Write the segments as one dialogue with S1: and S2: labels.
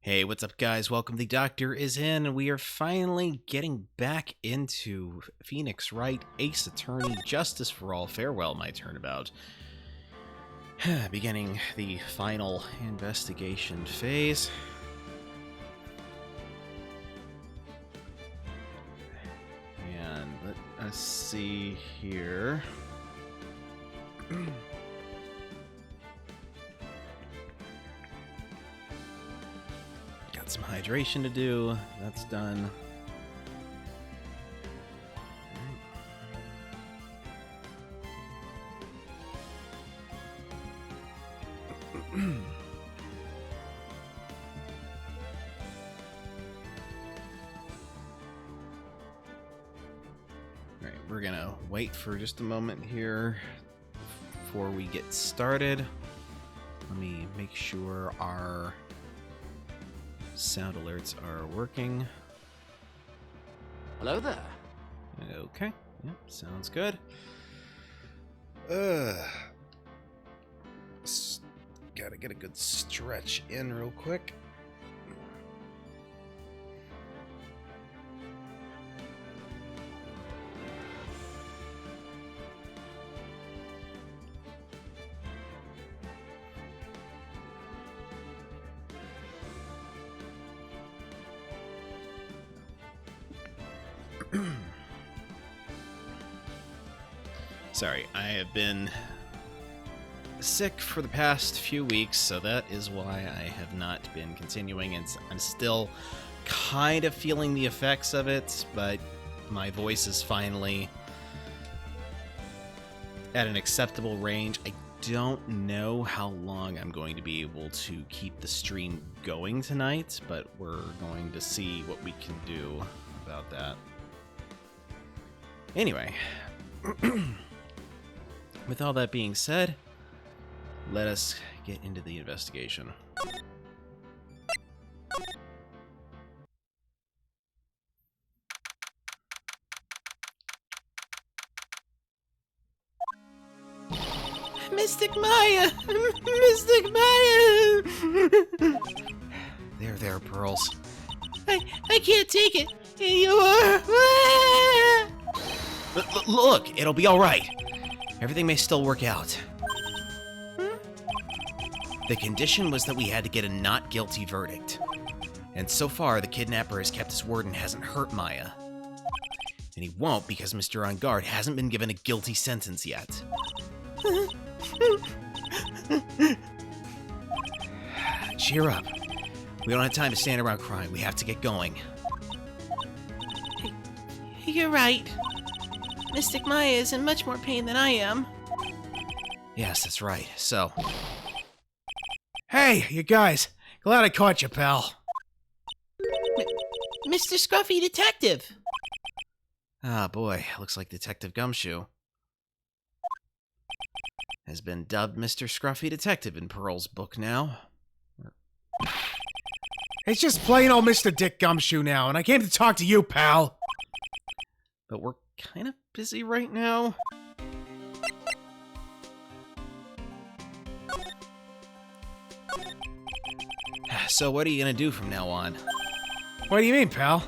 S1: Hey, what's up, guys? Welcome. The Doctor is in, and we are finally getting back into Phoenix Wright, Ace Attorney, Justice for All. Farewell, my Turnabout. Beginning the final investigation phase. And let us see here. Got some hydration to do. That's done. Alright, we're gonna wait for just a moment here before we get started. Let me make sure our sound alerts are working.
S2: Hello there.
S1: Okay, yeah, sounds good. Gotta get a good stretch in real quick. Sorry, I have been sick for the past few weeks, so that is why I have not been continuing, and I'm still kind of feeling the effects of it, but my voice is finally at an acceptable range. I don't know how long I'm going to be able to keep the stream going tonight, but we're going to see what we can do about that. Anyway, with all that being said, let us get into the investigation. Mystic Maya! Mystic Maya! There, Pearls. I can't take it. You are... Look, it'll be all right. Everything may still work out. The condition was that we had to get a not guilty verdict. And so far, the kidnapper has kept his word and hasn't hurt Maya. And he won't because Mr. On Guard hasn't been given a guilty sentence yet. Cheer up. We don't have time to stand around crying. We have to get going.
S3: You're right. Mystic Maya is in much more pain than I am.
S1: Yes, that's right. So...
S4: Hey, you guys. Glad I caught you, pal.
S3: Mr. Scruffy Detective!
S1: Ah, boy. Looks like Detective Gumshoe has been dubbed Mr. Scruffy Detective in Pearl's book now.
S4: It's just plain old Mr. Dick Gumshoe now, and I came to talk to you, pal.
S1: But we're kind of busy right now. So what are you gonna do from now on?
S4: What do you mean, pal?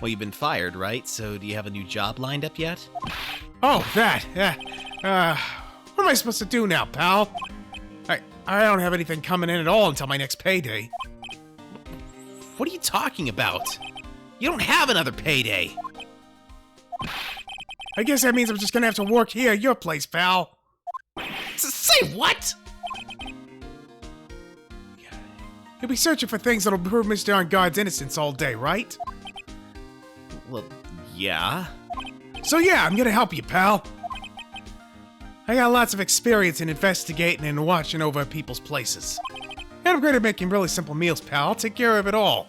S1: Well, you've been fired, right? So do you have a new job lined up yet?
S4: Oh, that. What am I supposed to do now, pal? I don't have anything coming in at all until my next payday.
S1: What are you talking about? You don't have another payday.
S4: I guess that means I'm just gonna have to work here at your place, pal.
S1: Say what?
S4: You'll be searching for things that'll prove Mr. On Guard's innocence all day, right?
S1: Well, yeah.
S4: So yeah, I'm gonna help you, pal. I got lots of experience in investigating and watching over people's places. And I'm great at making really simple meals, pal. I'll take care of it all.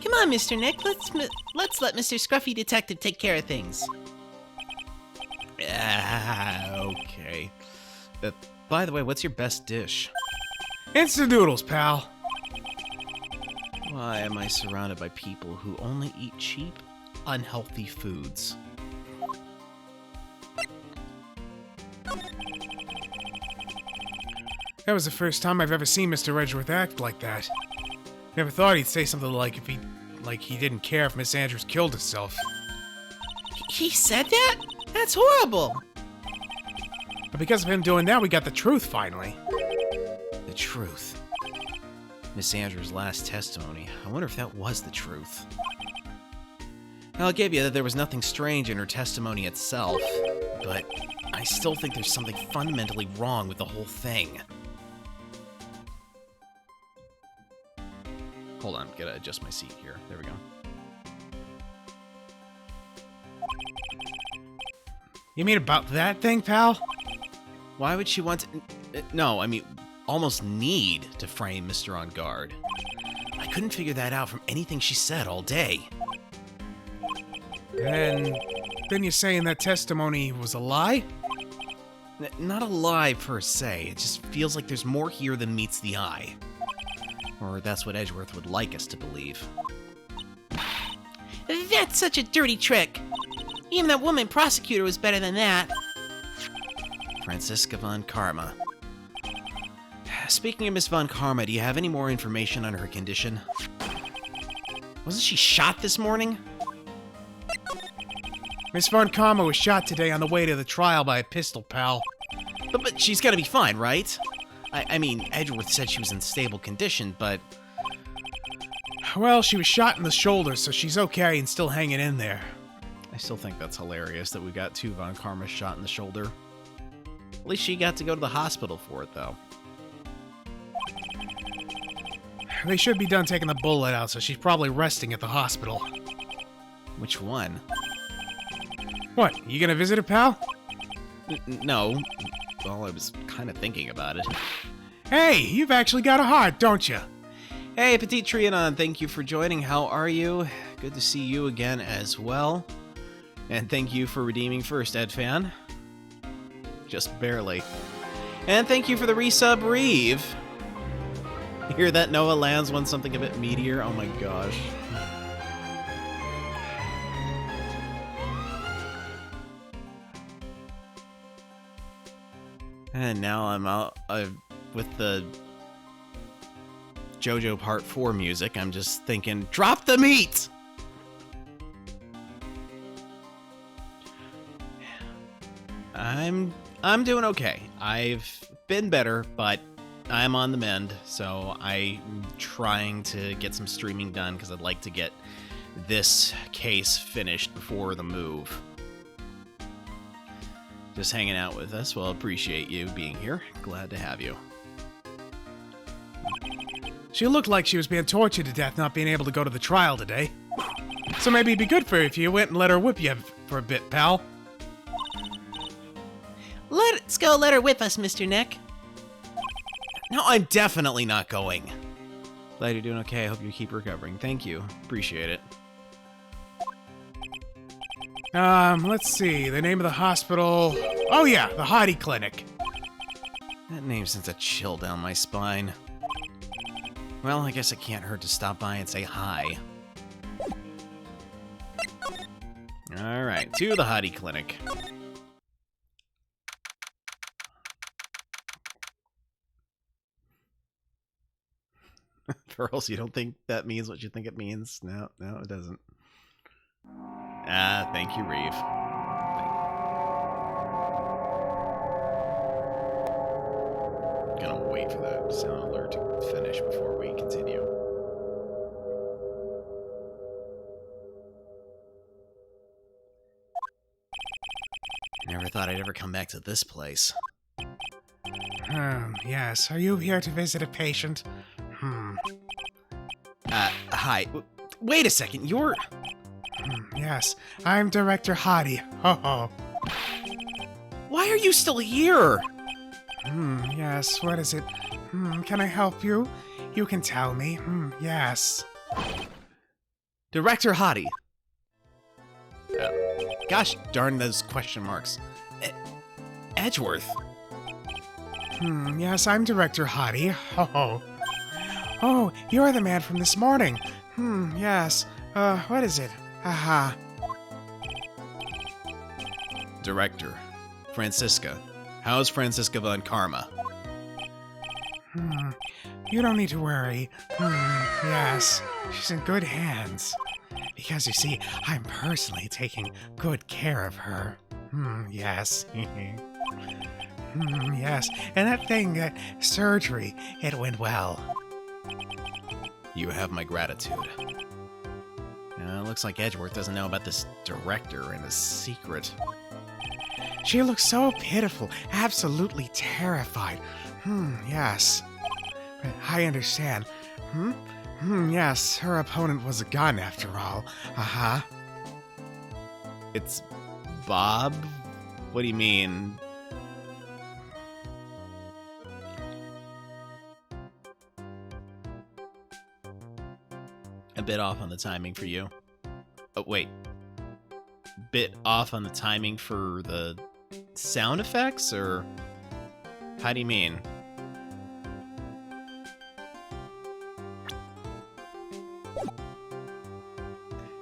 S3: Come on, Mr. Nick. Let's let Mr. Scruffy Detective take care of things.
S1: Okay. By the way, what's your best dish?
S4: Instant noodles, pal.
S1: Why am I surrounded by people who only eat cheap, unhealthy foods?
S4: That was the first time I've ever seen Mr. Edgeworth act like that. Never thought he'd say something like he didn't care if Miss Andrews killed herself.
S3: He said that? That's horrible.
S4: But because of him doing that, we got the truth finally.
S1: The truth. Miss Andrews' last testimony. I wonder if that was the truth. I'll give you that there was nothing strange in her testimony itself, but I still think there's something fundamentally wrong with the whole thing. Hold on, gotta adjust my seat here. There we go.
S4: You mean about that thing, pal?
S1: Why would she want to... No, I mean, almost need to frame Mr. On Guard. I couldn't figure that out from anything she said all day.
S4: And then you're saying that testimony was a lie?
S1: Not a lie per se, it just feels like there's more here than meets the eye. Or that's what Edgeworth would like us to believe.
S3: That's such a dirty trick. Even that woman prosecutor was better than that.
S1: Franziska von Karma. Speaking of Miss von Karma, do you have any more information on her condition? Wasn't she shot this morning?
S4: Miss von Karma was shot today on the way to the trial by a pistol, pal.
S1: But she's gotta be fine, right? I mean, Edgeworth said she was in stable condition, but...
S4: Well, she was shot in the shoulder, so she's okay and still hanging in there.
S1: I still think that's hilarious that we got two Von Karmas shot in the shoulder. At least she got to go to the hospital for it, though.
S4: They should be done taking the bullet out, so she's probably resting at the hospital.
S1: Which one?
S4: What, you gonna visit her, pal?
S1: No. Well, I was kind of thinking about it.
S4: Hey, you've actually got a heart, don't you?
S1: Hey, Petite Trianon, thank you for joining. How are you? Good to see you again as well. And thank you for redeeming first, Edfan. Just barely. And thank you for the resub, Reeve. You hear that? Noah lands wants something a bit meatier. Oh my gosh. And now I'm out with the JoJo Part 4 music. I'm just thinking, drop the meat! I'm doing okay. I've been better, but I'm on the mend, so I'm trying to get some streaming done because I'd like to get this case finished before the move. Just hanging out with us. Well, appreciate you being here. Glad to have you.
S4: She looked like she was being tortured to death not being able to go to the trial today. So maybe it'd be good for her if you went and let her whip you for a bit, pal.
S3: Let's go let her whip us, Mr. Neck.
S1: No, I'm definitely not going. Glad you're doing okay. I hope you keep recovering. Thank you. Appreciate it.
S4: Let's see. The name of the hospital... Oh yeah, the Hardy Clinic.
S1: That name sends a chill down my spine. Well, I guess it can't hurt to stop by and say hi. Alright, to the Hardy Clinic. Pearls, you don't think that means what you think it means? No, it doesn't. Ah, thank you, Reeve. Gonna wait for that sound alert to finish before we continue. Never thought I'd ever come back to this place.
S4: Yes. Are you here to visit a patient?
S1: Hi. Wait a second, you're...
S4: Yes, I'm Director Hardy. Ho ho.
S1: Why are you still here?
S4: Yes, what is it? Can I help you? You can tell me. Yes.
S1: Director Hottie. Gosh darn those question marks. Edgeworth.
S4: Yes, I'm Director Hottie. Ho ho. Oh, you're the man from this morning. Yes. What is it? Haha.
S1: Director. Franziska. How's Franziska von Karma?
S4: You don't need to worry. Yes, she's in good hands. Because you see, I'm personally taking good care of her. Yes. Yes, and that thing, surgery, it went well.
S1: You have my gratitude. Looks like Edgeworth doesn't know about this director and his secret.
S4: She looks so pitiful, absolutely terrified. Yes. But I understand. Yes, her opponent was a gun after all. Uh-huh.
S1: It's Bob? What do you mean? A bit off on the timing for you. Oh, wait. Bit off on the timing for the sound effects, or how do you mean?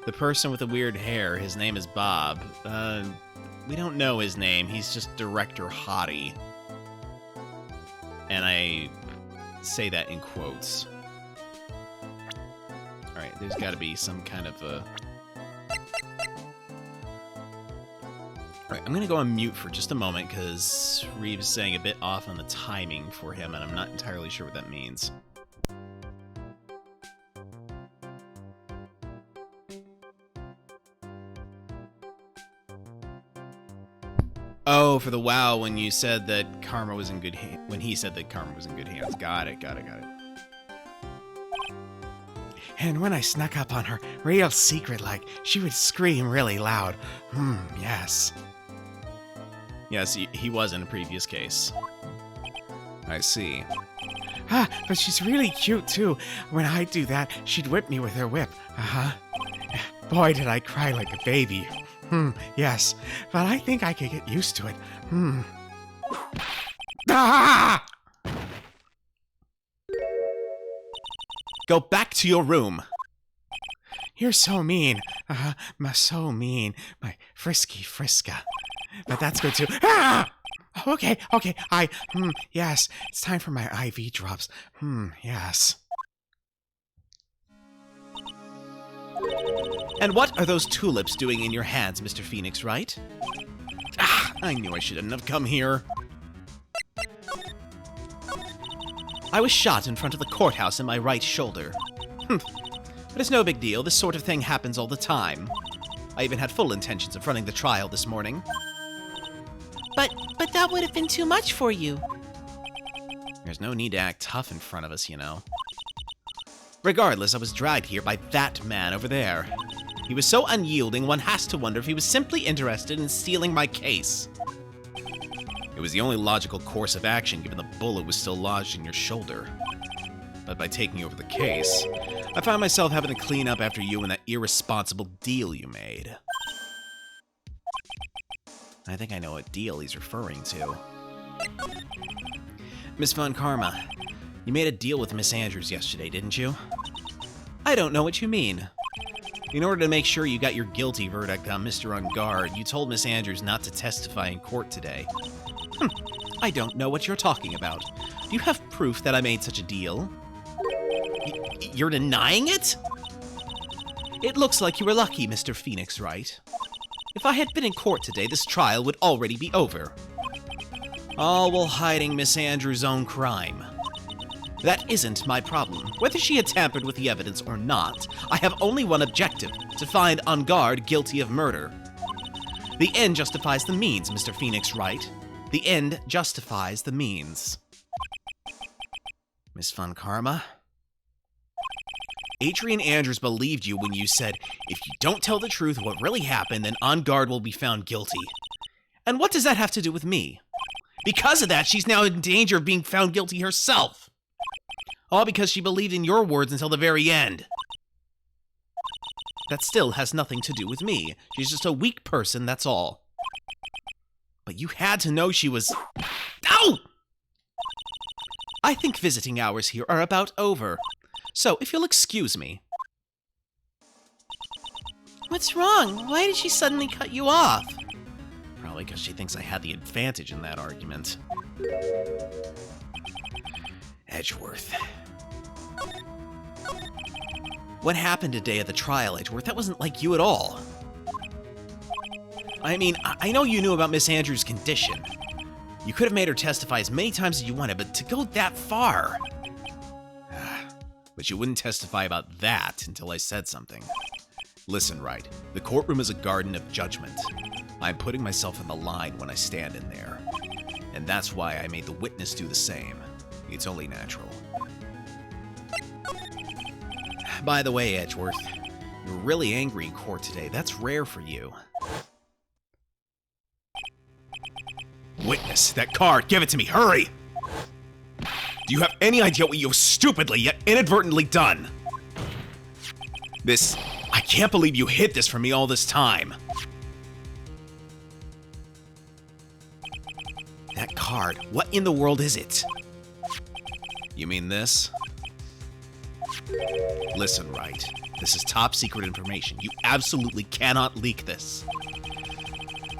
S1: The person with the weird hair, his name is Bob. We don't know his name, he's just Director Hottie. And I say that in quotes. Alright, there's gotta be some kind of a... Alright, I'm gonna go on mute for just a moment, because Reeves is saying a bit off on the timing for him, and I'm not entirely sure what that means. Oh, for the WoW, when you said that Karma was in good hands. When he said that Karma was in good hands. Got it.
S4: And when I snuck up on her, real secret-like, she would scream really loud. Yes.
S1: Yes, he was in a previous case. I see.
S4: But she's really cute, too. When I do that, she'd whip me with her whip. Boy, did I cry like a baby. Yes. But I think I could get used to it. Ah!
S1: Go back to your room.
S4: You're so mean. So mean. My frisky Friska. But that's good, too. Ah! Okay. Yes. It's time for my IV drops. Yes.
S1: And what are those tulips doing in your hands, Mr. Phoenix, Wright? I knew I shouldn't have come here. I was shot in front of the courthouse in my right shoulder. But it's no big deal, this sort of thing happens all the time. I even had full intentions of running the trial this morning.
S3: But that would have been too much for you.
S1: There's no need to act tough in front of us, you know. Regardless, I was dragged here by that man over there. He was so unyielding, one has to wonder if he was simply interested in stealing my case. It was the only logical course of action, given the bullet was still lodged in your shoulder. But by taking over the case, I found myself having to clean up after you and that irresponsible deal you made. I think I know what deal he's referring to. Miss Von Karma, you made a deal with Miss Andrews yesterday, didn't you? I don't know what you mean. In order to make sure you got your guilty verdict on Mr. Ungard, you told Miss Andrews not to testify in court today. I don't know what you're talking about. Do you have proof that I made such a deal? You're denying it? It looks like you were lucky, Mr. Phoenix, Wright. If I had been in court today, this trial would already be over. All while hiding Miss Andrews' own crime. That isn't my problem. Whether she had tampered with the evidence or not, I have only one objective, to find Ungard guilty of murder. The end justifies the means, Mr. Phoenix, Wright. The end justifies the means. Miss Von Karma? Adrian Andrews believed you when you said, if you don't tell the truth what really happened, then Ungard will be found guilty. And what does that have to do with me? Because of that, she's now in danger of being found guilty herself. All because she believed in your words until the very end. That still has nothing to do with me. She's just a weak person, that's all. But you had to know she was... Ow! I think visiting hours here are about over. So, if you'll excuse me.
S3: What's wrong? Why did she suddenly cut you off?
S1: Probably because she thinks I had the advantage in that argument. Edgeworth. What happened today at the trial, Edgeworth? That wasn't like you at all. I mean, I know you knew about Miss Andrews' condition. You could have made her testify as many times as you wanted, but to go that far... But you wouldn't testify about that until I said something. Listen, Wright, the courtroom is a garden of judgment. I'm putting myself on the line when I stand in there. And that's why I made the witness do the same. It's only natural. By the way, Edgeworth, you're really angry in court today. That's rare for you. Witness, that card, give it to me, hurry! Do you have any idea what you've stupidly yet inadvertently done? I can't believe you hid this from me all this time. That card, what in the world is it? You mean this? Listen, Wright, this is top secret information. You absolutely cannot leak this.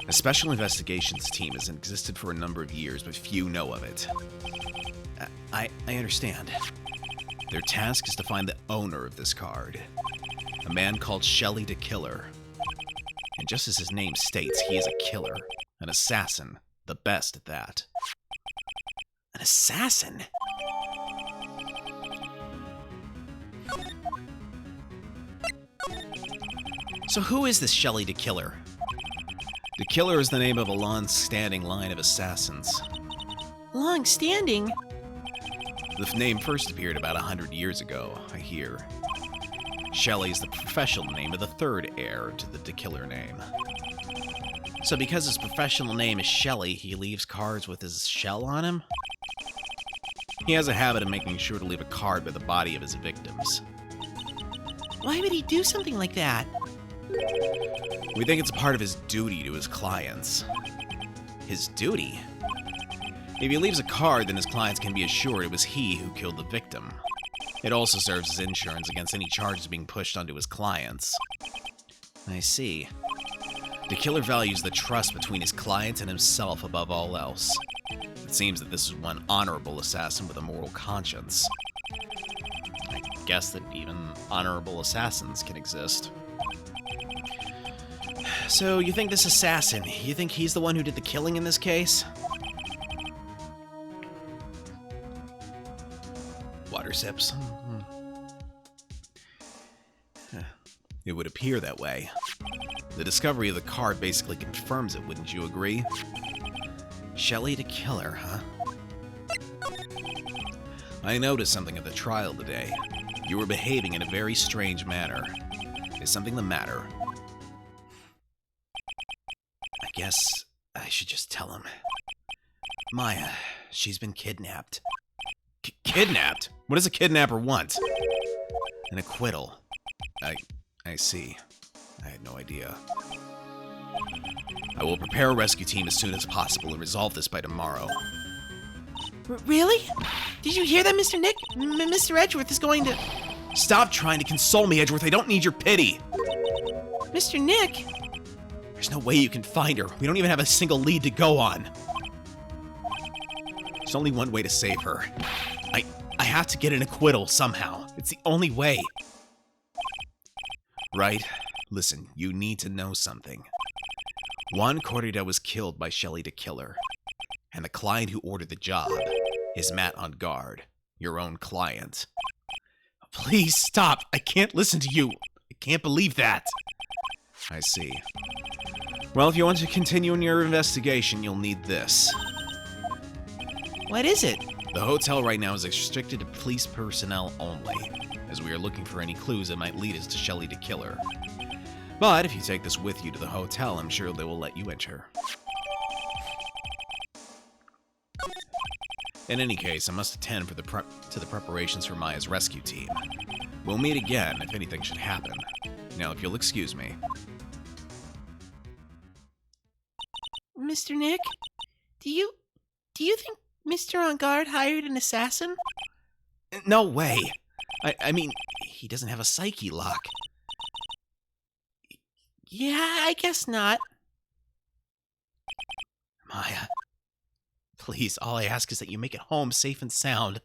S1: A special investigations team has existed for a number of years, but few know of it. I understand. Their task is to find the owner of this card. A man called Shelley the Killer. And just as his name states, he is a killer. An assassin. The best at that. An assassin? So who is this Shelley the Killer? The Killer is the name of a long-standing line of assassins.
S3: Long-standing?
S1: The name first appeared about 100 years ago, I hear. Shelley is the professional name of the third heir to the Killer name. So because his professional name is Shelley, he leaves cards with his shell on him? He has a habit of making sure to leave a card by the body of his victims.
S3: Why would he do something like that?
S1: We think it's part of his duty to his clients. His duty? If he leaves a card, then his clients can be assured it was he who killed the victim. It also serves as insurance against any charges being pushed onto his clients. I see. The Killer values the trust between his clients and himself above all else. It seems that this is one honorable assassin with a moral conscience. I guess that even honorable assassins can exist. So, you think this assassin, you think he's the one who did the killing in this case? Water sips. It would appear that way. The discovery of the card basically confirms it, wouldn't you agree? Shelley the Killer, huh? I noticed something at the trial today. You were behaving in a very strange manner. Is something the matter? I guess I should just tell him. Maya, she's been kidnapped. Kidnapped? What does a kidnapper want? An acquittal. I see. I had no idea. I will prepare a rescue team as soon as possible and resolve this by tomorrow.
S3: Really? Did you hear that, Mr. Nick? Mr. Edgeworth is going to...
S1: Stop trying to console me, Edgeworth. I don't need your pity.
S3: Mr. Nick?
S1: There's no way you can find her. We don't even have a single lead to go on. There's only one way to save her. I have to get an acquittal somehow. It's the only way. Right? Listen, you need to know something. Juan Corrida was killed by Shelley the Killer. And the client who ordered the job is Matt on guard, your own client. Please stop. I can't listen to you. I can't believe that. I see. Well, if you want to continue in your investigation, you'll need this.
S3: What is it?
S1: The hotel right now is restricted to police personnel only, as we are looking for any clues that might lead us to Shelley the Killer. But if you take this with you to the hotel, I'm sure they will let you enter. In any case, I must attend to the preparations for Maya's rescue team. We'll meet again if anything should happen. Now, if you'll excuse me.
S3: Mr. Nick? Do you think Mr. On Guard hired an assassin?
S1: No way. I mean, he doesn't have a psyche lock.
S3: Yeah, I guess not.
S1: Maya, please, all I ask is that you make it home safe and sound.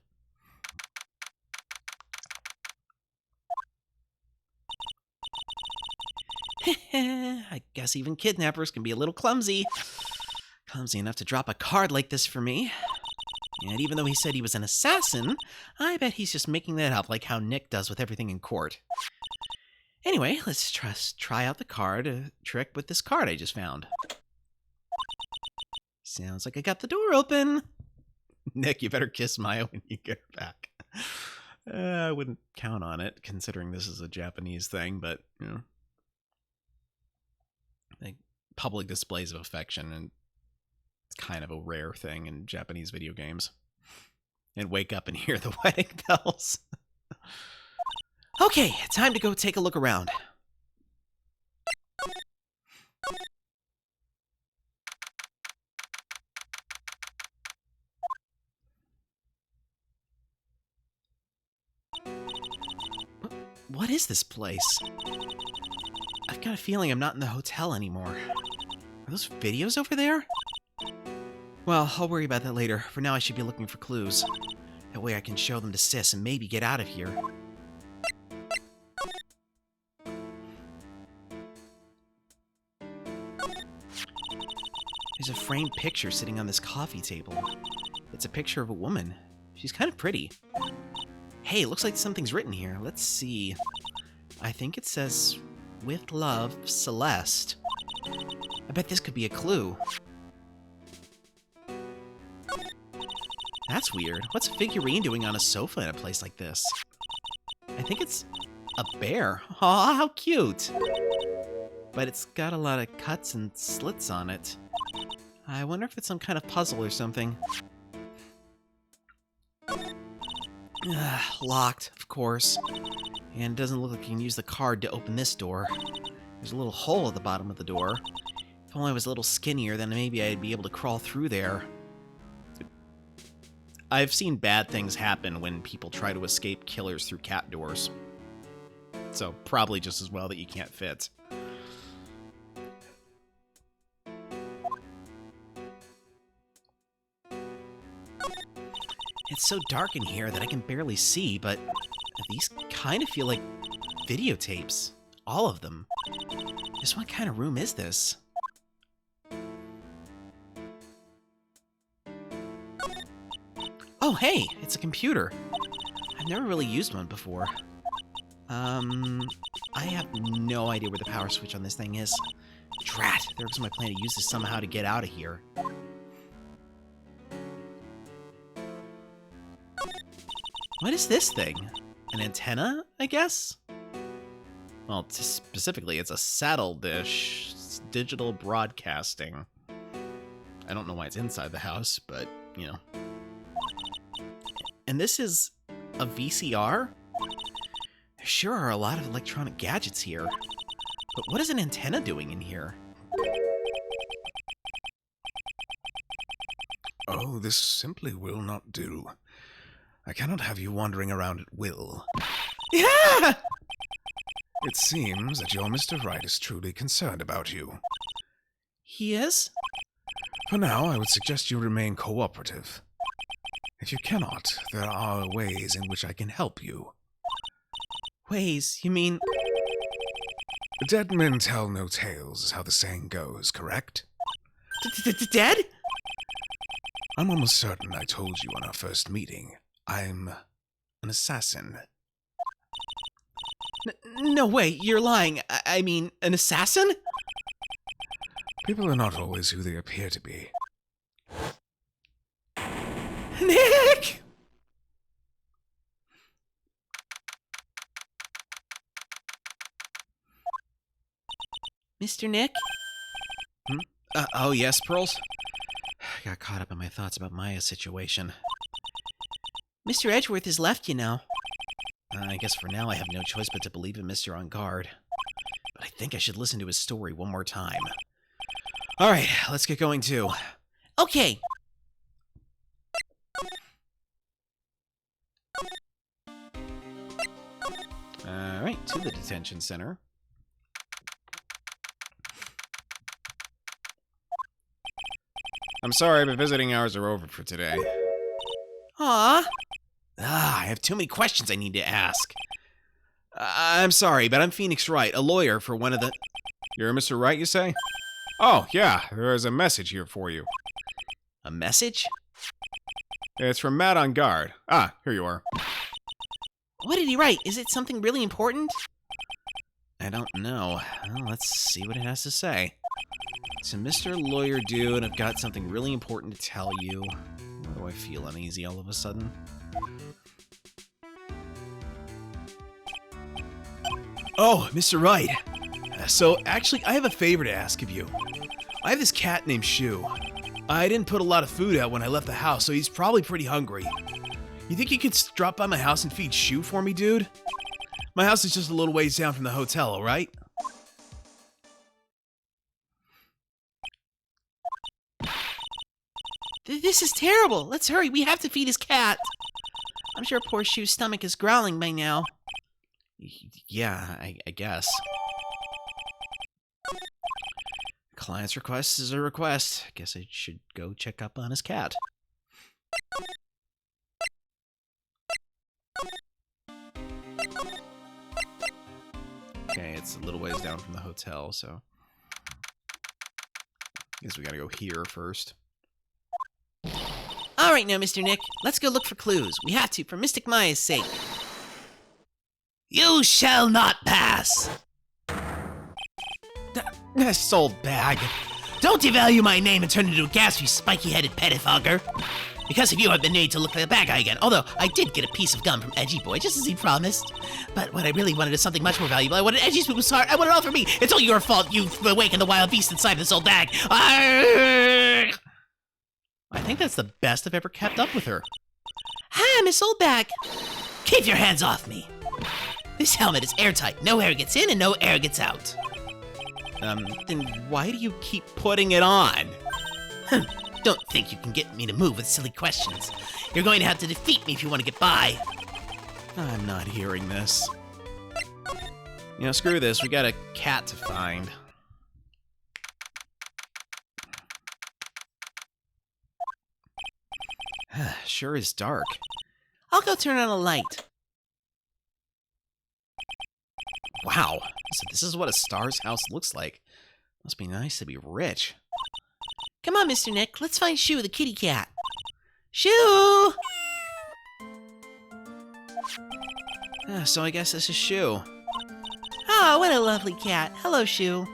S1: I guess even kidnappers can be a little clumsy. Clumsy enough to drop a card like this for me. And even though he said he was an assassin, I bet he's just making that up like how Nick does with everything in court. Anyway, let's try out the card trick with this card I just found. Sounds like I got the door open. Nick, you better kiss Maya when you get her back. I wouldn't count on it, considering this is a Japanese thing, but, you know. Like, public displays of affection, and it's kind of a rare thing in Japanese video games. And wake up and hear the wedding bells. Okay, time to go take a look around. What is this place? I've got a feeling I'm not in the hotel anymore. Are those videos over there? Well, I'll worry about that later. For now, I should be looking for clues. That way I can show them to Sis and maybe get out of here. There's a framed picture sitting on this coffee table. It's a picture of a woman. She's kind of pretty. Hey, looks like something's written here. Let's see. I think it says, "With love, Celeste." I bet this could be a clue. That's weird. What's a figurine doing on a sofa in a place like this? I think it's a bear. Aw, how cute! But it's got a lot of cuts and slits on it. I wonder if it's some kind of puzzle or something. Locked, of course. And it doesn't look like you can use the card to open this door. There's a little hole at the bottom of the door. If only I was a little skinnier, then maybe I'd be able to crawl through there. I've seen bad things happen when people try to escape killers through cat doors. So probably just as well that you can't fit. It's so dark in here that I can barely see, but these kind of feel like videotapes. All of them. Just what kind of room is this? Oh, hey! It's a computer. I've never really used one before. I have no idea where the power switch on this thing is. Drat! There was my plan to use this somehow to get out of here. What is this thing? An antenna, I guess? Well, specifically, it's a saddle dish. It's digital broadcasting. I don't know why it's inside the house, but, you know. And this is a VCR? There sure are a lot of electronic gadgets here. But what is an antenna doing in here?
S4: Oh, this simply will not do. I cannot have you wandering around at will.
S1: Yeah!
S4: It seems that your Mr. Wright is truly concerned about you.
S1: He is?
S4: For now, I would suggest you remain cooperative. If you cannot, there are ways in which I can help you.
S1: Ways? You mean...
S4: Dead men tell no tales, is how the saying goes, correct?
S1: Dead?
S4: I'm almost certain I told you on our first meeting. I'm an assassin.
S1: No way, you're lying. I mean, an assassin?
S4: People are not always who they appear to be.
S1: Nick! Mr. Nick? Oh yes, Pearls? I got caught up in my thoughts about Maya's situation. Mr. Edgeworth has left you now. I guess for now I have no choice but to believe in Mr. On Guard. But I think I should listen to his story one more time. Alright, let's get going too. Okay! Alright, to the detention center.
S2: I'm sorry, but visiting hours are over for today.
S1: Aw. I have too many questions I need to ask. I'm sorry, but I'm Phoenix Wright, a lawyer for one of the...
S2: You're Mr. Wright, you say? Oh, yeah, there is a message here for you.
S1: A message?
S2: It's from Matt on guard. Ah, here you are.
S3: What did he write? Is it something really important?
S1: I don't know. Well, let's see what it has to say. It's a Mr. Lawyer Dude, and I've got something really important to tell you. Why do I feel uneasy all of a sudden?
S5: Oh, Mr. Wright. So, actually, I have a favor to ask of you. I have this cat named Shu. I didn't put a lot of food out when I left the house, so he's probably pretty hungry. You think you could drop by my house and feed Shu for me, dude? My house is just a little ways down from the hotel, alright?
S3: This is terrible. Let's hurry. We have to feed his cat. I'm sure poor Shu's stomach is growling by now.
S1: Yeah, I guess. Client's request is a request. Guess I should go check up on his cat. Okay, it's a little ways down from the hotel, so... guess we gotta go here first.
S3: All right now, Mr. Nick. Let's go look for clues. We have to, for Mystic Maya's sake.
S5: You shall not pass!
S1: This old bag.
S5: Don't devalue my name and turn it into a gas, you spiky-headed pettifogger. Because of you, I've been made to look like a bad guy again. Although, I did get a piece of gum from Edgy Boy, just as he promised. But what I really wanted is something much more valuable. I wanted Edgy's people's heart. I want it all for me. It's all your fault. You've awakened the wild beast inside this old bag.
S1: I think that's the best I've ever kept up with her.
S3: Hi, Miss Oldback.
S5: Keep your hands off me. This helmet is airtight. No air gets in and no air gets out.
S1: Then why do you keep putting it on?
S5: Don't think you can get me to move with silly questions. You're going to have to defeat me if you want to get by.
S1: I'm not hearing this. You know, screw this. We got a cat to find. Sure is dark.
S3: I'll go turn on a light.
S1: Wow. So this is what a star's house looks like. Must be nice to be rich.
S3: Come on, Mr. Nick. Let's find Shu, the kitty cat. Shu!
S1: So I guess this is Shu.
S3: Oh, what a lovely cat. Hello, Shu.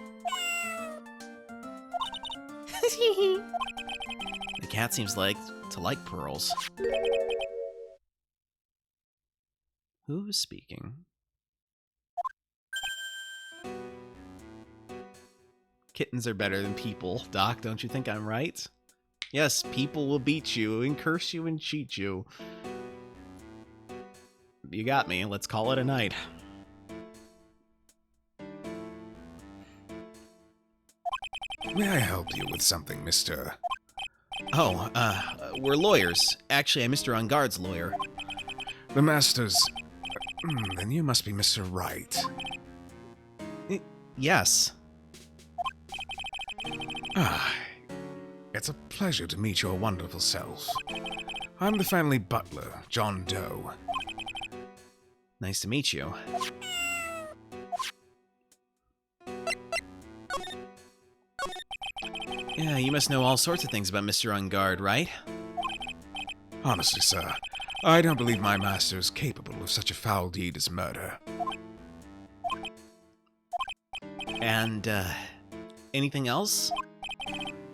S1: The cat seems to like pearls. Who's speaking? Kittens are better than people. Doc, don't you think I'm right? Yes, people will beat you and curse you and cheat you. You got me. Let's call it a night.
S2: May I help you with something, mister?
S1: Oh, we're lawyers. Actually, I'm Mr. On Guard's lawyer.
S2: The master's... then you must be Mr. Wright.
S1: Yes.
S2: Ah, it's a pleasure to meet your wonderful self. I'm the family butler, John Doe.
S1: Nice to meet you. Yeah, you must know all sorts of things about Mr. On Guard, right?
S2: Honestly, sir, I don't believe my master is capable of such a foul deed as murder.
S1: And, anything else?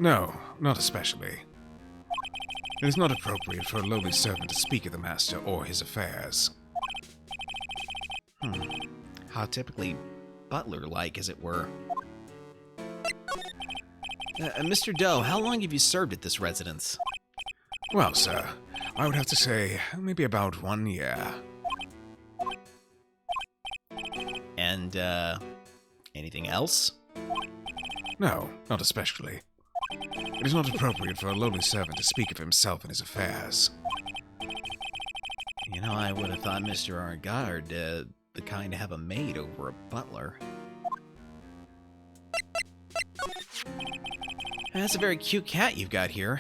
S2: No, not especially. It is not appropriate for a lowly servant to speak of the master or his affairs.
S1: How typically butler-like, as it were. Mr. Doe, how long have you served at this residence?
S2: Well, sir, I would have to say maybe about 1 year.
S1: And, anything else?
S2: No, not especially. It is not appropriate for a lowly servant to speak of himself and his affairs.
S1: You know, I would have thought Mr. Argard, the kind to have a maid over a butler. That's a very cute cat you've got here.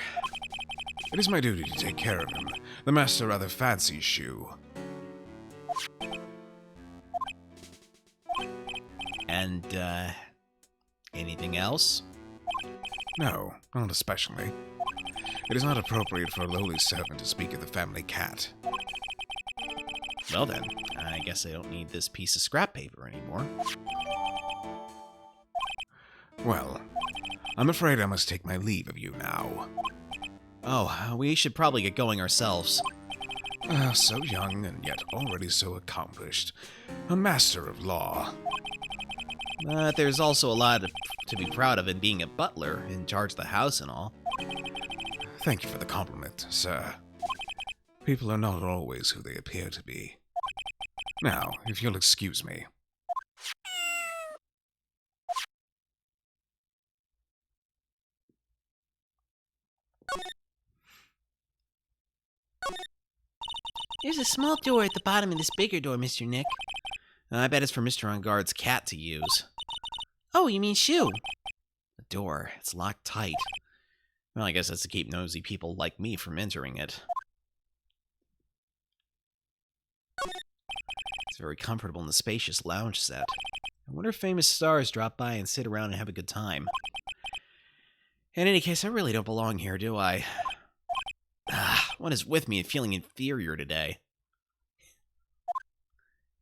S2: It is my duty to take care of him. The master rather fancies Shu.
S1: And, Anything else?
S2: No, not especially. It is not appropriate for a lowly servant to speak of the family cat.
S1: Well then, I guess I don't need this piece of scrap paper anymore.
S2: Well, I'm afraid I must take my leave of you now.
S1: Oh, we should probably get going ourselves.
S2: So young and yet already so accomplished. A master of law.
S1: But there's also a lot to be proud of in being a butler, in charge of the house and all.
S2: Thank you for the compliment, sir. People are not always who they appear to be. Now, if you'll excuse me.
S3: There's a small door at the bottom of this bigger door, Mr. Nick.
S1: I bet it's for Mr. On Guard's cat to use.
S3: Oh, you mean Shoe?
S1: The door, it's locked tight. Well, I guess that's to keep nosy people like me from entering it. It's very comfortable in the spacious lounge set. I wonder if famous stars drop by and sit around and have a good time. In any case, I really don't belong here, do I? What is with me and feeling inferior today?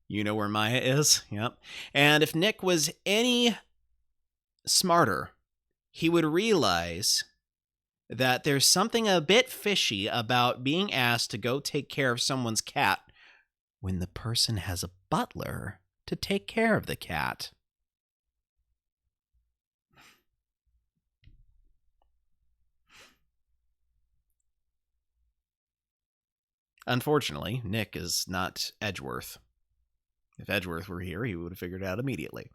S1: You know where Maya is? Yep. And if Nick was any smarter, he would realize that there's something a bit fishy about being asked to go take care of someone's cat when the person has a butler to take care of the cat. Unfortunately, Nick is not Edgeworth. If Edgeworth were here, he would have figured it out immediately.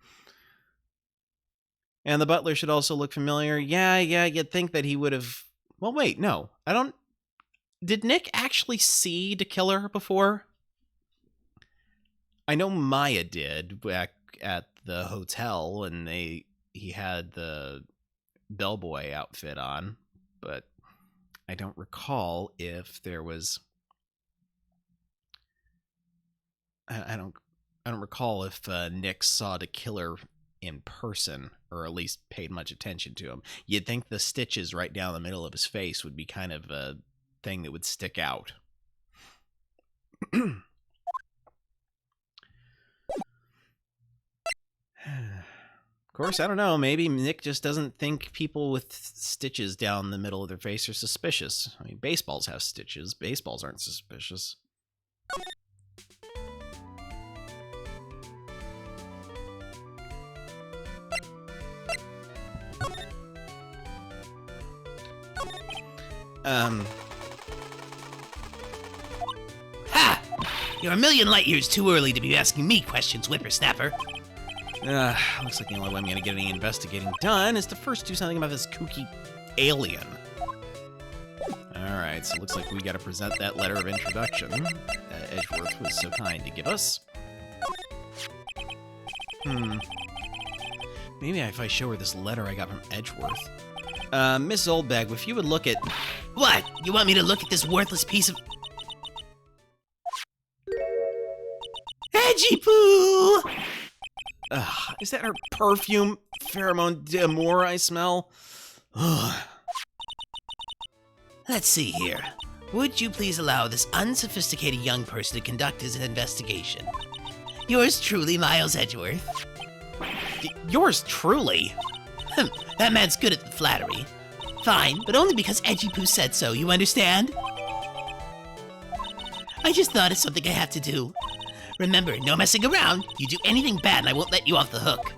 S1: And the butler should also look familiar. Yeah, you'd think that he would have... Well, wait, no. I don't... Did Nick actually see the killer before? I know Maya did back at the hotel, and he had the bellboy outfit on, but I don't recall if there was... I don't recall if Nick saw the killer in person, or at least paid much attention to him. You'd think the stitches right down the middle of his face would be kind of a thing that would stick out. Of course, I don't know. Maybe Nick just doesn't think people with stitches down the middle of their face are suspicious. I mean, baseballs have stitches. Baseballs aren't suspicious.
S3: Ha! You're a million light years too early to be asking me questions, whippersnapper.
S1: Looks like the only way I'm going to get any investigating done is to first do something about this kooky alien. Alright, so it looks like we got to present that letter of introduction that Edgeworth was so kind to give us. Maybe if I show her this letter I got from Edgeworth. Miss Oldbag, if you would look at...
S3: What? You want me to look at this worthless piece of... Edgy poo!
S1: Is that her perfume pheromone d'amour I smell?
S3: Let's see here. Would you please allow this unsophisticated young person to conduct his investigation? Yours truly, Miles Edgeworth.
S1: Yours truly?
S3: That man's good at the flattery. Fine, but only because Edgy Poo said so, you understand? I just thought it's something I have to do. Remember, no messing around. You do anything bad and I won't let you off the hook.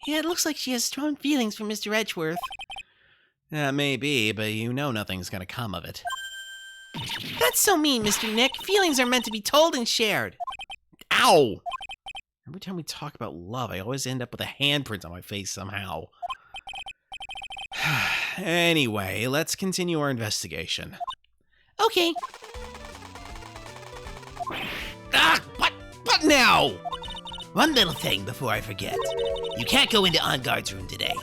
S3: Yeah, it looks like she has strong feelings for Mr. Edgeworth.
S1: Maybe, but you know nothing's gonna come of it.
S3: That's so mean, Mr. Nick. Feelings are meant to be told and shared.
S1: Ow! Every time we talk about love, I always end up with a handprint on my face somehow. Anyway, let's continue our investigation.
S3: Okay.
S1: What now?
S3: One little thing before I forget. You can't go into On Guard's room today.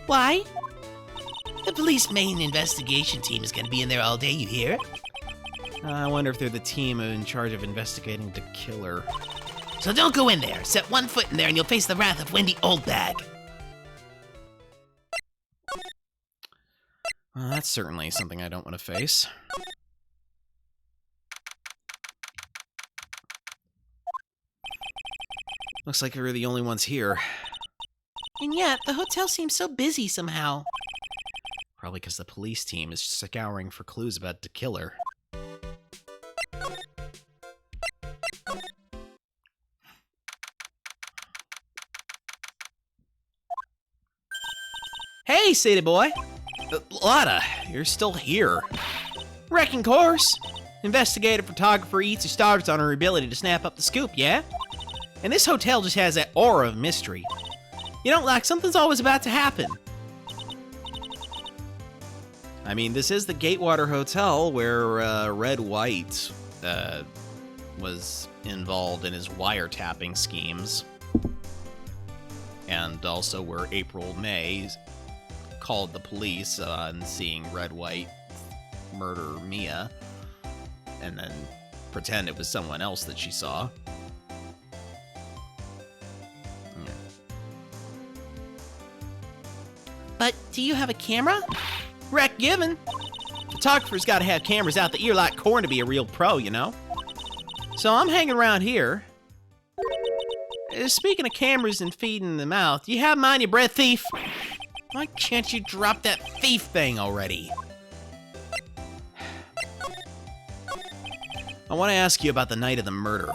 S6: Why?
S3: The police main investigation team is going to be in there all day, you hear?
S1: I wonder if they're the team in charge of investigating the killer.
S3: So don't go in there. Set one foot in there and you'll face the wrath of Wendy Oldbag.
S1: Well, that's certainly something I don't want to face. Looks like we're the only ones here.
S6: And yet, the hotel seems so busy somehow.
S1: Probably because the police team is scouring for clues about the killer. Hey, city boy! Lotta, you're still here. Wrecking course! Investigative photographer eats her stars on her ability to snap up the scoop, yeah? And this hotel just has that aura of mystery. You don't like something's always about to happen. I mean, this is the Gatewater Hotel where Wright was involved in his wiretapping schemes. And also where April May called the police on seeing Wright murder Mia. And then pretend it was someone else that she saw.
S6: But do you have a camera?
S1: Wreck given. Photographer's got to have cameras out the ear like corn to be a real pro, you know? So I'm hanging around here. Speaking of cameras and feeding the mouth, you have mine, you breath thief? Why can't you drop that thief thing already? I want to ask you about the night of the murder.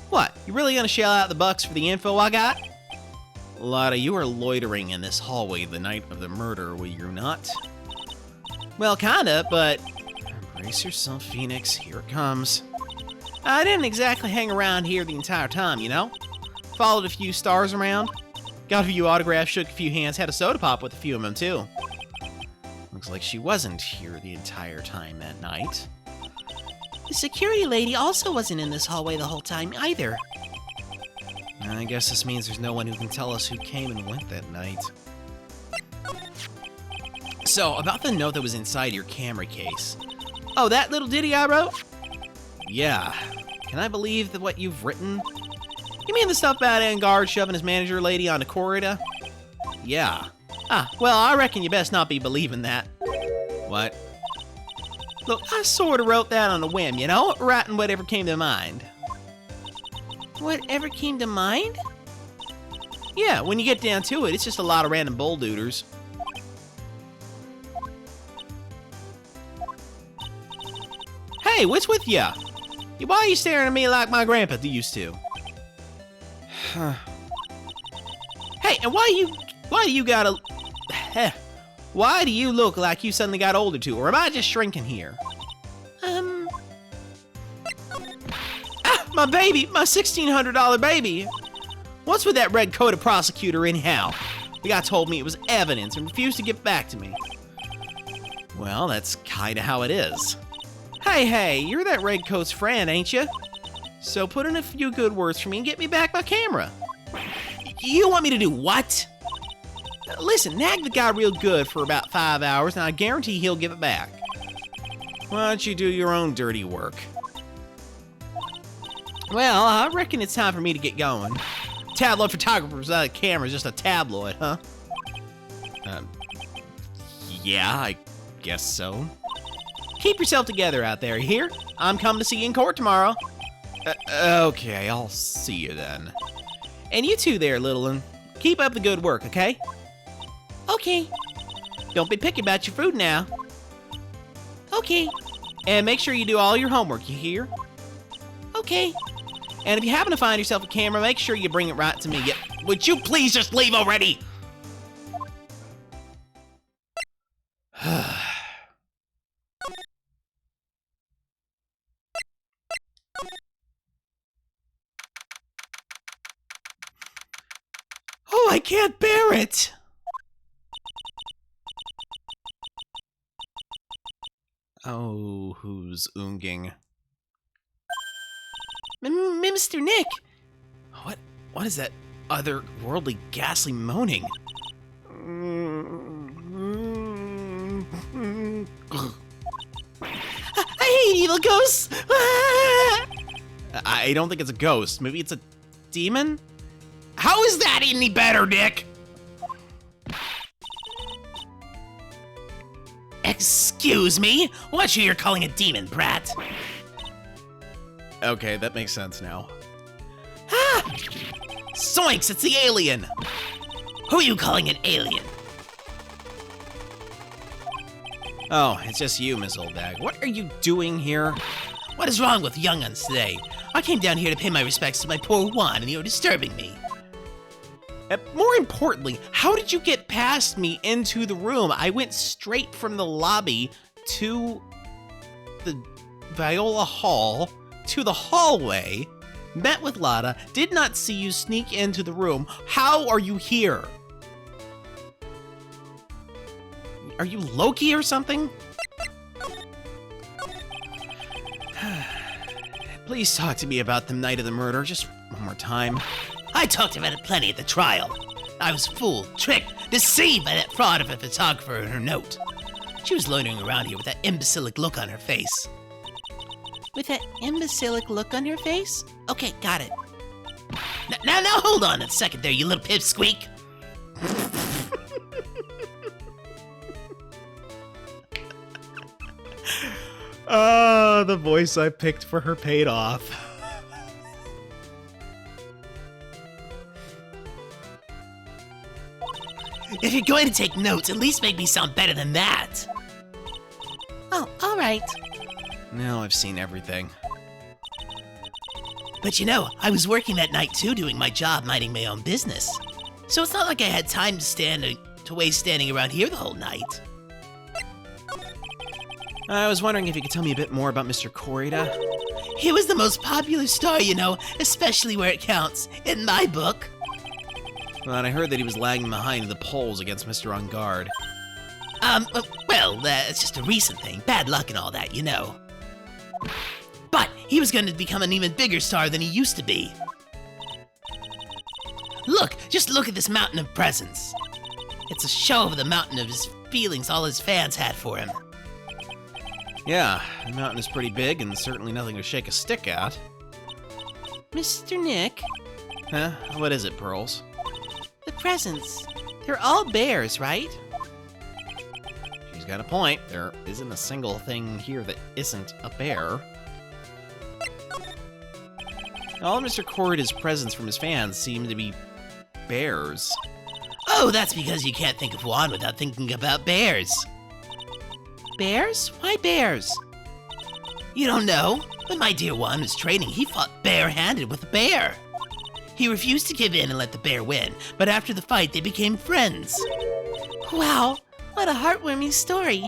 S1: What, you really gonna shell out the bucks for the info I got? Lotta, you were loitering in this hallway the night of the murder, were you not? Well, kinda, but... Brace yourself, Phoenix. Here it comes. I didn't exactly hang around here the entire time, you know? Followed a few stars around. Got a few autographs, shook a few hands, had a soda pop with a few of them, too. Looks like she wasn't here the entire time that night.
S6: The security lady also wasn't in this hallway the whole time either.
S1: I guess this means there's no one who can tell us who came and went that night. So, about the note that was inside your camera case. Oh, that little ditty I wrote? Yeah. Can I believe that what you've written? You mean the stuff about Angard shoving his manager lady on the corridor? Yeah. Ah, well, I reckon you best not be believing that. What? Look, I sort of wrote that on a whim, you know? Writing whatever came to mind.
S6: Whatever came to mind?
S1: Yeah, when you get down to it, it's just a lot of random bulldooders. Hey, what's with ya? Why are you staring at me like my grandpa used to? Hey, and why do you gotta... Why do you look like you suddenly got older too, or am I just shrinking here? My baby! My $1,600 baby! What's with that red-coated prosecutor anyhow? The guy told me it was evidence and refused to give it back to me. Well, that's kinda how it is. Hey, you're that redcoat's friend, ain't you? So put in a few good words for me and get me back my camera. You want me to do what? Listen, nag the guy real good for about 5 hours and I guarantee he'll give it back. Why don't you do your own dirty work? Well, I reckon it's time for me to get going. Tabloid photographers without a camera is just a tabloid, huh? Yeah, I guess so. Keep yourself together out there, you hear? I'm coming to see you in court tomorrow. Okay, I'll see you then. And you too there, little one. Keep up the good work, okay?
S6: Okay.
S1: Don't be picky about your food now.
S6: Okay.
S1: And make sure you do all your homework, you hear?
S6: Okay.
S1: And if you happen to find yourself a camera, make sure you bring it right to me. Would you please just leave already? Oh, I can't bear it! Oh, who's oonging?
S6: Mr. Nick!
S1: What is that otherworldly ghastly moaning?
S6: I hate evil ghosts!
S1: I don't think it's a ghost. Maybe it's a demon? How is that any better, Nick?
S3: Excuse me? What you're calling a demon, brat?
S1: Okay, that makes sense now.
S3: Ah! Zoinks, it's the alien! Who are you calling an alien?
S1: Oh, it's just you, Miss Oldbag. What are you doing here?
S3: What is wrong with young uns today? I came down here to pay my respects to my poor Juan, and you're disturbing me.
S1: More importantly, how did you get past me into the room? I went straight from the lobby to the Viola Hall, to the hallway, met with Lada, did not see you sneak into the room. How are you here? Are you Loki or something? Please talk to me about the night of the murder, just one more time.
S3: I talked about it plenty at the trial. I was fooled, tricked, deceived by that fraud of a photographer and her note. She was loitering around here with that imbecilic look on her face.
S6: With that imbecilic look on your face? Okay, got it.
S3: Now, hold on a second there, you little pipsqueak.
S1: The voice I picked for her paid off.
S3: If you're going to take notes, at least make me sound better than that.
S6: Oh, all right.
S1: Now I've seen everything.
S3: But you know, I was working that night too, doing my job, minding my own business. So it's not like I had time to waste standing around here the whole night.
S1: I was wondering if you could tell me a bit more about Mr. Corrida.
S3: He was the most popular star, you know, especially where it counts, in my book.
S1: Well, and I heard that he was lagging behind in the polls against Mr. On Guard.
S3: Well, that's just a recent thing. Bad luck and all that, you know. But he was going to become an even bigger star than he used to be. Look, just look at this mountain of presents. It's a show of the mountain of his feelings all his fans had for him.
S1: Yeah, the mountain is pretty big and certainly nothing to shake a stick at.
S6: Mr. Nick,
S1: Huh? What is it, Pearls?
S6: the presents. They're all bears, right?
S1: She's got a point. There isn't a single thing here that isn't a bear. All of Mr. Corrida's presents from his fans seem to be bears.
S3: Oh, that's because you can't think of Juan without thinking about bears.
S6: Bears? Why bears?
S3: You don't know? When my dear Juan was training, he fought bare-handed with a bear. He refused to give in and let the bear win, but after the fight, they became friends.
S6: Wow, what a heartwarming story.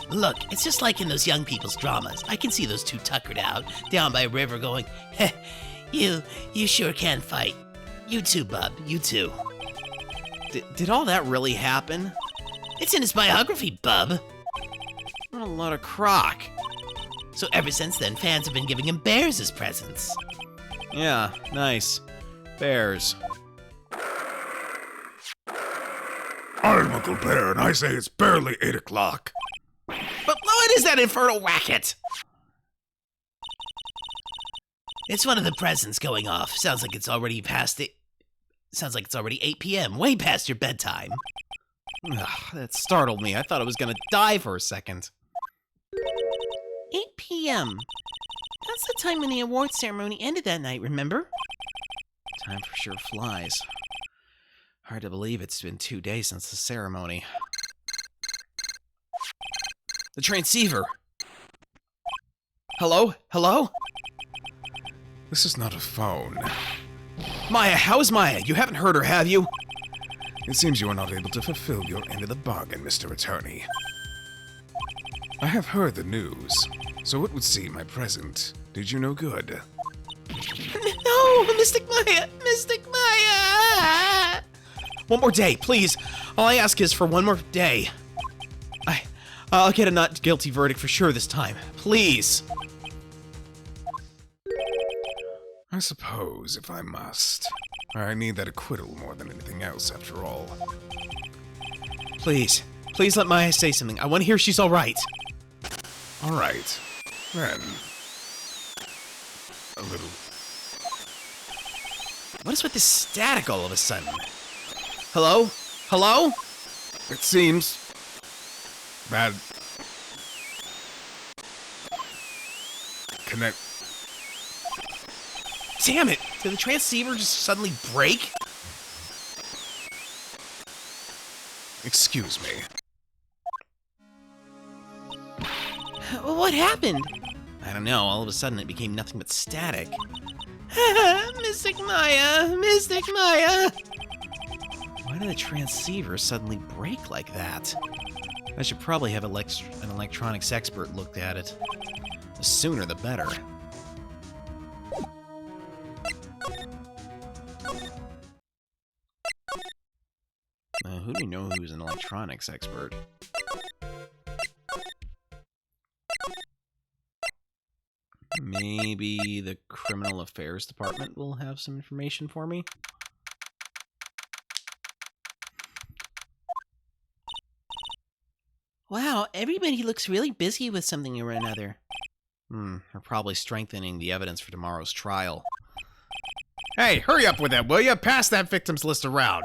S3: Look, it's just like in those young people's dramas. I can see those two tuckered out, down by a river going, heh, you sure can fight. You too, bub, you too.
S1: Did all that really happen?
S3: It's in his biography, bub.
S1: What a lot of crock.
S3: So ever since then, fans have been giving him bears as presents.
S1: Yeah, nice. Bears.
S2: I'm Uncle Bear, and I say it's barely 8 o'clock.
S1: But what is that infernal racket?
S3: It's one of the presents going off. Sounds like it's already 8 p.m., way past your bedtime.
S1: Ugh, that startled me. I thought I was gonna die for a second.
S6: 8 p.m. That's the time when the award ceremony ended that night, remember?
S1: Time for sure flies. Hard to believe it's been 2 days since the ceremony. The transceiver! Hello? Hello?
S2: This is not a phone.
S1: Maya, how is Maya? You haven't heard her, have you?
S2: It seems you are not able to fulfill your end of the bargain, Mr. Attorney. I have heard the news, so it would seem my present did you no good.
S6: No, Mystic Maya! Mystic Maya!
S1: One more day, please. All I ask is for one more day. I'll get a not guilty verdict for sure this time. Please.
S2: I suppose, if I must. I need that acquittal more than anything else, after all.
S1: Please. Please let Maya say something. I want to hear she's all right.
S2: All right, then. A little
S1: What is with this static all of a sudden? Hello? Hello?
S2: It seems bad. Connect.
S1: Damn it! Did the transceiver just suddenly break?
S2: Excuse me.
S6: What happened?
S1: I don't know, all of a sudden it became nothing but static.
S6: Mystic Maya! Mystic Maya!
S1: Why did the transceiver suddenly break like that? I should probably have an electronics expert look at it. The sooner the better. Who do you know who's an electronics expert? Maybe the Criminal Affairs Department will have some information for me?
S6: Wow, everybody looks really busy with something or another.
S1: They're probably strengthening the evidence for tomorrow's trial.
S5: Hey, hurry up with that, will ya? Pass that victims list around.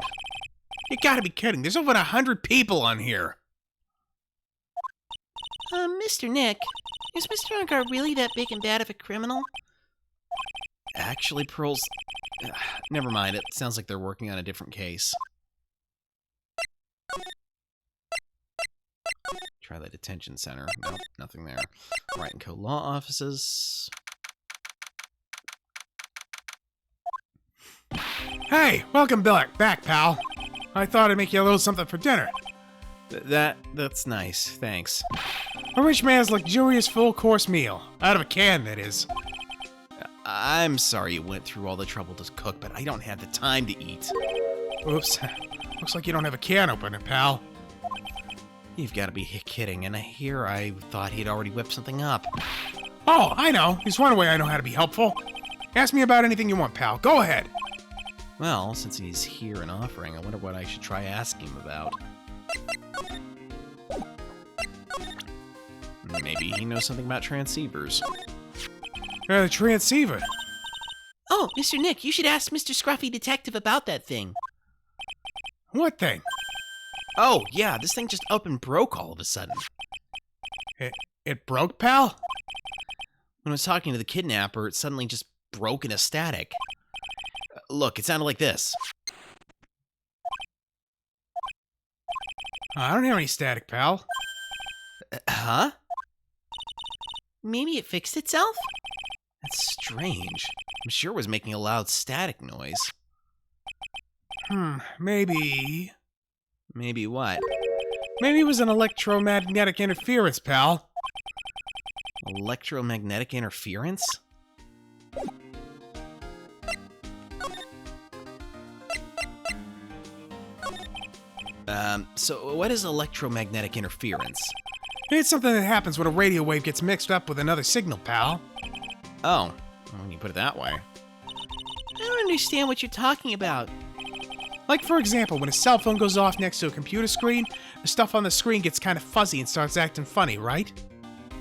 S5: You gotta be kidding. There's over 100 people on here.
S6: Mr. Nick, is Mr. Ungar really that big and bad of a criminal?
S1: Actually, Pearls... never mind, it sounds like they're working on a different case. Try the detention center. Nope, nothing there. Wright & Co. law offices.
S5: Hey, welcome back, pal. I thought I'd make you a little something for dinner.
S1: That's nice, thanks.
S5: A rich man's luxurious full-course meal. Out of a can, that is.
S1: I'm sorry you went through all the trouble to cook, but I don't have the time to eat.
S5: Oops. Looks like you don't have a can opener, pal.
S1: You've got to be kidding, and I thought he'd already whipped something up.
S5: Oh, I know. There's one way I know how to be helpful. Ask me about anything you want, pal. Go ahead.
S1: Well, since he's here and offering, I wonder what I should try asking him about. Maybe he knows something about transceivers.
S5: The transceiver.
S6: Oh, Mr. Nick, you should ask Mr. Scruffy Detective about that thing.
S5: What thing?
S1: Oh, yeah, this thing just up and broke all of a sudden.
S5: It broke, pal?
S1: When I was talking to the kidnapper, it suddenly just broke into static. Look, it sounded like this.
S5: I don't hear any static, pal.
S1: Huh?
S6: Maybe it fixed itself?
S1: That's strange. I'm sure it was making a loud static noise.
S5: Maybe...
S1: Maybe what?
S5: Maybe it was an electromagnetic interference, pal.
S1: Electromagnetic interference? So what is electromagnetic interference?
S5: It's something that happens when a radio wave gets mixed up with another signal, pal.
S1: Oh, when you put it that way.
S6: I don't understand what you're talking about.
S5: Like, for example, when a cell phone goes off next to a computer screen, the stuff on the screen gets kind of fuzzy and starts acting funny, right?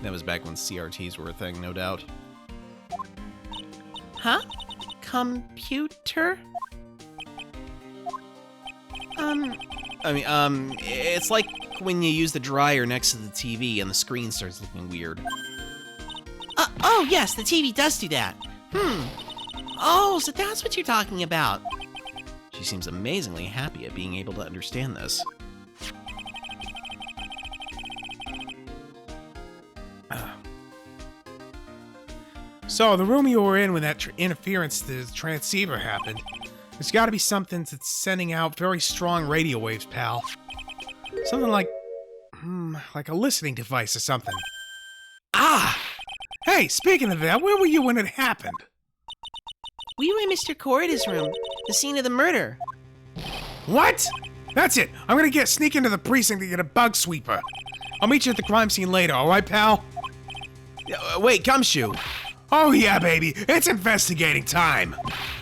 S1: That was back when CRTs were a thing, no doubt.
S6: Huh? Computer?
S1: It's like when you use the dryer next to the TV and the screen starts looking weird.
S6: Oh, yes, the TV does do that. Oh, so that's what you're talking about.
S1: She seems amazingly happy at being able to understand this.
S5: So, the room you were in when that interference to the transceiver happened, there's gotta be something that's sending out very strong radio waves, pal. Something like a listening device or something. Ah! Hey, speaking of that, where were you when it happened?
S6: We were in Mr. Corrida's room, the scene of the murder.
S5: What? That's it. I'm gonna sneak into the precinct to get a bug sweeper. I'll meet you at the crime scene later, alright, pal?
S1: Wait, Gumshoe!
S5: Oh yeah, baby. It's investigating time.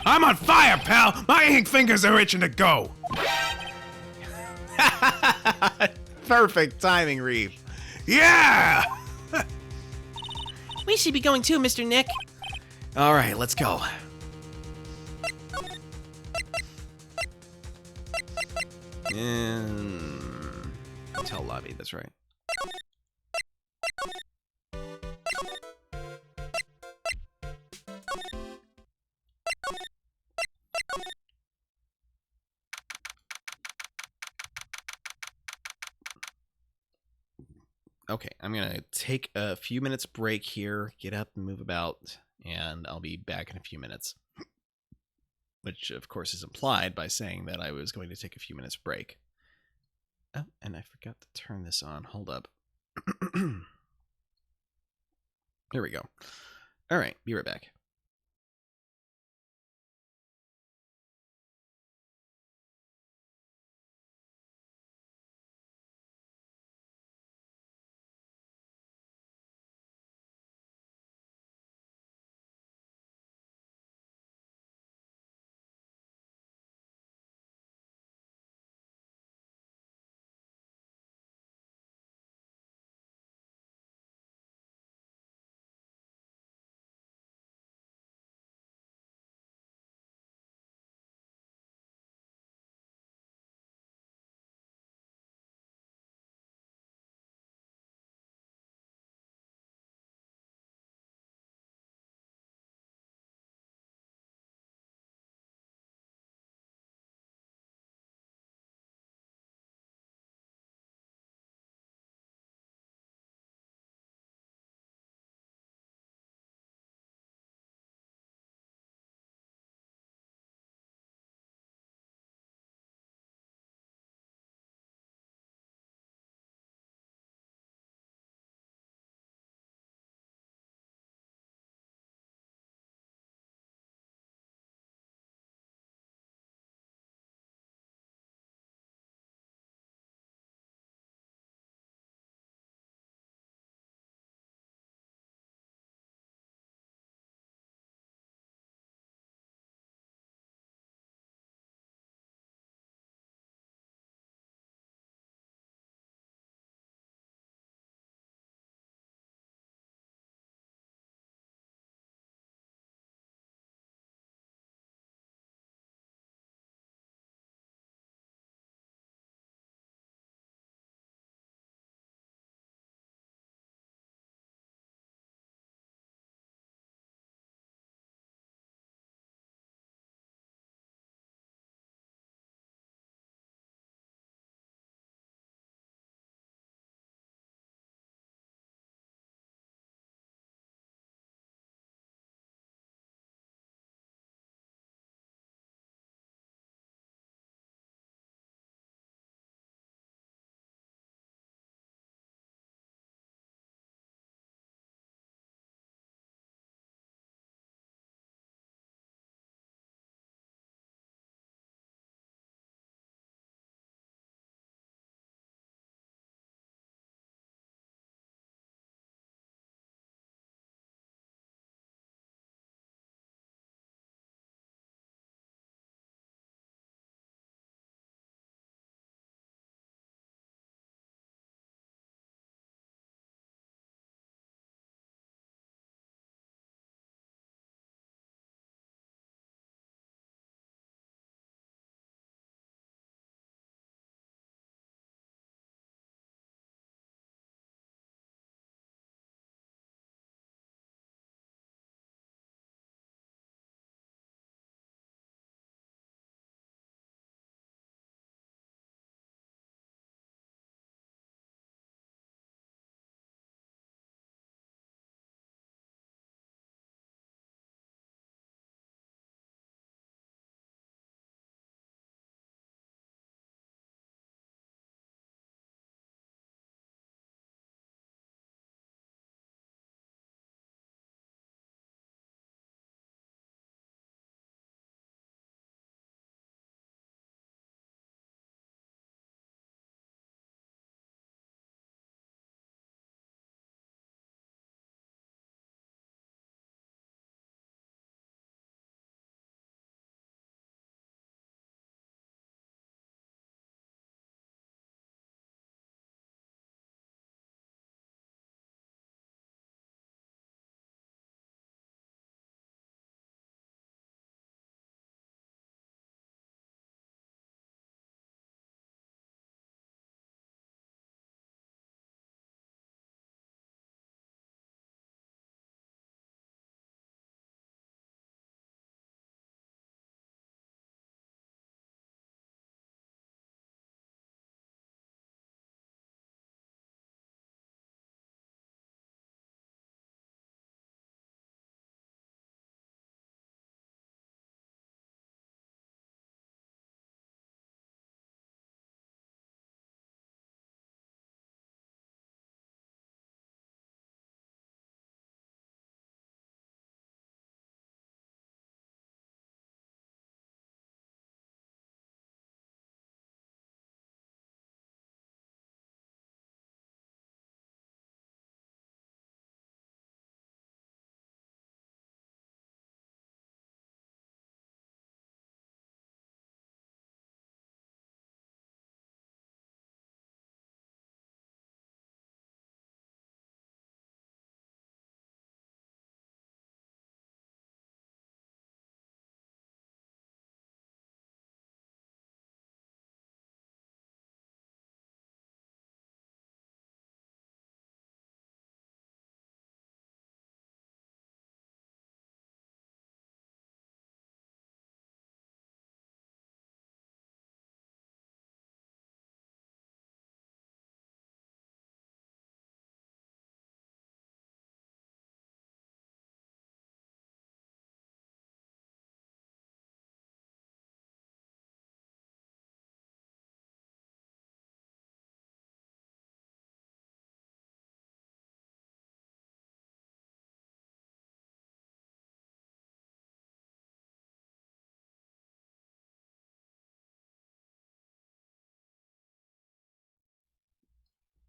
S5: I'm on fire, pal. My ink fingers are itching to go.
S1: Perfect timing, Reeve.
S5: Yeah!
S6: We should be going too, Mr. Nick.
S1: All right, let's go. In hotel lobby, that's right. Okay, I'm gonna take a few minutes break here, get up and move about, and I'll be back in a few minutes. Which, of course, is implied by saying that I was going to take a few minutes break. Oh, and I forgot to turn this on. Hold up. There we go. All right, be right back.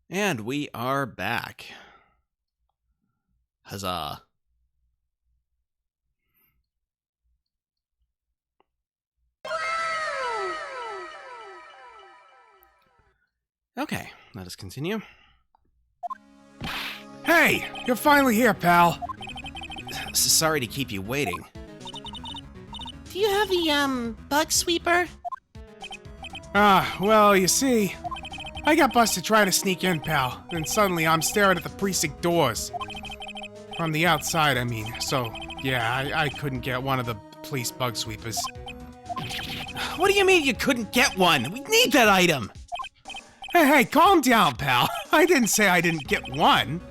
S1: And we are back. Huzzah. Okay, let us continue.
S2: Hey, you're finally here, pal.
S1: Sorry to keep you waiting.
S6: Do you have the, bug sweeper?
S2: Well, you see, I got busted trying to sneak in, pal. Then suddenly I'm staring at the precinct doors. From the outside, I mean. So, yeah, I couldn't get one of the police bug sweepers.
S1: What do you mean you couldn't get one? We need that item!
S2: Hey, calm down, pal. I didn't say I didn't get one.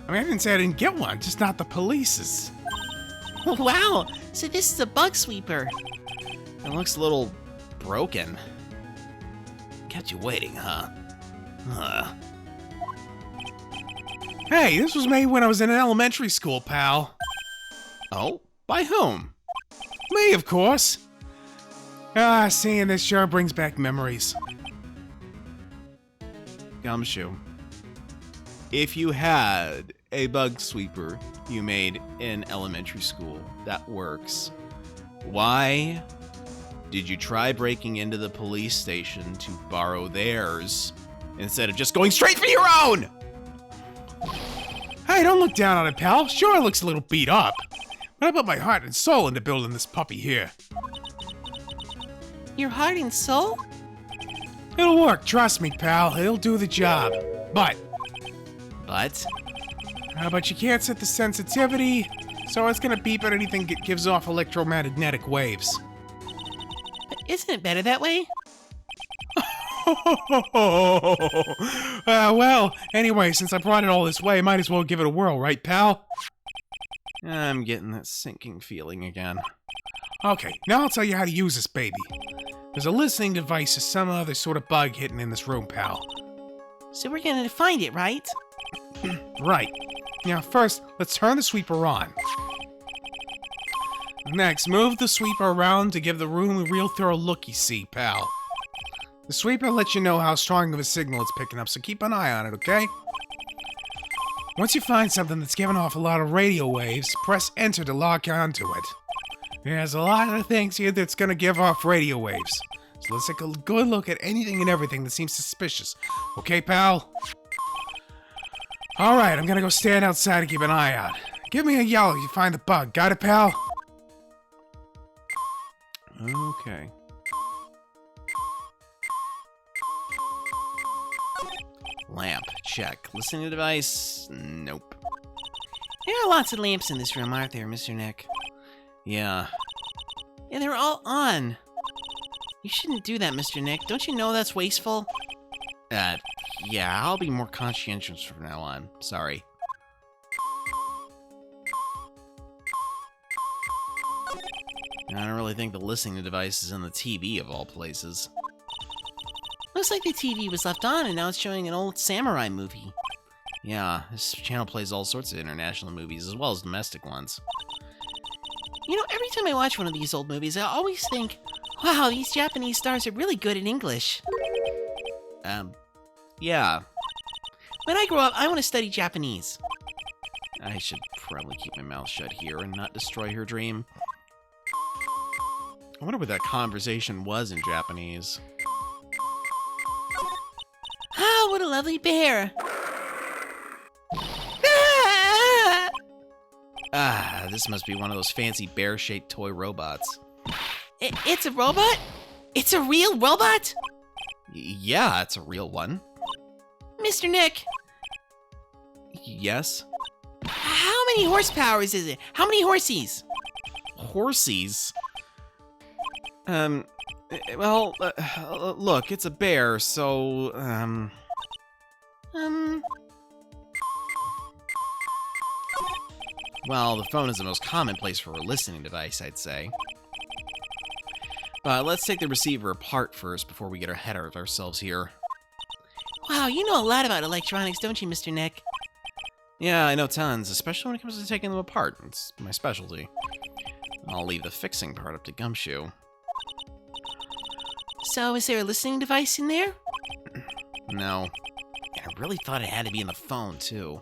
S2: I didn't say I didn't get one, just not the police's.
S6: Wow, so this is a bug sweeper.
S1: It looks a little broken. Kept you waiting, huh?
S2: Hey, this was made when I was in elementary school, pal.
S1: Oh? By whom?
S2: Me, of course. Seeing this sure brings back memories.
S1: Gumshoe. If you had a bug sweeper you made in elementary school that works, why did you try breaking into the police station to borrow theirs instead of just going straight for your own?
S2: Hey, don't look down on it, pal. Sure, it looks a little beat up. But I put my heart and soul into building this puppy here.
S6: Your heart and soul?
S2: It'll work, trust me, pal. It'll do the job. But you can't set the sensitivity, so it's gonna beep at anything that gives off electromagnetic waves.
S6: But isn't it better that way?
S2: Well, anyway, since I brought it all this way, might as well give it a whirl, right, pal?
S1: I'm getting that sinking feeling again.
S2: Okay, now I'll tell you how to use this baby. There's a listening device or some other sort of bug hidden in this room, pal.
S6: So we're gonna find it, right?
S2: Right. Now, first, let's turn the sweeper on. Next, move the sweeper around to give the room a real thorough look-see, pal. The sweeper lets you know how strong of a signal it's picking up, so keep an eye on it, okay? Once you find something that's giving off a lot of radio waves, press enter to lock onto it. There's a lot of things here that's gonna give off radio waves. So let's take a good look at anything and everything that seems suspicious. Okay, pal? Alright, I'm gonna go stand outside and keep an eye out. Give me a yell if you find the bug. Got it, pal?
S1: Okay. Lamp, check. Listening device, nope.
S6: There are lots of lamps in this room, aren't there, Mr. Nick?
S1: Yeah.
S6: And they're all on. You shouldn't do that, Mr. Nick. Don't you know that's wasteful?
S1: Yeah, I'll be more conscientious from now on. Sorry. I don't really think the listening device is in the TV of all places.
S6: Looks like the TV was left on and now it's showing an old samurai movie.
S1: Yeah, this channel plays all sorts of international movies as well as domestic ones.
S6: You know, every time I watch one of these old movies, I always think, wow, these Japanese stars are really good at English.
S1: Yeah.
S6: When I grow up, I want to study Japanese.
S1: I should probably keep my mouth shut here and not destroy her dream. I wonder what that conversation was in Japanese.
S6: Ah, what a lovely bear.
S1: Ah, this must be one of those fancy bear-shaped toy robots.
S6: It's a robot? It's a real robot?
S1: Yeah, it's a real one.
S6: Mr. Nick,
S1: Yes?
S6: how many horsepowers is it? How many horsies?
S1: Horsies? Well, look, it's a bear, so, Well, the phone is the most common place for a listening device, I'd say. But let's take the receiver apart first before we get ahead of ourselves here.
S6: Wow, you know a lot about electronics, don't you, Mr. Nick?
S1: Yeah, I know tons, especially when it comes to taking them apart. It's my specialty. I'll leave the fixing part up to Gumshoe.
S6: So, is there a listening device in there?
S1: No. I really thought it had to be in the phone, too.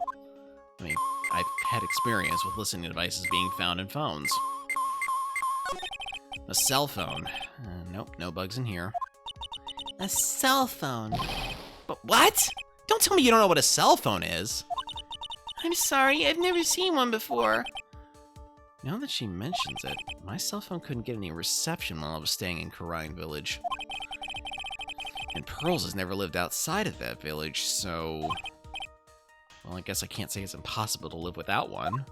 S1: I mean, I've had experience with listening devices being found in phones. A cell phone. Nope, no bugs in here.
S6: A cell phone.
S1: But what? Don't tell me you don't know what a cell phone is.
S6: I'm sorry, I've never seen one before.
S1: Now that she mentions it, my cell phone couldn't get any reception while I was staying in Karine Village. And Pearls has never lived outside of that village, so... Well, I guess I can't say it's impossible to live without one.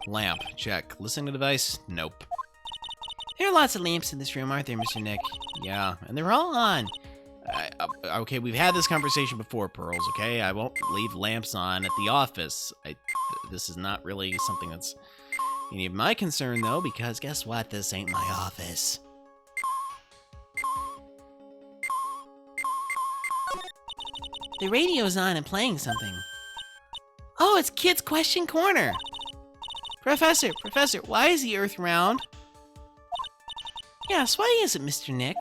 S1: Lamp, check. Listening device? Nope.
S6: There are lots of lamps in this room, aren't there, Mr. Nick?
S1: Yeah,
S6: And they're all on.
S1: okay, we've had this conversation before, Pearls, okay? I won't leave lamps on at the office. This is not really something that's any of my concern, though, because guess what? This ain't my office.
S6: The radio's on and playing something. Oh, it's Kid's Question Corner. Professor, why is the Earth round? Yes, why is it, Mr. Nick?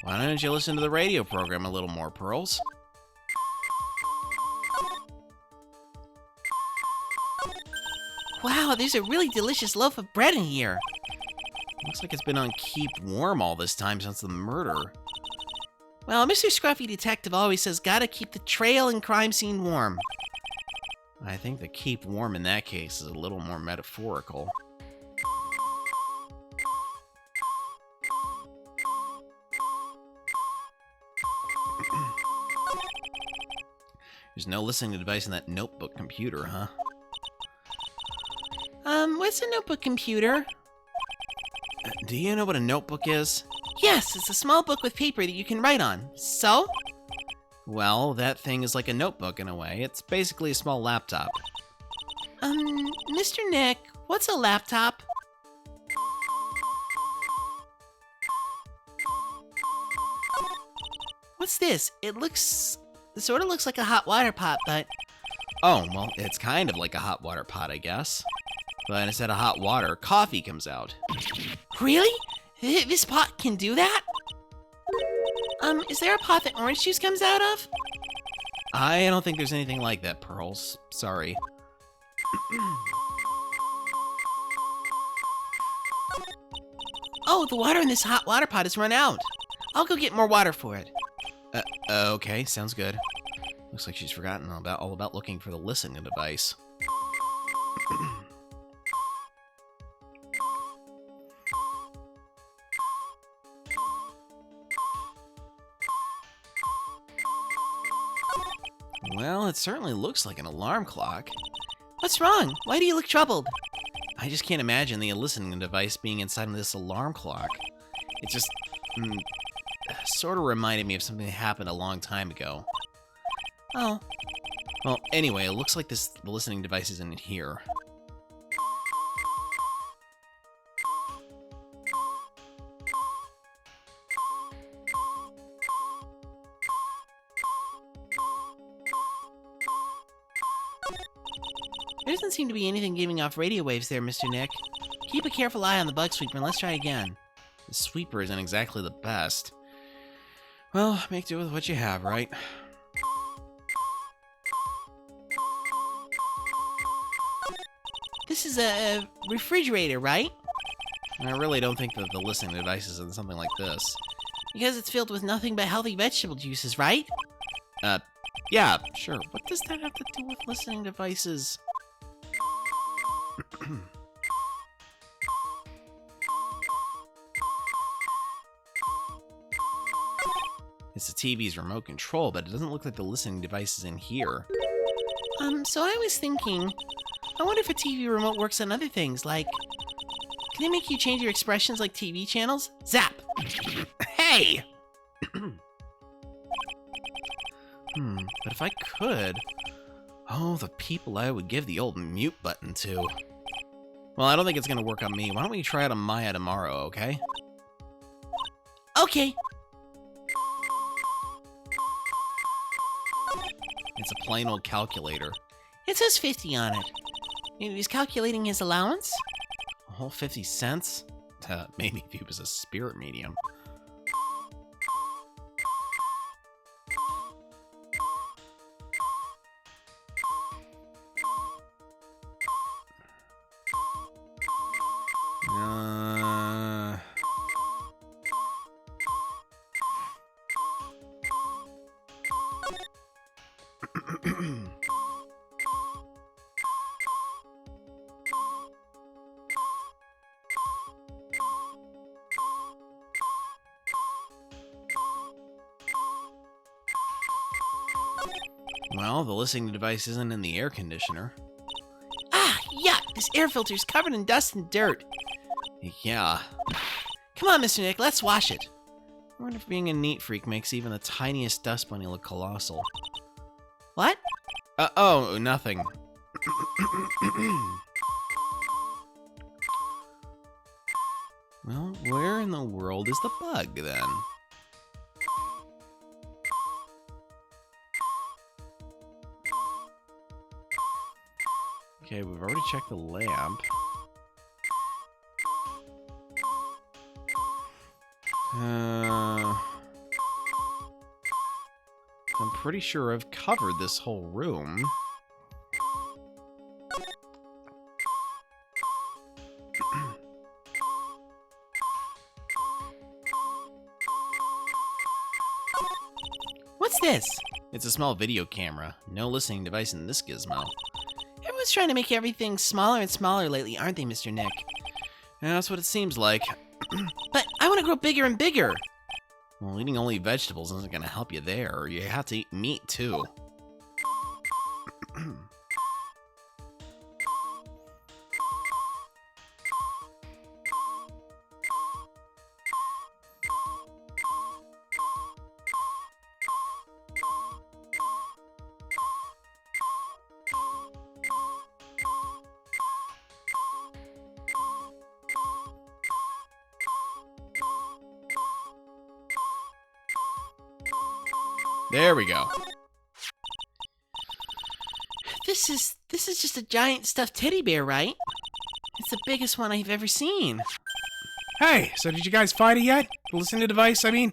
S1: Why don't you listen to the radio program a little more, Pearls?
S6: Wow, there's a really delicious loaf of bread in here.
S1: Looks like it's been on keep warm all this time since the murder.
S6: Well, Mr. Scruffy Detective always says gotta keep the trail and crime scene warm.
S1: I think the keep warm in that case is a little more metaphorical. There's no listening device in that notebook computer, huh?
S6: What's a notebook computer?
S1: Do you know what a notebook is?
S6: Yes, it's a small book with paper that you can write on. So?
S1: Well, that thing is like a notebook in a way. It's basically a small laptop.
S6: Mr. Nick, what's a laptop? What's this? It sort of looks like a hot water pot, but...
S1: Oh, well, it's kind of like a hot water pot, I guess. But instead of hot water, coffee comes out.
S6: Really? This pot can do that? Is there a pot that orange juice comes out of?
S1: I don't think there's anything like that, Pearls. Sorry.
S6: Oh, the water in this hot water pot has run out. I'll go get more water for it.
S1: Okay, sounds good. Looks like she's forgotten all about looking for the listening device. Well, it certainly looks like an alarm clock.
S6: What's wrong? Why do you look troubled?
S1: I just can't imagine the listening device being inside of this alarm clock. It just sort of reminded me of something that happened a long time ago.
S6: Oh,
S1: Well, anyway, it looks like the listening device is in here.
S6: there doesn't seem to be anything giving off radio waves there, Mr. Nick. Keep a careful eye on the bug sweeper and let's try again.
S1: The sweeper isn't exactly the best. Well, make do with what you have, right?
S6: This is a refrigerator, right?
S1: I really don't think that the listening device is in something like this.
S6: Because it's filled with nothing but healthy vegetable juices, right?
S1: Yeah, sure. What does that have to do with listening devices? It's the TV's remote control, but it doesn't look like the listening device is in here.
S6: So I was thinking, I wonder if a TV remote works on other things, like, can it make you change your expressions like TV channels? Zap!
S1: Hey! But if I could... Oh, the people I would give the old mute button to. Well, I don't think it's gonna work on me. Why don't we try it on Maya tomorrow, okay?
S6: Okay.
S1: It's a plain old calculator.
S6: It says 50 on it. Maybe he's calculating his allowance?
S1: A whole 50 cents? Maybe if he was a spirit medium. Well, the listening device isn't in the air conditioner.
S6: Ah, yuck! This air filter's covered in dust and dirt.
S1: Yeah.
S6: Come on, Mr. Nick, let's wash it.
S1: I wonder if being a neat freak makes even the tiniest dust bunny look colossal.
S6: What?
S1: Oh, nothing. Well, where in the world is the bug, then? Okay, we've already checked the lamp. I'm pretty sure I've covered this whole room.
S6: What's this?
S1: It's a small video camera. No listening device in this gizmo.
S6: Everyone's trying to make everything smaller and smaller lately, aren't they, Mr. Nick?
S1: Yeah, that's what it seems like.
S6: But I want to grow bigger and bigger.
S1: Well, eating only vegetables isn't going to help you there. You have to eat meat, too. There we go.
S6: This is just a giant stuffed teddy bear, right? It's the biggest one I've ever seen.
S2: Hey, so did you guys find it yet? The listening device, I mean?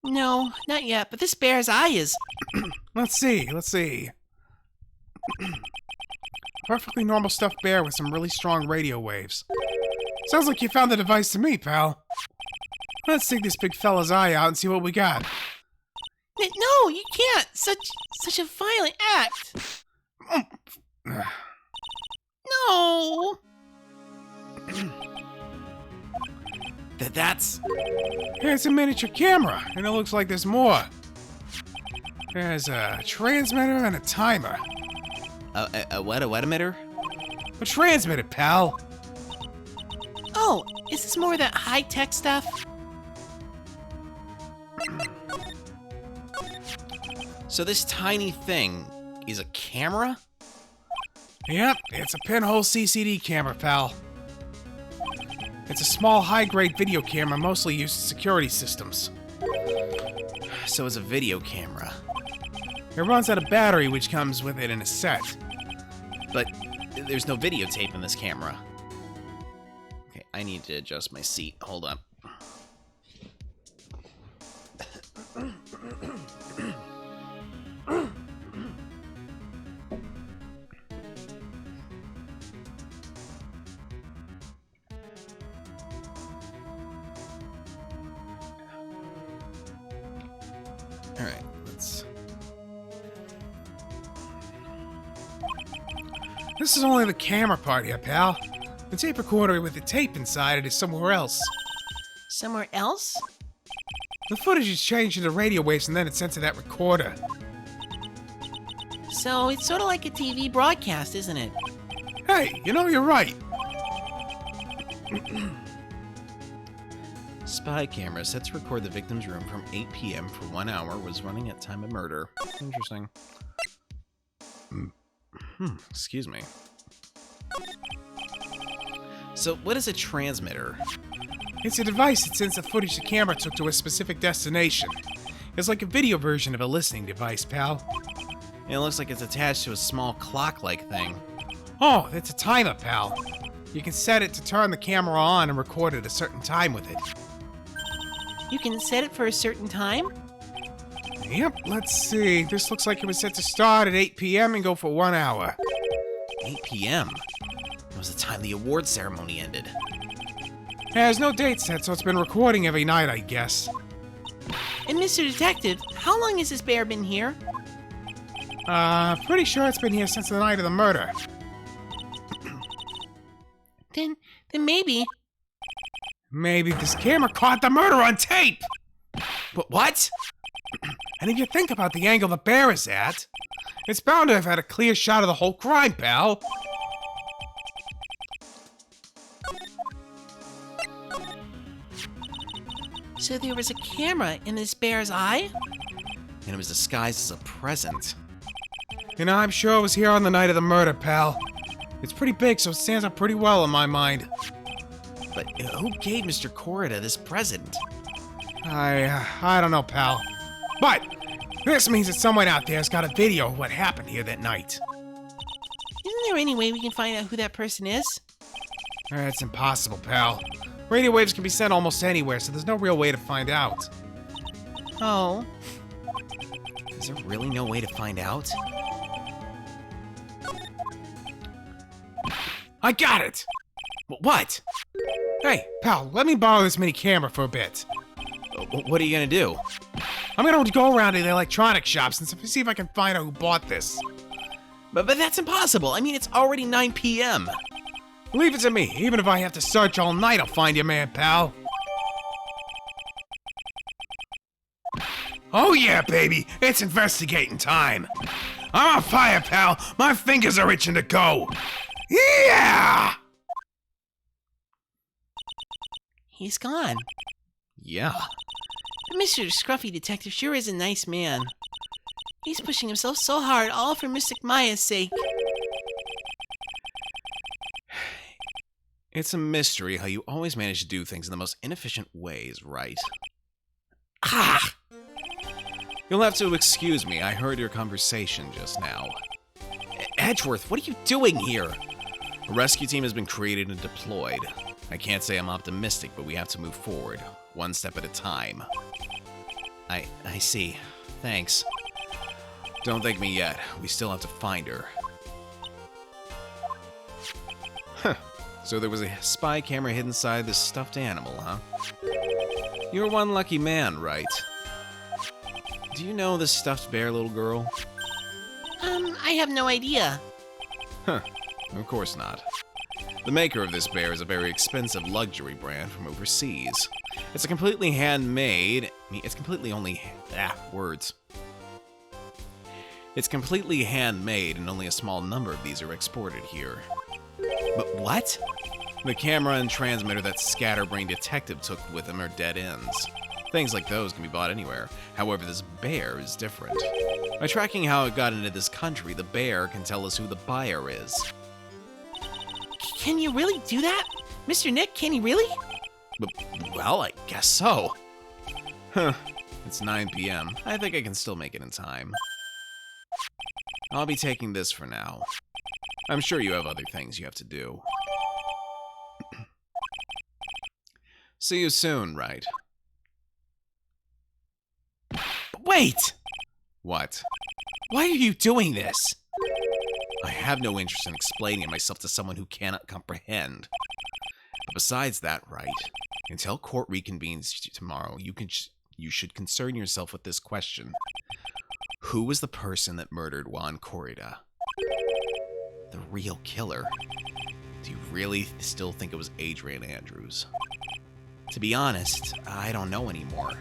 S6: No, not yet, but this bear's eye is...
S2: Let's see. Perfectly normal stuffed bear with some really strong radio waves. Sounds like you found the device to me, pal. Let's take this big fella's eye out and see what we got.
S6: No, you can't! Such a violent act! No!
S1: That's...
S2: Hey, it's a miniature camera, and it looks like there's more. There's a transmitter and a timer.
S1: A what emitter?
S2: A transmitter, pal.
S6: Oh, is this more of that high-tech stuff?
S1: So this tiny thing is a camera?
S2: Yep, it's a pinhole CCD camera, pal. It's a small, high-grade video camera mostly used in security systems.
S1: So it's a video camera.
S2: It runs out of battery, which comes with it in a set.
S1: But there's no videotape in this camera. Okay, I need to adjust my seat. Hold on. Alright, let's...
S2: This is only the camera part here, pal. The tape recorder with the tape inside it is somewhere else.
S6: Somewhere else?
S2: The footage is changed into radio waves and then it's sent to that recorder.
S6: So it's sort of like a TV broadcast, isn't it?
S2: Hey, you know, you're right.
S1: Spy camera set to record the victim's room from 8 p.m. for 1 hour was running at time of murder. Interesting. Excuse me. So, what is a transmitter?
S2: It's a device that sends the footage the camera took to a specific destination. It's like a video version of a listening device, pal.
S1: It looks like it's attached to a small clock-like thing.
S2: Oh, that's a timer, pal. You can set it to turn the camera on and record at a certain time with it.
S6: You can set it for a certain time?
S2: Yep, let's see. This looks like it was set to start at 8 p.m. and go for 1 hour.
S1: 8 p.m. That was the time the award ceremony ended.
S2: There's no date set, so it's been recording every night, I guess.
S6: And Mr. Detective, how long has this bear been here?
S2: Pretty sure it's been here since the night of the murder.
S6: Then maybe.
S2: Maybe this camera caught the murder on tape!
S5: But what?
S2: And if you think about the angle the bear is at, it's bound to have had a clear shot of the whole crime, pal.
S6: So there was a camera in this bear's eye?
S1: And it was disguised as a present.
S2: You know, I'm sure it was here on the night of the murder, pal. It's pretty big, so it stands up pretty well in my mind.
S1: But who gave Mr. Corrida this present?
S2: I don't know, pal. But this means that someone out there's got a video of what happened here that night.
S6: Isn't there any way we can find out who that person is?
S2: That's impossible, pal. Radio waves can be sent almost anywhere, so there's no real way to find out.
S6: Oh.
S1: Is there really no way to find out?
S2: I got it!
S1: What?
S2: Hey, pal, let me borrow this mini camera for a bit.
S1: What are you gonna do?
S2: I'm gonna go around to the electronic shops and see if I can find out who bought this.
S1: But that's impossible. I mean, it's already 9 p.m.
S2: Leave it to me. Even if I have to search all night, I'll find your man, pal. Oh yeah, baby. It's investigating time. I'm on fire, pal. My fingers are itching to go. Yeah!
S6: He's gone.
S1: Yeah.
S6: Mr. Scruffy Detective sure is a nice man. He's pushing himself so hard, all for Mystic Maya's sake.
S1: It's a mystery how you always manage to do things in the most inefficient ways, right?
S6: Ah!
S1: You'll have to excuse me. I heard your conversation just now. Edgeworth, what are you doing here? A rescue team has been created and deployed. I can't say I'm optimistic, but we have to move forward, one step at a time. I see. Thanks. Don't thank me yet. We still have to find her. Huh. So there was a spy camera hidden inside this stuffed animal, huh? You're one lucky man, Wright. Do you know this stuffed bear, little girl?
S6: I have no idea.
S1: Huh. Of course not. The maker of this bear is a very expensive luxury brand from overseas. It's a completely handmade... It's completely only... words. It's completely handmade, and only a small number of these are exported here. But what? The camera and transmitter that Scatterbrain Detective took with him are dead ends. Things like those can be bought anywhere. However, this bear is different. By tracking how it got into this country, the bear can tell us who the buyer is.
S6: Can you really do that? Mr. Nick, can you really?
S1: Well, I guess so. Huh. It's 9 p.m. I think I can still make it in time. I'll be taking this for now. I'm sure you have other things you have to do. See you soon, Wright.
S2: Wait!
S1: What?
S2: Why are you doing this?
S1: I have no interest in explaining myself to someone who cannot comprehend. But besides that, Wright, until court reconvenes tomorrow, you should concern yourself with this question. Who was the person that murdered Juan Corrida? The real killer? Do you really still think it was Adrian Andrews? To be honest, I don't know anymore.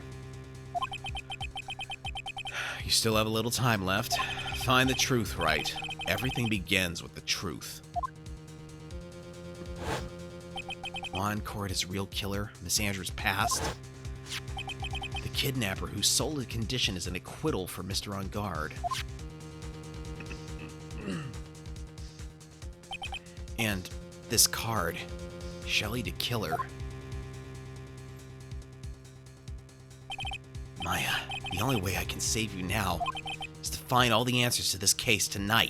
S1: You still have a little time left. Find the truth, Wright. Everything begins with the truth. Juan Corrida's real killer, Miss Andrews' past. The kidnapper whose sole condition is an acquittal for Mr. On Guard. And this card, Shelley the Killer. Maya, the only way I can save you now is to find all the answers to this case tonight.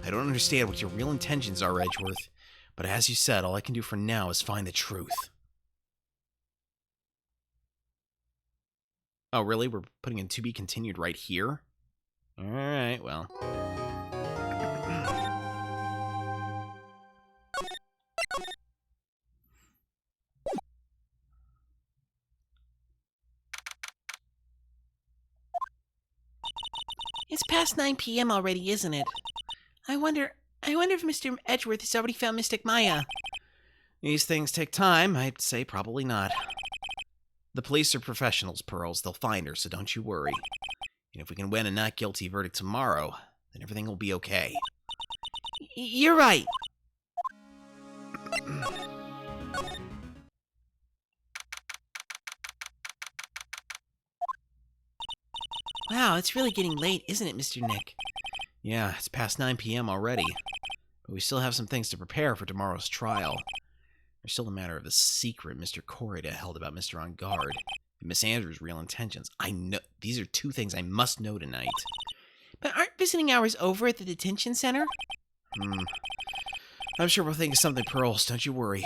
S1: I don't understand what your real intentions are, Edgeworth, but as you said, all I can do for now is find the truth. Oh, really? We're putting in to be continued right here? Alright, well.
S6: It's past 9 p.m. already, isn't it? I wonder if Mr. Edgeworth has already found Mystic Maya.
S1: These things take time. I'd say probably not. The police are professionals, Pearls. They'll find her, so don't you worry. And if we can win a not guilty verdict tomorrow, then everything will be okay.
S6: You're right. Wow, it's really getting late, isn't it, Mr. Nick?
S1: Yeah, it's past 9 p.m. already. But we still have some things to prepare for tomorrow's trial. There's still a matter of the secret Mr. Corrida held about Mr. On Guard and Miss Andrews' real intentions. I know these are two things I must know tonight.
S6: But aren't visiting hours over at the detention center?
S1: I'm sure we'll think of something, Pearls. Don't you worry.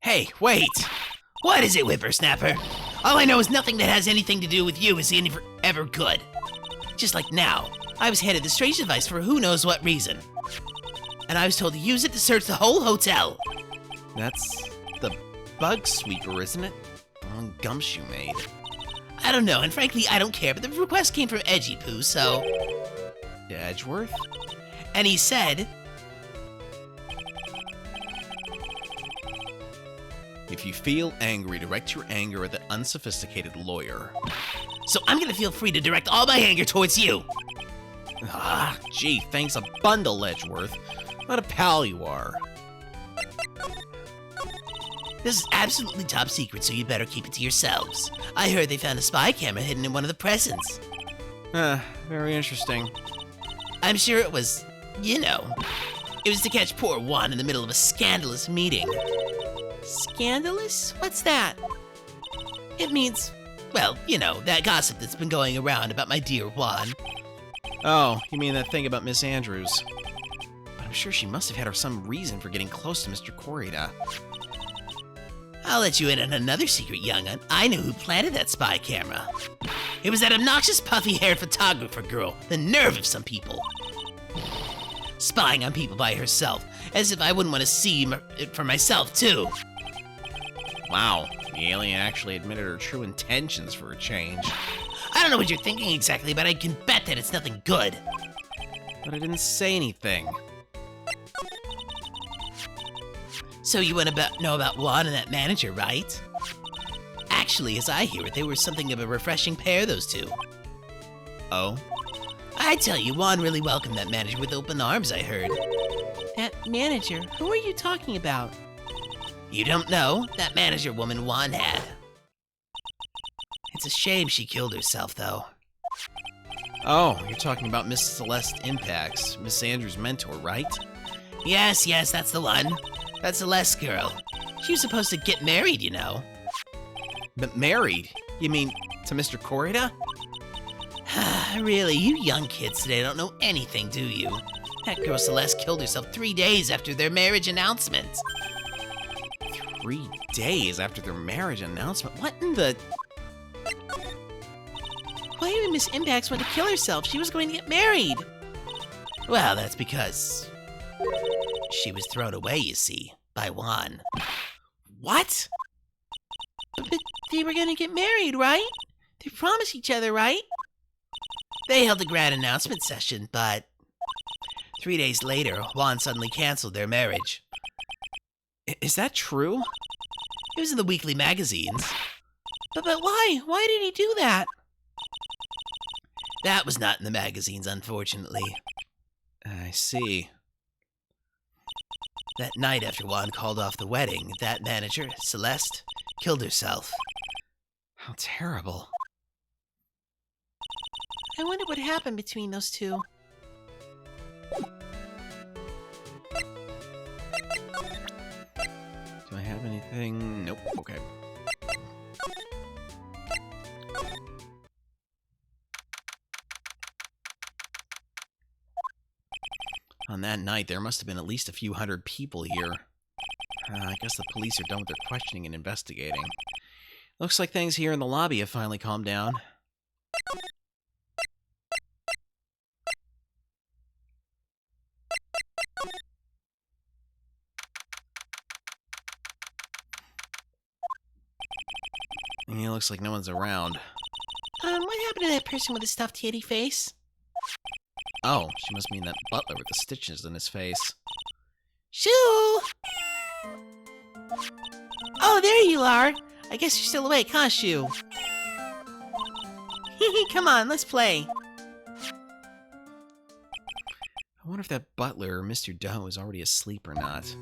S3: Hey, wait! What is it, whippersnapper? All I know is nothing that has anything to do with you is ever good. Just like now, I was handed the strange device for who knows what reason. And I was told to use it to search the whole hotel.
S1: That's the bug sweeper, isn't it? The one Gumshoe made.
S3: I don't know, and frankly, I don't care, but the request came from Edgy Poo, so...
S1: Edgeworth?
S3: And he said...
S1: If you feel angry, direct your anger at the unsophisticated lawyer.
S3: So I'm gonna feel free to direct all my anger towards you.
S1: Ah, gee, thanks a bundle, Edgeworth. What a pal you are.
S3: This is absolutely top secret, so you better keep it to yourselves. I heard they found a spy camera hidden in one of the presents.
S1: Very interesting.
S3: I'm sure it was, you know, it was to catch poor Juan in the middle of a scandalous meeting.
S6: Scandalous? What's that?
S3: It means, well, you know, that gossip that's been going around about my dear Juan.
S1: Oh, you mean that thing about Miss Andrews. But I'm sure she must have had some reason for getting close to Mr. Corrida.
S3: I'll let you in on another secret, young'un. I knew who planted that spy camera. It was that obnoxious, puffy-haired photographer girl. The nerve of some people. Spying on people by herself, as if I wouldn't want to see it for myself, too.
S1: Wow, the alien actually admitted her true intentions for a change.
S3: I don't know what you're thinking exactly, but I can bet that it's nothing good.
S1: But I didn't say anything.
S3: So you want to know about Juan and that manager, right? Actually, as I hear it, they were something of a refreshing pair, those two.
S1: Oh?
S3: I tell you, Juan really welcomed that manager with open arms, I heard.
S6: That manager? Who are you talking about?
S3: You don't know? That manager woman Juan had. It's a shame she killed herself, though.
S1: Oh, you're talking about Miss Celeste Impacts, Miss Andrews' mentor, right?
S3: Yes, that's the one. That Celeste girl. She was supposed to get married, you know.
S1: But married? You mean to Mr. Corrida?
S3: Really, you young kids today don't know anything, do you? That girl Celeste killed herself 3 days after their marriage announcement.
S1: 3 days after their marriage announcement? What in the...
S6: Why did Miss Impacts want to kill herself? She was going to get married.
S3: Well, that's because... she was thrown away, you see, by Juan.
S1: What?
S6: But they were going to get married, right? They promised each other, right?
S3: They held a grand announcement session, but 3 days later, Juan suddenly canceled their marriage.
S1: Is that true?
S3: It was in the weekly magazines.
S6: But why? Why did he do that?
S3: That was not in the magazines, unfortunately.
S1: I see.
S3: That night after Juan called off the wedding, that manager, Celeste, killed herself.
S1: How terrible.
S6: I wonder what happened between those two.
S1: Do I have anything? Nope. Okay. On that night, there must have been at least a few hundred people here. I guess the police are done with their questioning and investigating. Looks like things here in the lobby have finally calmed down. And it looks like no one's around.
S6: What happened to that person with the stuffed titty face?
S1: Oh, she must mean that butler with the stitches in his face.
S6: Shoo! Oh, there you are. I guess you're still awake, huh, Shoo? Come on, let's play.
S1: I wonder if that butler, Mr. Doe, is already asleep or not.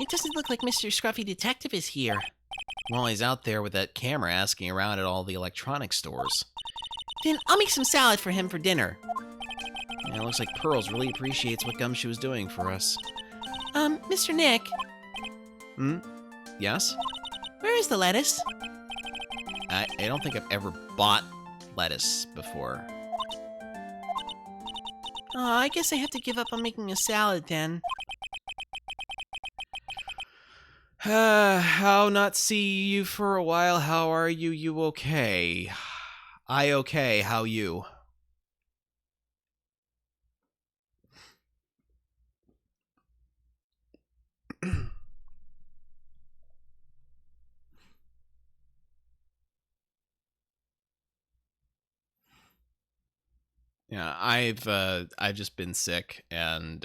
S6: It doesn't look like Mr. Scruffy Detective is here.
S1: Well, he's out there with that camera asking around at all the electronics stores.
S6: Then I'll make some salad for him for dinner.
S1: Yeah, it looks like Pearls really appreciates what Gumshoe is doing for us.
S6: Mr. Nick,
S1: Yes?
S6: where is the lettuce?
S1: I don't think I've ever bought lettuce before.
S6: Oh, I guess I have to give up on making a salad then.
S1: How not see you for a while? How are you? You okay? I okay. How you? Yeah, I've just been sick, and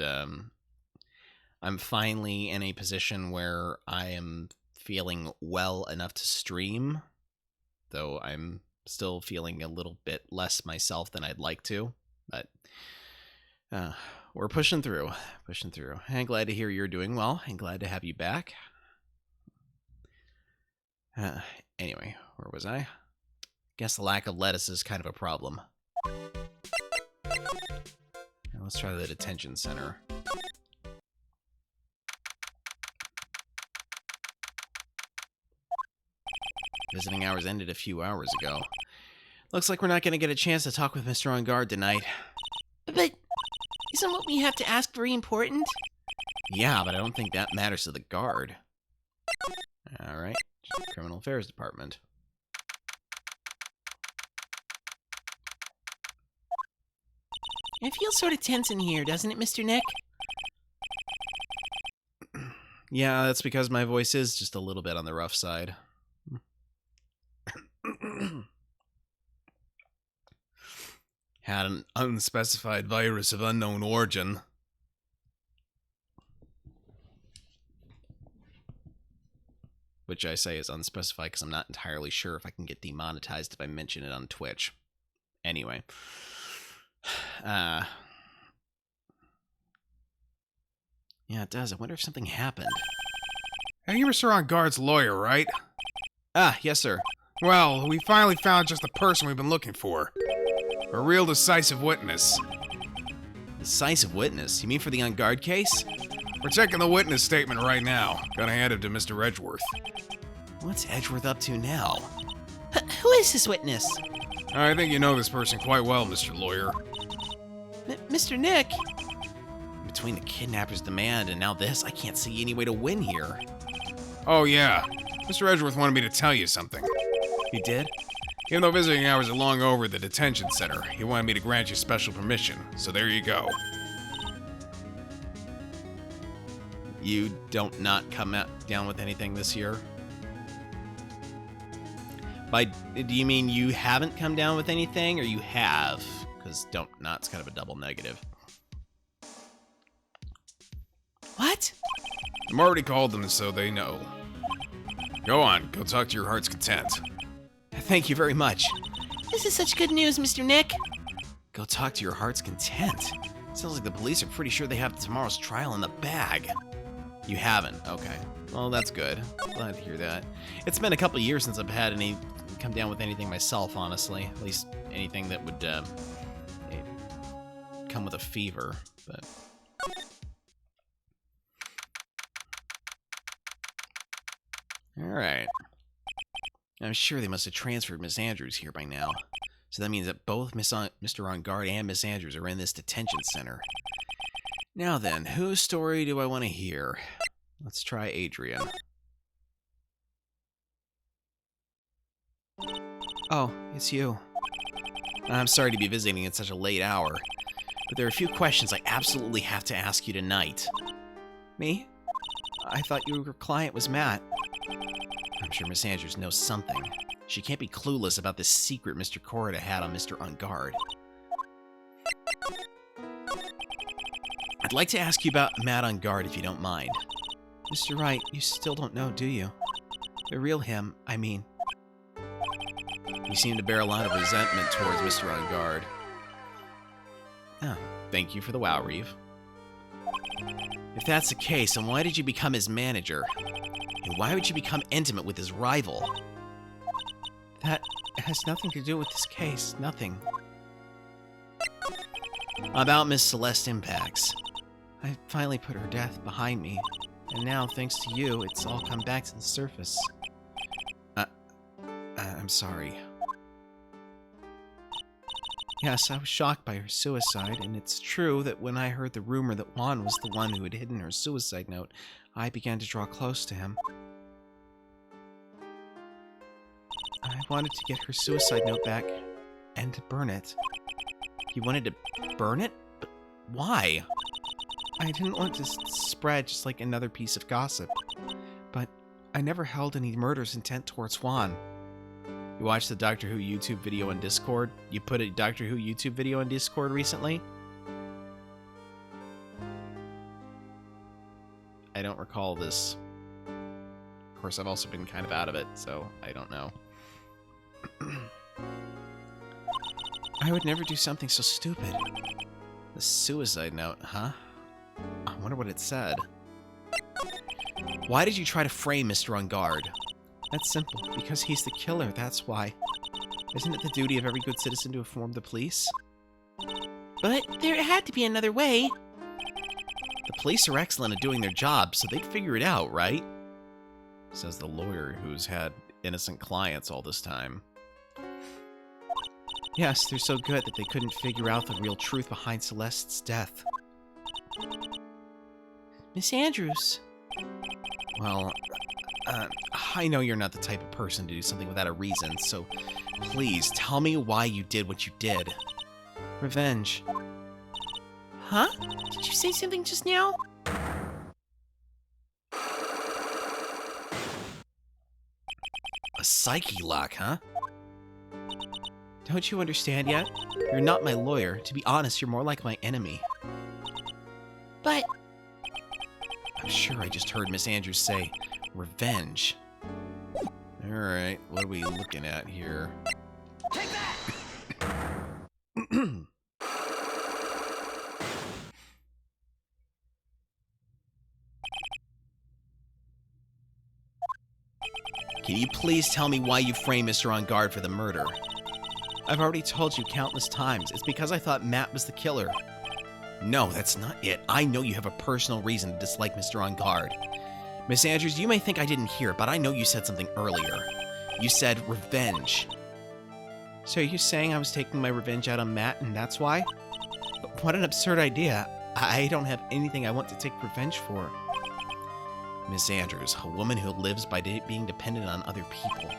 S1: I'm finally in a position where I am feeling well enough to stream, though I'm still feeling a little bit less myself than I'd like to. But we're pushing through, I'm glad to hear you're doing well, and glad to have you back. Anyway, where was I? Guess the lack of lettuce is kind of a problem. Now let's try the detention center. Visiting hours ended a few hours ago. Looks like we're not going to get a chance to talk with Mr. On Guard tonight.
S6: But isn't what we have to ask very important?
S1: Yeah, but I don't think that matters to the guard. Alright, Criminal Affairs Department.
S6: It feels sort of tense in here, doesn't it, Mr. Nick?
S1: Yeah, that's because my voice is just a little bit on the rough side.
S5: Had an unspecified virus of unknown origin.
S1: Which I say is unspecified because I'm not entirely sure if I can get demonetized if I mention it on Twitch. Anyway. Yeah, it does. I wonder if something happened.
S2: Hey, you're Mr. On Guard's lawyer, right?
S1: Ah, yes, sir.
S2: Well, we finally found just the person we've been looking for. A real decisive witness.
S1: Decisive witness? You mean for the On Guard case?
S2: We're checking the witness statement right now. Gonna hand it to Mr. Edgeworth.
S1: What's Edgeworth up to now?
S6: Who is this witness?
S2: I think you know this person quite well, Mr. Lawyer.
S6: Mr. Nick?
S1: Between the kidnapper's demand and now this, I can't see any way to win here.
S2: Oh, yeah. Mr. Edgeworth wanted me to tell you something.
S1: You did?
S2: Even though visiting hours are long over at the detention center, he wanted me to grant you special permission, so there you go.
S1: You don't not come down with anything this year? Do you mean you haven't come down with anything, or you have? Because don't not's kind of a double negative.
S6: What?
S2: I've already called them so they know. Go on, go talk to your heart's content.
S1: Thank you very much.
S6: This is such good news, Mr. Nick.
S1: Go talk to your heart's content. Sounds like the police are pretty sure they have tomorrow's trial in the bag. You haven't? Okay. Well, that's good. Glad to hear that. It's been a couple years since I've had any come down with anything myself, honestly. At least anything that would come with a fever. But all right. I'm sure they must have transferred Miss Andrews here by now. So that means that both Mr. On Guard and Miss Andrews are in this detention center. Now then, whose story do I want to hear? Let's try Adrian. Oh, it's you. I'm sorry to be visiting at such a late hour, but there are a few questions I absolutely have to ask you tonight. Me? I thought your client was Matt. I'm sure Miss Andrews knows something. She can't be clueless about this secret Mr. Corrida had on Mr. On Guard. I'd like to ask you about Matt on Guard, if you don't mind. Mr. Wright, you still don't know, do you? The real him, I mean. You seem to bear a lot of resentment towards Mr. On Guard. Oh, thank you for the wow, Reeve. If that's the case, then why did you become his manager? And why would you become intimate with his rival?
S6: That has nothing to do with this case. Nothing.
S1: About Miss Celeste Impacts.
S6: I finally put her death behind me. And now, thanks to you, it's all come back to the surface.
S1: I'm sorry.
S6: Yes, I was shocked by her suicide, and it's true that when I heard the rumor that Juan was the one who had hidden her suicide note, I began to draw close to him. I wanted to get her suicide note back and to burn it.
S1: You wanted to burn it? But why?
S6: I didn't want to spread just like another piece of gossip, but I never held any murder's intent towards Juan.
S1: You watched the Doctor Who YouTube video on Discord? You put a Doctor Who YouTube video on Discord recently? I don't recall this. Of course, I've also been kind of out of it, so I don't know.
S6: I would never do something so stupid.
S1: The suicide note, huh? I wonder what it said. Why did you try to frame Mr. On Guard?
S6: That's simple. Because he's the killer, that's why. Isn't it the duty of every good citizen to inform the police?
S3: But there had to be another way.
S1: The police are excellent at doing their job, so they'd figure it out, right? Says the lawyer who's had innocent clients all this time.
S6: Yes, they're so good that they couldn't figure out the real truth behind Celeste's death.
S3: Miss Andrews.
S1: Well, I know you're not the type of person to do something without a reason, so please tell me why you did what you did.
S6: Revenge.
S3: Huh? Did you say something just now?
S1: A psyche lock, huh?
S6: Don't you understand yet? You're not my lawyer. To be honest, you're more like my enemy.
S3: But...
S1: I'm sure I just heard Miss Andrews say, revenge. Alright, what are we looking at here? Take that! Can you please tell me why you framed Mr. On Guard for the murder?
S6: I've already told you countless times. It's because I thought Matt was the killer.
S1: No, that's not it. I know you have a personal reason to dislike Mr. On Guard. Miss Andrews, you may think I didn't hear, but I know you said something earlier. You said revenge.
S6: So are you saying I was taking my revenge out on Matt and that's why? What an absurd idea. I don't have anything I want to take revenge for.
S1: Miss Andrews, a woman who lives by being dependent on other people.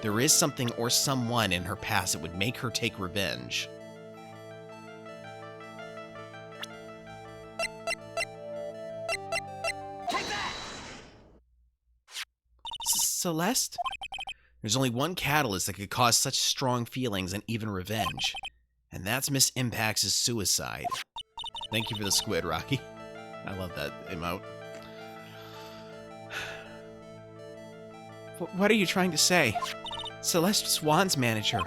S1: There is something or someone in her past that would make her take revenge.
S6: Celeste?
S1: There's only one catalyst that could cause such strong feelings and even revenge. And that's Miss Impacts' suicide. Thank you for the squid, Rocky. I love that emote.
S6: What are you trying to say? Celeste was Juan's manager.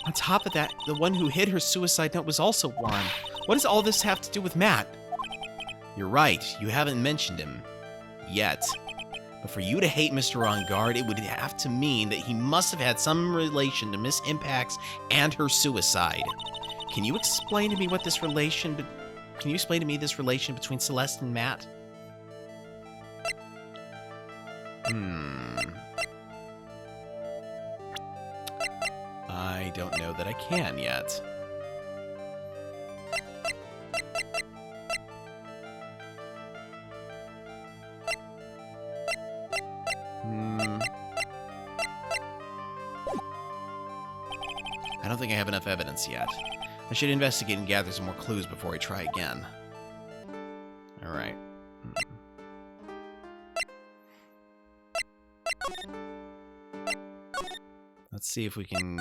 S6: On top of that, the one who hid her suicide note was also Juan. What does all this have to do with Matt?
S1: You're right, you haven't mentioned him. Yet. But for you to hate Mr. On Guard, it would have to mean that he must have had some relation to Miss Impacts and her suicide.
S6: Can you explain to me what this relation... Can you explain to me this relation between Celeste and Matt?
S1: I don't know that I can yet. don't think I have enough evidence yet. I should investigate and gather some more clues before I try again. Alright. Let's see if we can...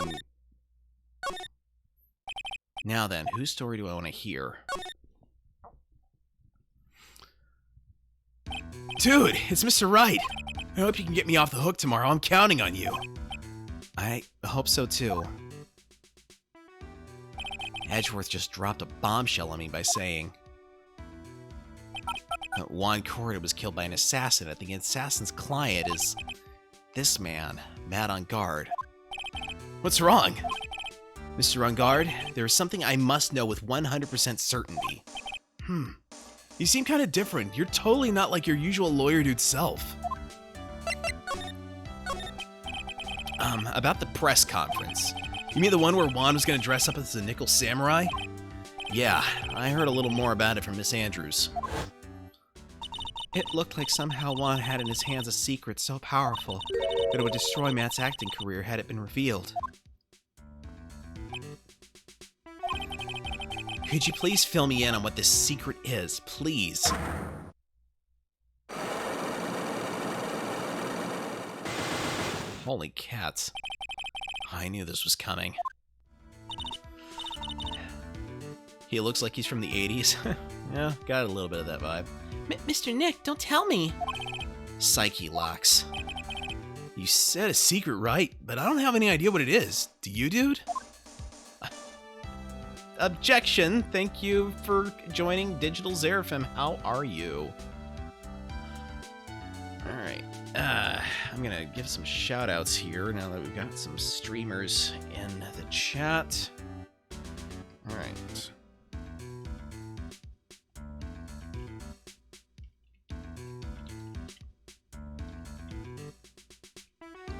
S1: Now then, whose story do I want to hear?
S5: Dude, it's Mr. Wright. I hope you can get me off the hook tomorrow. I'm counting on you.
S1: I hope so too. Edgeworth just dropped a bombshell on me by saying that Juan Corda was killed by an assassin. I think the assassin's client is this man, Matt on guard.
S5: What's wrong?
S1: Mr. On guard, there is something I must know with 100% certainty.
S5: You seem kind of different. You're totally not like your usual lawyer dude self.
S1: About the press conference.
S5: You mean the one where Juan was gonna dress up as a nickel samurai?
S1: Yeah, I heard a little more about it from Miss Andrews. It looked like somehow Juan had in his hands a secret so powerful that it would destroy Matt's acting career had it been revealed. Could you please fill me in on what this secret is, please? Holy cats. I knew this was coming. He looks like he's from the 80s. Yeah, got a little bit of that vibe.
S6: Mr. Nick, don't tell me.
S1: Psyche locks.
S5: You said a secret, right? But I don't have any idea what it is. Do you, dude?
S1: Objection! Thank you for joining Digital Xeraphim. How are you? Alright. I'm gonna give some shout-outs here now that we've got some streamers in the chat. Alright.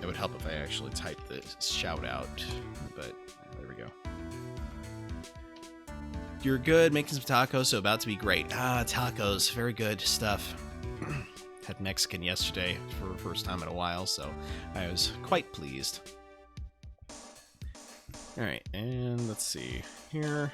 S1: It would help if I actually typed the shout-out, but there we go. You're good, making some tacos, so about to be great. Ah, tacos, very good stuff. Had Mexican yesterday for the first time in a while, so I was quite pleased. Alright, and let's see here.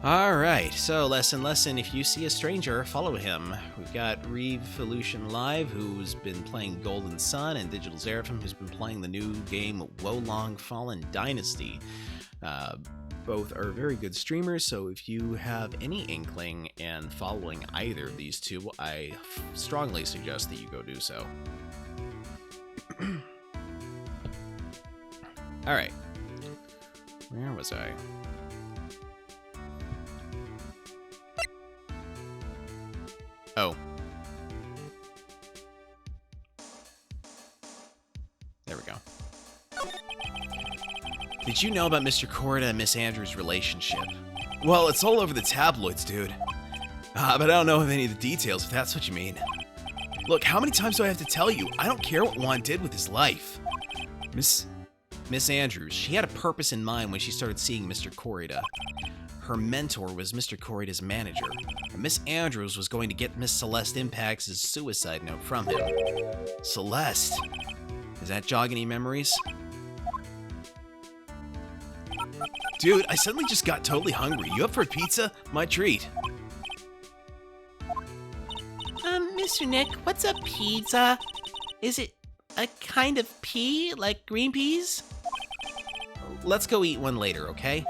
S1: Alright, so lesson, if you see a stranger, follow him. We've got Revolution Live, who's been playing Golden Sun, and Digital Xeraphim, who's been playing the new game Wolong Fallen Dynasty. Both are very good streamers, so if you have any inkling in following either of these two, I strongly suggest that you go do so. Alright. Where was I? Oh. There we go. Did you know about Mr. Corda and Miss Andrews' relationship?
S5: Well, it's all over the tabloids, dude. But I don't know of any of the details, if that's what you mean. Look, how many times do I have to tell you? I don't care what Juan did with his life.
S1: Miss Andrews, she had a purpose in mind when she started seeing Mr. Corda. Her mentor was Mr. Corrida's manager, and Miss Andrews was going to get Miss Celeste Impacts' suicide note from him.
S5: Celeste?
S1: Does that jog any memories?
S5: Dude, I suddenly just got totally hungry. You up for a pizza? My treat.
S6: Mr. Nick, what's a pizza? Is it a kind of pea, like green peas?
S1: Let's go eat one later, okay?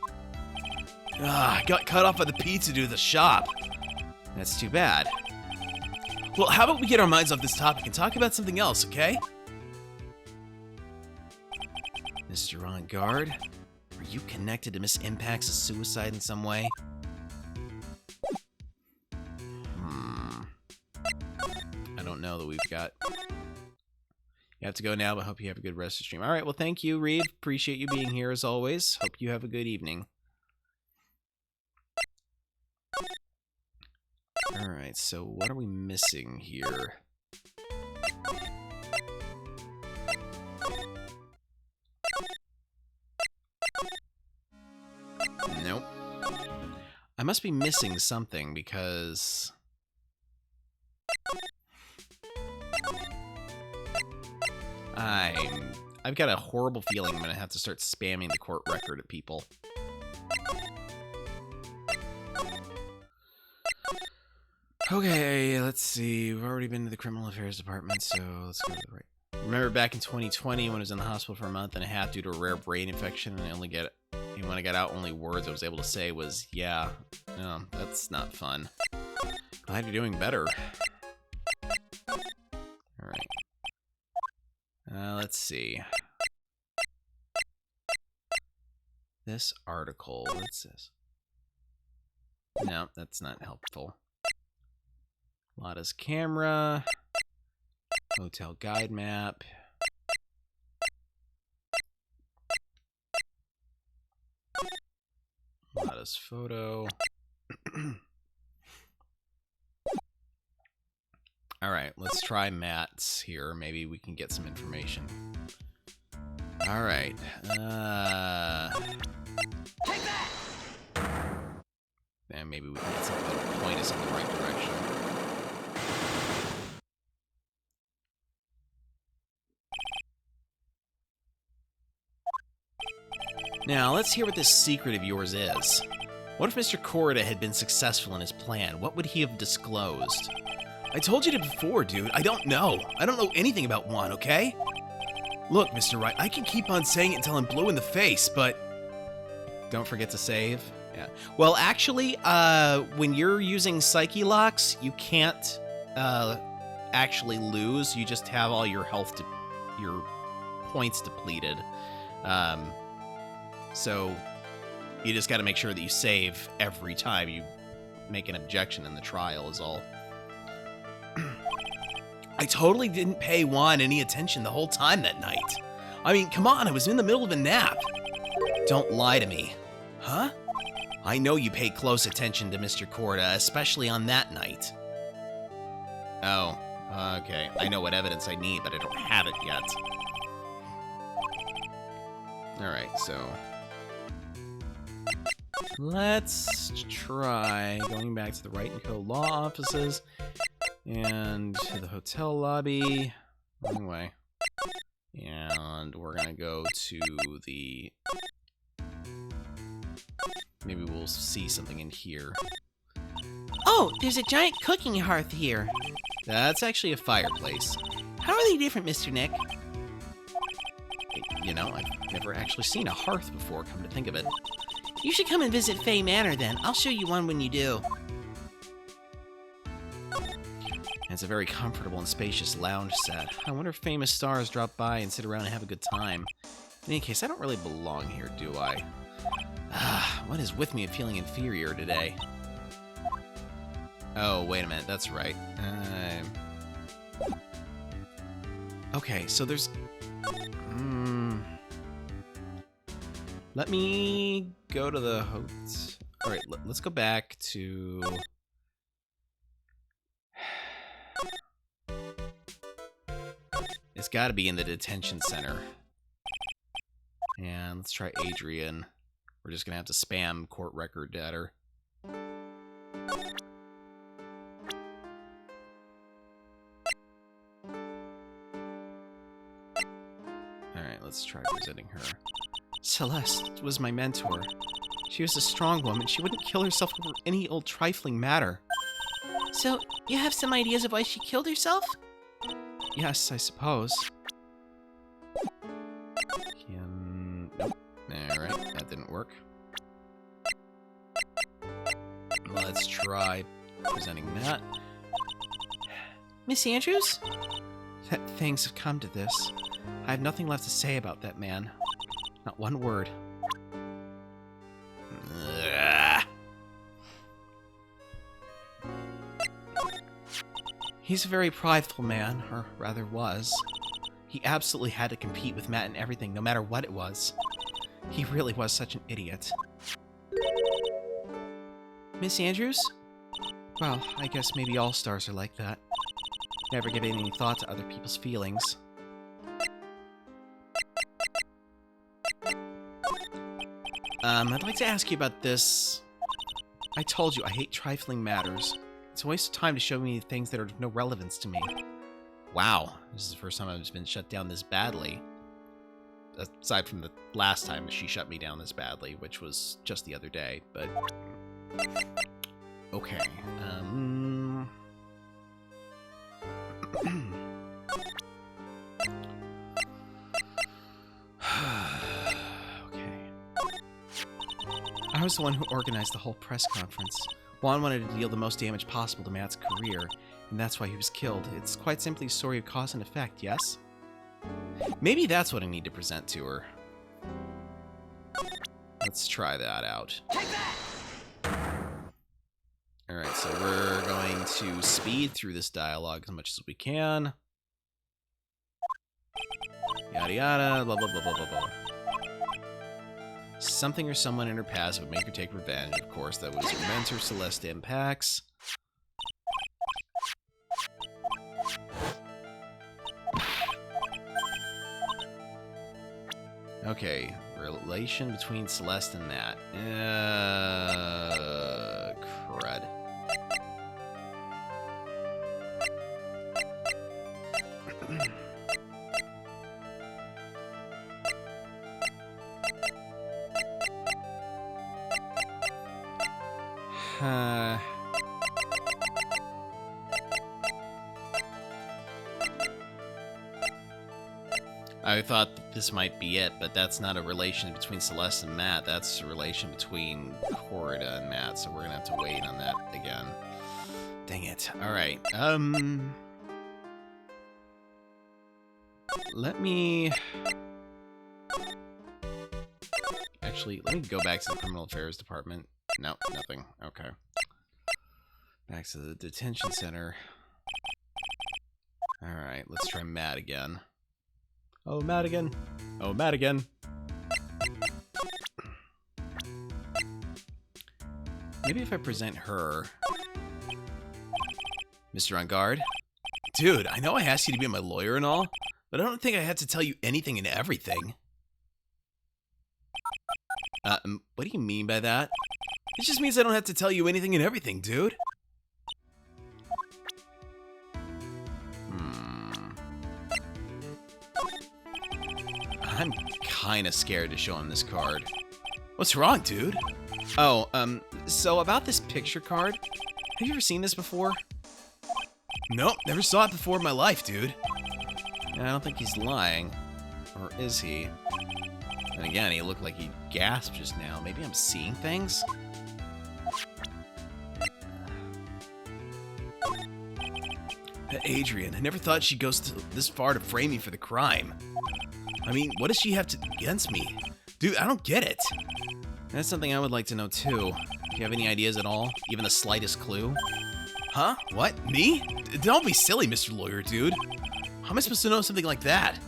S5: I got cut off by the pizza dude at the shop.
S1: That's too bad.
S5: Well, how about we get our minds off this topic and talk about something else, okay?
S1: Mr. On Guard, are you connected to Miss Impact's suicide in some way? I don't know that we've got... You have to go now, but hope you have a good rest of the stream. Alright, well thank you, Reed. Appreciate you being here as always. Hope you have a good evening. Alright, so what are we missing here? Nope. I must be missing something because... I've got a horrible feeling I'm gonna have to start spamming the court record at people. Okay, let's see. We've already been to the criminal affairs department, so let's go to the right. Remember back in 2020 when I was in the hospital for a month and a half due to a rare brain infection, and when I got out, only words I was able to say was, yeah. No, that's not fun. Glad you're doing better. Alright. Let's see. This article, what's this? No, that's not helpful. Lada's camera. Hotel guide map. Lada's photo. Alright, let's try Matt's here. Maybe we can get some information. Alright. And maybe we can get something that will point us in the right direction. Now, let's hear what this secret of yours is. What if Mr. Corda had been successful in his plan? What would he have disclosed?
S5: I told you it before, dude. I don't know. I don't know anything about Juan, okay? Look, Mr. Wright, I can keep on saying it until I'm blue in the face, but...
S1: Don't forget to save. Yeah. Well, actually, when you're using Psyche Locks, you can't actually lose. You just have all your your points depleted. So you just got to make sure that you save every time you make an objection in the trial is all.
S5: I totally didn't pay Juan any attention the whole time that night. I mean, come on, I was in the middle of a nap.
S1: Don't lie to me.
S5: Huh?
S1: I know you pay close attention to Mr. Corda, especially on that night. Oh, okay. I know what evidence I need, but I don't have it yet. Alright, so... let's try going back to the Wright & Co. law offices and to the hotel lobby. Wrong way. And we're gonna go to the... maybe we'll see something in here.
S6: Oh, there's a giant cooking hearth here.
S1: That's actually a fireplace.
S6: How are they different, Mr. Nick?
S1: You know, I've never actually seen a hearth before, come to think of it.
S6: You should come and visit Fay Manor then. I'll show you one when you do.
S1: And it's a very comfortable and spacious lounge set. I wonder if famous stars drop by and sit around and have a good time. In any case, I don't really belong here, do I? What is with me of feeling inferior today? Oh, wait a minute, that's right. Okay, so there's... let me go to the hotel. Alright, let's go back to... it's gotta be in the detention center. And let's try Adrian. We're just gonna have to spam court record at her. Alright, let's try presenting her. Celeste was my mentor. She was a strong woman. She wouldn't kill herself over any old trifling matter.
S6: So, you have some ideas of why she killed herself?
S1: Yes, I suppose. Nope. Alright, that didn't work. Let's try presenting that.
S6: Miss Andrews?
S1: That things have come to this. I have nothing left to say about that man. Not one word. Ugh. He's a very prideful man, or rather was. He absolutely had to compete with Matt in everything, no matter what it was. He really was such an idiot.
S6: Miss Andrews?
S1: Well, I guess maybe all stars are like that. Never give any thought to other people's feelings. I'd like to ask you about this. I told you I hate trifling matters. It's a waste of time to show me things that are of no relevance to me. Wow, this is the first time I've been shut down this badly. Aside from the last time she shut me down this badly, which was just the other day, but... Okay,
S6: I was the one who organized the whole press conference. Juan wanted to deal the most damage possible to Matt's career, and that's why he was killed. It's quite simply a story of cause and effect, yes?
S1: maybe that's what I need to present to her. Let's try that out. Alright, so we're going to speed through this dialogue as much as we can. Yada yada, blah blah blah blah blah blah. Something or someone in her past would make her take revenge. Of course, that was immense or Celeste impacts. Okay, relation between Celeste and Matt. Crud. I thought that this might be it, but that's not a relation between Celeste and Matt. That's a relation between Corrida and Matt, so we're gonna have to wait on that again. Dang it. Alright, let me... Actually, let me go back to the Criminal Affairs Department. No, nothing. Okay. Back to the detention center. Alright, let's try Matt again. Oh, Matt again. Oh, Matt again. Maybe if I present her... Mr. On Guard?
S5: Dude, I know I asked you to be my lawyer and all, but I don't think I had to tell you anything and everything.
S1: What do you mean by that?
S5: It just means I don't have to tell you anything and everything, dude.
S1: I'm kinda scared to show him this card.
S5: What's wrong, dude?
S1: Oh, so about this picture card, have you ever seen this before?
S5: Nope, never saw it before in my life, dude.
S1: I don't think he's lying. Or is he? And again, he looked like he gasped just now. Maybe I'm seeing things?
S5: Adrian, I never thought she goes this far to frame me for the crime. I mean, what does she have against me? Dude, I don't get it.
S1: That's something I would like to know too. Do you have any ideas at all? Even the slightest clue?
S5: Huh? What? Me? Don't be silly, Mr. Lawyer, dude. How am I supposed to know something like that?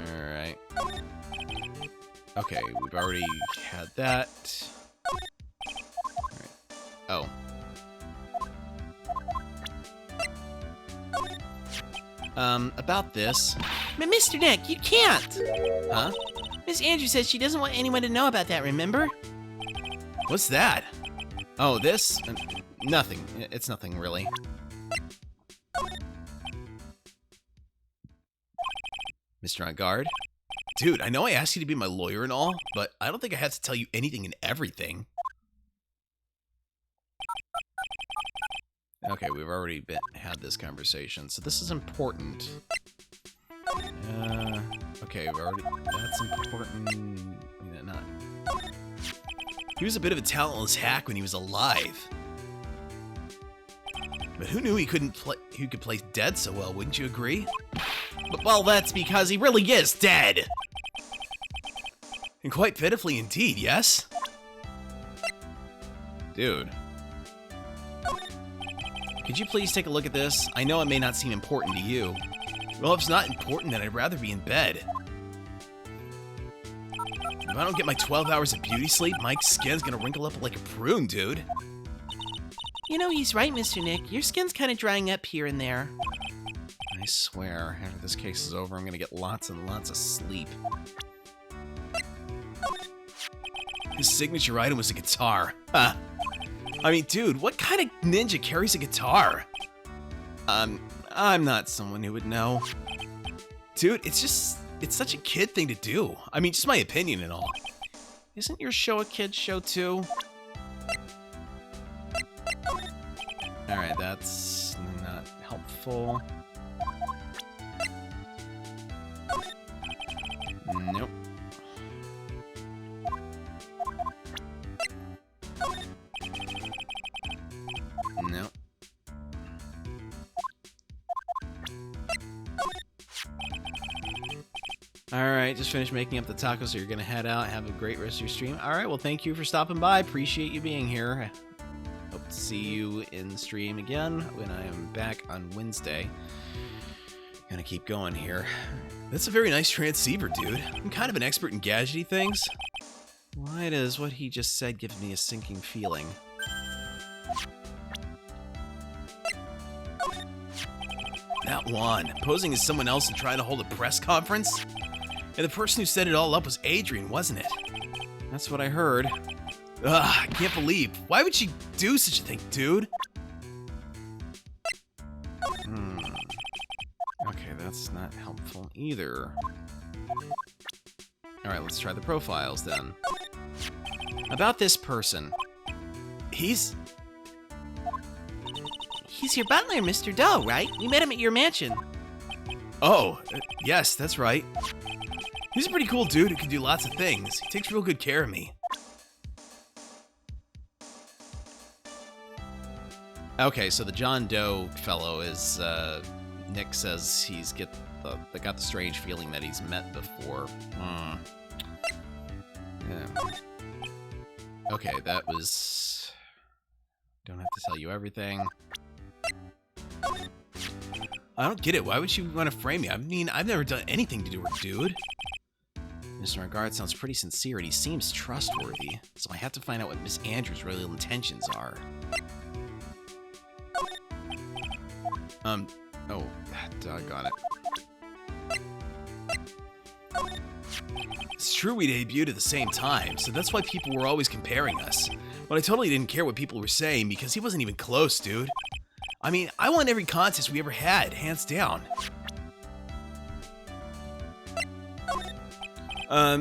S1: Alright. Okay, we've already had that. Alright. Oh. About this.
S6: But Mr. Nick, you can't!
S1: Huh?
S6: Miss Andrews says she doesn't want anyone to know about that, remember?
S5: What's that?
S1: Oh, this? Nothing. It's nothing, really. Mr. On Guard?
S5: Dude, I know I asked you to be my lawyer and all, but I don't think I had to tell you anything and everything.
S1: Okay, we've already had this conversation, so this is important. Okay, we've already... That's important... Yeah, not...
S5: He was a bit of a talentless hack when he was alive. But who knew he could play dead so well, wouldn't you agree?
S1: Well, that's because he really is dead!
S5: And quite pitifully indeed, yes?
S1: Dude. Could you please take a look at this? I know it may not seem important to you.
S5: Well, if it's not important, then I'd rather be in bed. If I don't get my 12 hours of beauty sleep, my skin's gonna wrinkle up like a prune, dude.
S6: You know, he's right, Mr. Nick. Your skin's kind of drying up here and there.
S1: I swear, after this case is over, I'm gonna get lots and lots of sleep.
S5: His signature item was a guitar. Ha! I mean, dude, what kind of ninja carries a guitar?
S1: I'm not someone who would know.
S5: Dude, it's such a kid thing to do. I mean, just my opinion and all.
S1: Isn't your show a kid's show too? Alright, that's not helpful. Nope. Nope. Alright, just finished making up the tacos, so you're gonna head out. Have a great rest of your stream. Alright, well, thank you for stopping by. Appreciate you being here. Hope to see you in the stream again when I am back on Wednesday. Gonna keep going here.
S5: That's a very nice transceiver, dude. I'm kind of an expert in gadgety things.
S1: Why does what he just said give me a sinking feeling?
S5: That one, posing as someone else and trying to hold a press conference? And the person who set it all up was Adrian, wasn't it?
S1: That's what I heard.
S5: Ugh, I can't believe. Why would she do such a thing, dude?
S1: Okay, that's not helpful either. Alright, let's try the profiles then. About this person.
S5: He's
S3: He's your butler, Mr. Doe, right? We met him at your mansion.
S5: Oh, yes, that's right. He's a pretty cool dude who can do lots of things. He takes real good care of me.
S1: Okay, so the John Doe fellow is, Nick says he's got the strange feeling that he's met before. Yeah. Okay, that was... Don't have to tell you everything.
S5: I don't get it. Why would she want to frame me? I mean, I've never done anything to do with her, dude.
S1: Mr. Regard sounds pretty sincere and he seems trustworthy, so I have to find out what Miss Andrews' real intentions are. Oh, doggone it.
S5: It's true we debuted at the same time, so that's why people were always comparing us. But I totally didn't care what people were saying because he wasn't even close, dude. I mean, I won every contest we ever had, hands down.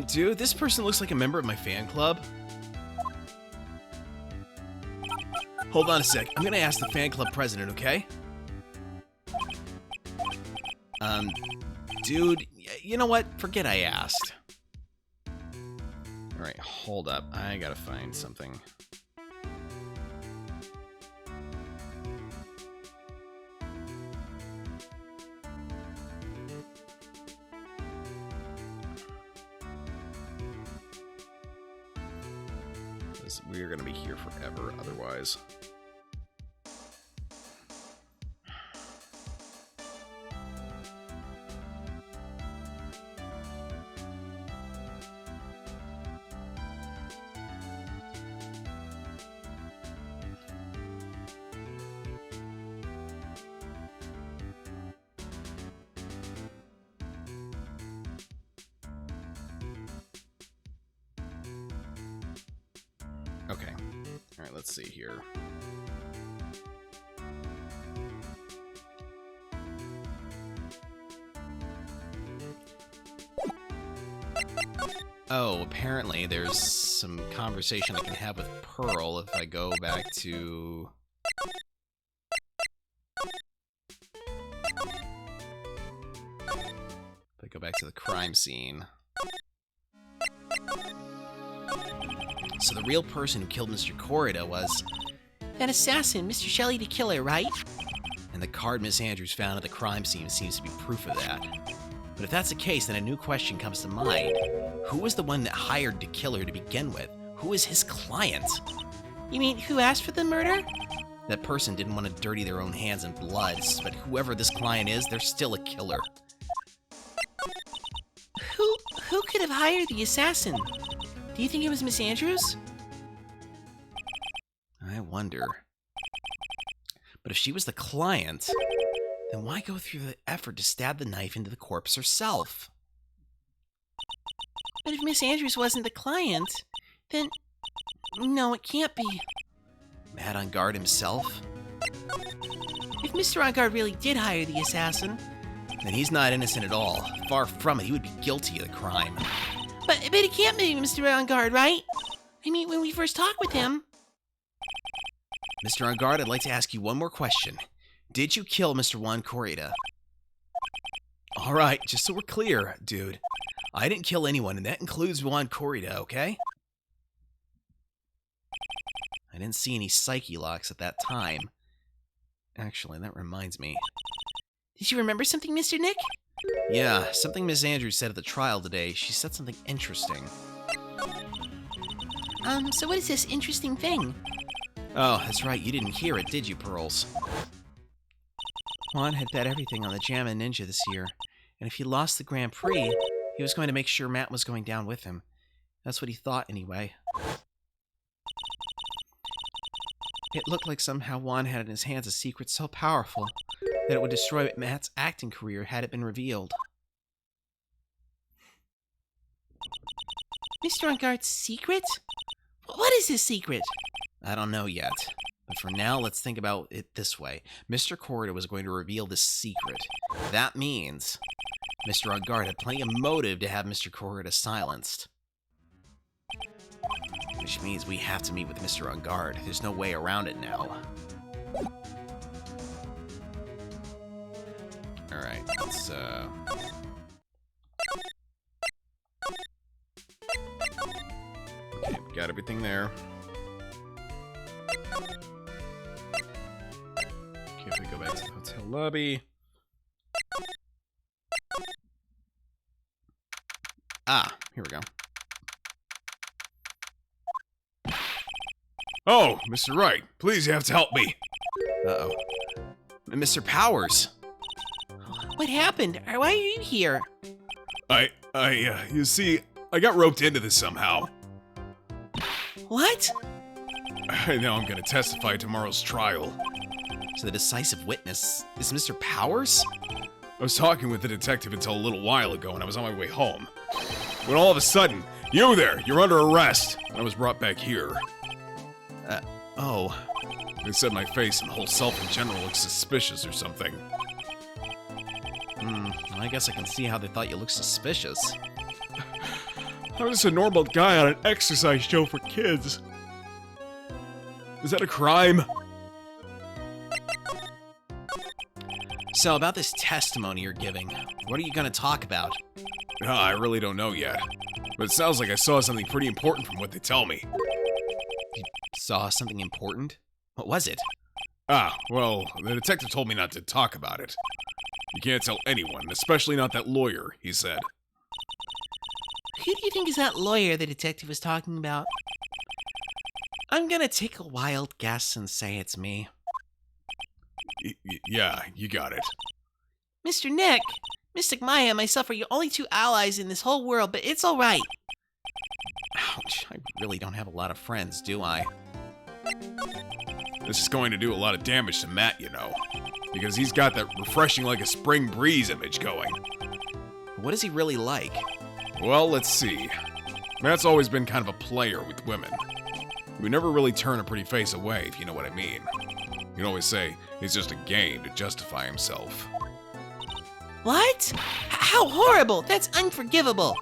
S1: Dude, this person looks like a member of my fan club.
S5: Hold on a sec. I'm gonna ask the fan club president, okay?
S1: Dude, you know what? Forget I asked. Alright, hold up. I gotta find something. We're gonna be here forever otherwise. Okay. Alright, let's see here. Oh, apparently there's some conversation I can have with Pearl if I go back to... If I go back to the crime scene. So the real person who killed Mr. Corrida was...
S3: That assassin, Mr. Shelley the Killer, right?
S1: And the card Miss Andrews found at the crime scene seems to be proof of that. But if that's the case, then a new question comes to mind. Who was the one that hired the killer to begin with? Who was his client?
S3: You mean, who asked for the murder?
S1: That person didn't want to dirty their own hands in blood, but whoever this client is, they're still a killer.
S3: Who could have hired the assassin? Do you think it was Miss Andrews?
S1: I wonder. But if she was the client, then why go through the effort to stab the knife into the corpse herself?
S3: But if Miss Andrews wasn't the client, then... No, it can't be.
S1: Matt on guard himself?
S3: If Mr. On Guard really did hire the assassin...
S1: Then he's not innocent at all. Far from it, he would be guilty of the crime.
S3: But it can't be Mr. On Guard, right? I mean, when we first talked with him...
S1: Mr. On Guard, I'd like to ask you one more question. Did you kill Mr. Juan Corrida? Alright, just so we're clear, dude. I didn't kill anyone, and that includes Juan Corrida, okay? I didn't see any psyche locks at that time. Actually, that reminds me.
S3: Did you remember something, Mr. Nick?
S1: Yeah, something Miss Andrews said at the trial today. She said something interesting.
S3: So what is this interesting thing?
S1: Oh, that's right. You didn't hear it, did you, Pearls? Juan had bet everything on the JAMA Ninja this year, and if he lost the Grand Prix, he was going to make sure Matt was going down with him. That's what he thought, anyway. It looked like somehow Juan had in his hands a secret so powerful that it would destroy Matt's acting career had it been revealed.
S3: Mr. On Guard's secret? What is his secret?
S1: I don't know yet. But for now, let's think about it this way. Mr. Corrida was going to reveal this secret. That means Mr. On Guard had plenty of motive to have Mr. Corrida silenced. Which means we have to meet with Mr. On Guard. There's no way around it now. Alright, let's, Okay, got everything there. Okay, if we go back to the hotel lobby. Ah, here we go.
S5: Oh, Mr. Wright, please, you have to help me.
S1: Uh-oh. Mr. Powers!
S3: What happened? Why are you here?
S5: You see, I got roped into this somehow.
S3: What?
S5: I know I'm gonna testify at tomorrow's trial.
S1: So the decisive witness is Mr. Powers?
S5: I was talking with the detective until a little while ago, and I was on my way home. When all of a sudden, you there, you're under arrest, and I was brought back here.
S1: Oh.
S5: They said my face and whole self in general looks suspicious or something.
S1: I guess I can see how they thought you looked suspicious.
S5: I was just a normal guy on an exercise show for kids. Is that a crime?
S1: So, about this testimony you're giving, what are you going to talk about?
S5: I really don't know yet. But it sounds like I saw something pretty important from what they tell me.
S1: You saw something important? What was it?
S5: Well, the detective told me not to talk about it. You can't tell anyone, especially not that lawyer, he said.
S3: Who do you think is that lawyer the detective was talking about?
S1: I'm gonna take a wild guess and say it's me.
S5: Yeah, you got it.
S3: Mr. Nick, Mystic Maya and myself are your only two allies in this whole world, but it's alright.
S1: Ouch, I really don't have a lot of friends, do I?
S5: This is going to do a lot of damage to Matt, you know. Because he's got that refreshing like a spring breeze image going.
S1: What is he really like?
S5: Well, let's see. Matt's always been kind of a player with women. He would never really turn a pretty face away, if you know what I mean. You'd always say it's just a game to justify himself.
S3: What? How horrible! That's unforgivable!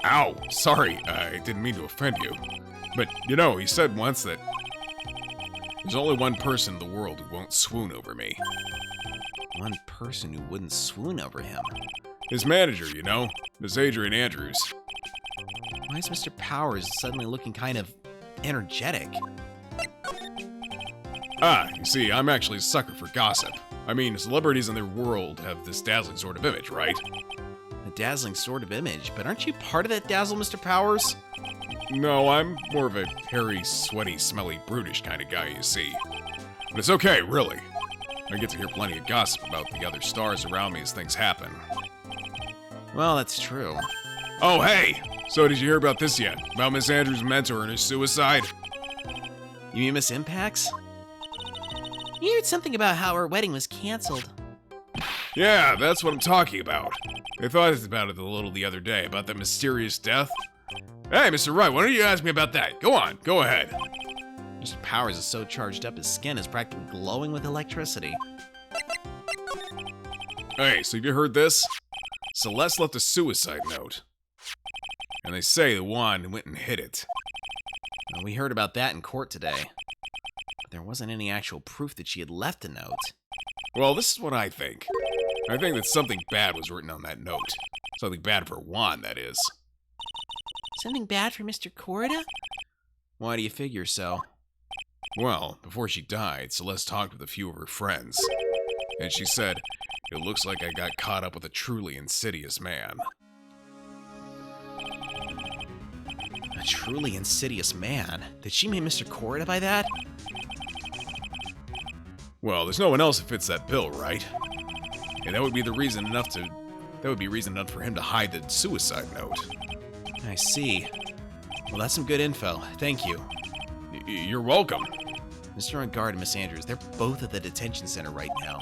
S5: Ow! Sorry, I didn't mean to offend you. But, you know, he said once that there's only one person in the world who won't swoon over me.
S1: One person who wouldn't swoon over him?
S5: His manager, you know, Miss Adrian Andrews.
S1: Why is Mr. Powers suddenly looking kind of energetic?
S5: You see, I'm actually a sucker for gossip. I mean, celebrities in their world have this dazzling sort of image, right?
S1: A dazzling sort of image, but aren't you part of that dazzle, Mr. Powers?
S5: No, I'm more of a hairy, sweaty, smelly, brutish kind of guy, you see. But it's okay, really. I get to hear plenty of gossip about the other stars around me as things happen.
S1: Well, that's true.
S5: Oh, hey! So did you hear about this yet? About Miss Andrews' mentor and her suicide?
S1: You mean Miss Impacts?
S3: You heard something about how her wedding was canceled.
S5: Yeah, that's what I'm talking about. I thought about it a little the other day, about that mysterious death. Hey, Mr. Wright, why don't you ask me about that? Go on, go ahead.
S1: Mr. Powers is so charged up his skin is practically glowing with electricity.
S5: Hey, so have you heard this? Celeste left a suicide note. And they say the wand went and hid it.
S1: Well, we heard about that in court today. But there wasn't any actual proof that she had left a note.
S5: Well, this is what I think. I think that something bad was written on that note. Something bad for Juan, that is.
S3: Something bad for Mr. Corda?
S1: Why do you figure so?
S5: Well, before she died, Celeste talked with a few of her friends. And she said, "It looks like I got caught up with a truly insidious man."
S1: A truly insidious man? Did she mean Mr. Corda by that?
S5: Well, there's no one else that fits that bill, right? And that would be reason enough for him to hide the suicide note.
S1: I see. Well, that's some good info. Thank you.
S5: You're welcome.
S1: Mr. On Guard and Miss Andrews, they're both at the detention center right now.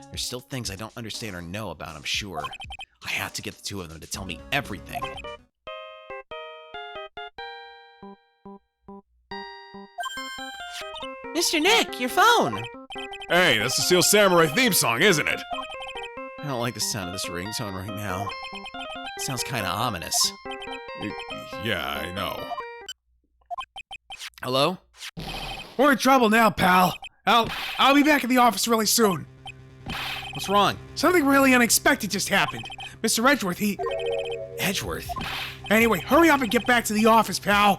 S1: There's still things I don't understand or know about, I'm sure. I have to get the two of them to tell me everything.
S3: Mr. Nick, your phone!
S5: Hey, that's the Steel Samurai theme song, isn't it?
S1: I don't like the sound of this ringtone right now. It sounds kind of ominous.
S5: Yeah, I know.
S1: Hello?
S2: We're in trouble now, pal. I'll be back at the office really soon.
S1: What's wrong?
S2: Something really unexpected just happened. Mr. Edgeworth,
S1: Edgeworth?
S2: Anyway, hurry up and get back to the office, pal.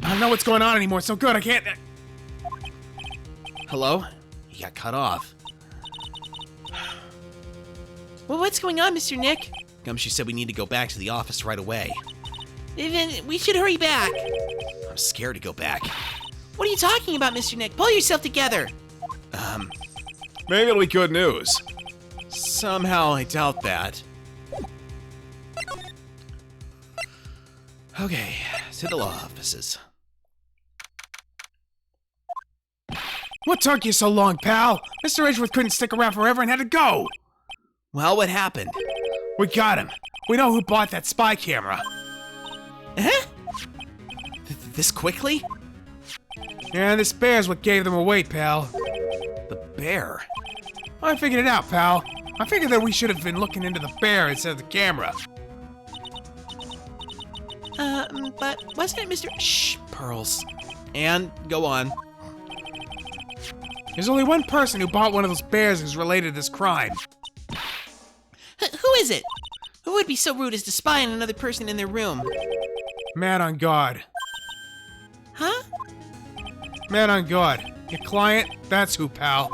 S2: I don't know what's going on anymore. It's so good, I can't...
S1: Hello? He got cut off.
S3: Well, what's going on, Mr. Nick?
S1: Gumshoe said we need to go back to the office right away.
S3: Then we should hurry back.
S1: I'm scared to go back.
S3: What are you talking about, Mr. Nick? Pull yourself together.
S5: Maybe it'll be good news.
S1: Somehow I doubt that. Okay, to the law offices.
S2: What took you so long, pal? Mr. Edgeworth couldn't stick around forever and had to go.
S1: Well, what happened?
S2: We got him. We know who bought that spy camera.
S1: Huh? This quickly?
S2: And this bear's what gave them away, pal.
S1: The bear?
S2: I figured it out, pal. I figured that we should have been looking into the bear instead of the camera.
S3: But wasn't it Mr.
S1: Shh, Pearls. And go on.
S2: There's only one person who bought one of those bears who's related to this crime.
S3: Who is it? Who would be so rude as to spy on another person in their room?
S2: Man on guard.
S3: Huh?
S2: Man on guard. Your client? That's who, pal.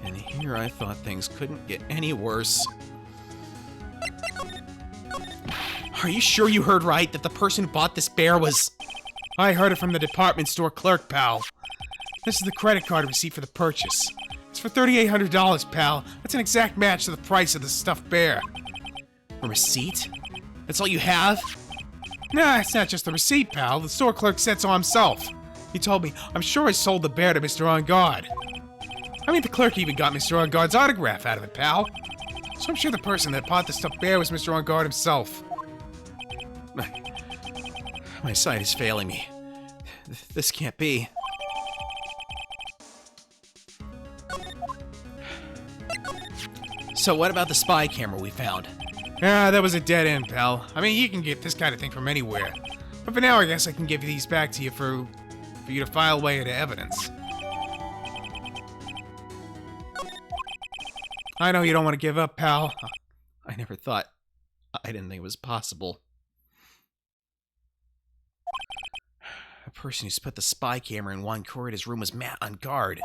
S1: And here I thought things couldn't get any worse. Are you sure you heard right that the person who bought this bear was...
S2: I heard it from the department store clerk, pal. This is the credit card receipt for the purchase. It's for $3,800, pal. That's an exact match to the price of the stuffed bear.
S1: A receipt? That's all you have?
S2: Nah, it's not just the receipt, pal. The store clerk said so himself. He told me, I'm sure I sold the bear to Mr. On Guard. I mean, the clerk even got Mr. On Guard's autograph out of it, pal. So I'm sure the person that bought the stuffed bear was Mr. On Guard himself.
S1: My sight is failing me. This can't be. So what about the spy camera we found?
S2: Ah, that was a dead end, pal. I mean, you can get this kind of thing from anywhere. But for now, I guess I can give these back to you for you to file away into evidence. I know you don't want to give up, pal.
S1: I didn't think it was possible. A person who's put the spy camera in Juan Corrida's room was Matt on guard.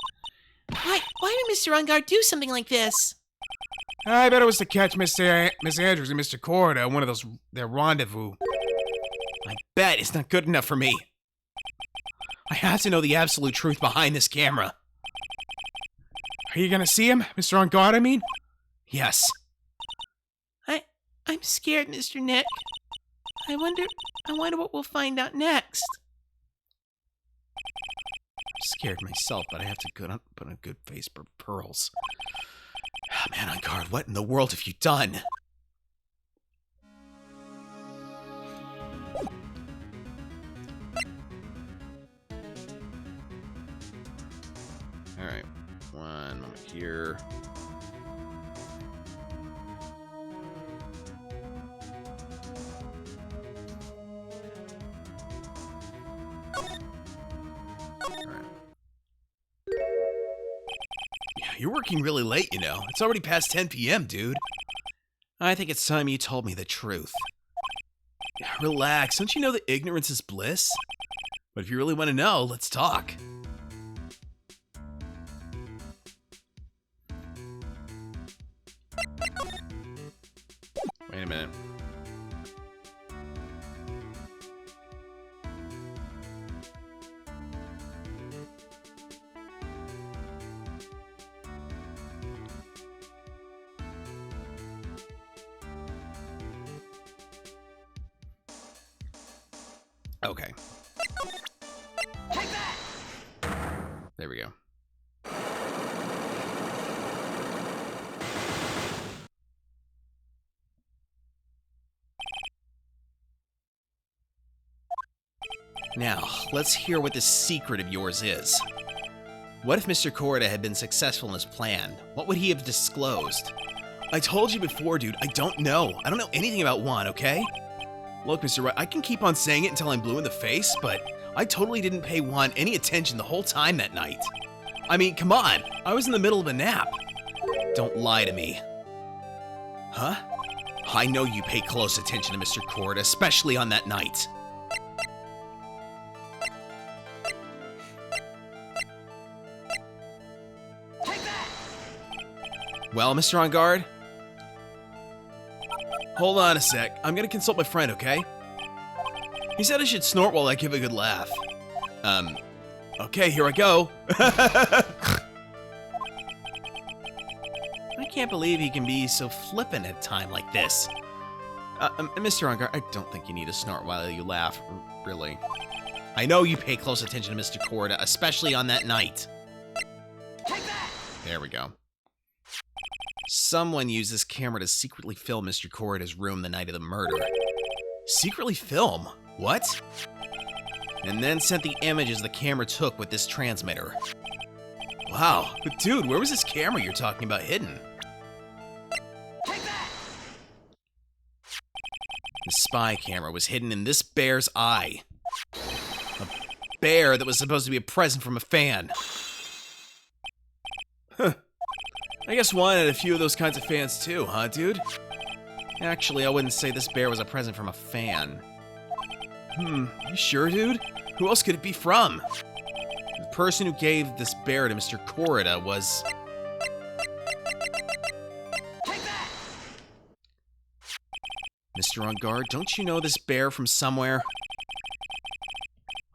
S3: Why would Mr. On Guard do something like this?
S2: I bet it was to catch Miss Andrews and Mr. Corrida at one of their rendezvous.
S1: I bet it's not good enough for me. I have to know the absolute truth behind this camera.
S2: Are you gonna see him, Mr. On Guard, I mean?
S1: Yes.
S3: I'm scared, Mr. Nick. I wonder what we'll find out next.
S1: I'm scared myself, but I have to put on a good face for Pearls. Oh, man on guard, what in the world have you done?
S5: you're working really late, you know. It's already past 10 p.m., dude.
S1: I think it's time you told me the truth.
S5: Relax. Don't you know that ignorance is bliss? But if you really want to know, let's talk.
S1: Wait a minute. Okay. There we go. Now, let's hear what this secret of yours is. What if Mr. Korda had been successful in his plan? What would he have disclosed?
S5: I told you before, dude, I don't know. I don't know anything about Juan, okay? Look, Mr. Wright, I can keep on saying it until I'm blue in the face, but I totally didn't pay Juan any attention the whole time that night. I mean, come on, I was in the middle of a nap.
S1: Don't lie to me.
S5: Huh?
S1: I know you pay close attention to Mr. Korda, especially on that night. Well, Mr. On Guard?
S5: Hold on a sec. I'm gonna consult my friend, okay? He said I should snort while I give a good laugh. Okay, here I go.
S1: I can't believe he can be so flippant at a time like this. Mr. On Guard, I don't think you need to snort while you laugh, really. I know you pay close attention to Mr. Korda, especially on that night. There we go. Someone used this camera to secretly film Mr. Korda's room the night of the murder.
S5: Secretly film? What?
S1: And then sent the images the camera took with this transmitter.
S5: Wow, but dude, where was this camera you're talking about hidden?
S1: The spy camera was hidden in this bear's eye. A bear that was supposed to be a present from a fan.
S5: Huh. I guess Juan had a few of those kinds of fans too, huh, dude?
S1: Actually, I wouldn't say this bear was a present from a fan.
S5: You sure, dude? Who else could it be from?
S1: The person who gave this bear to Mr. Korda was... Mr. On Guard, don't you know this bear from somewhere?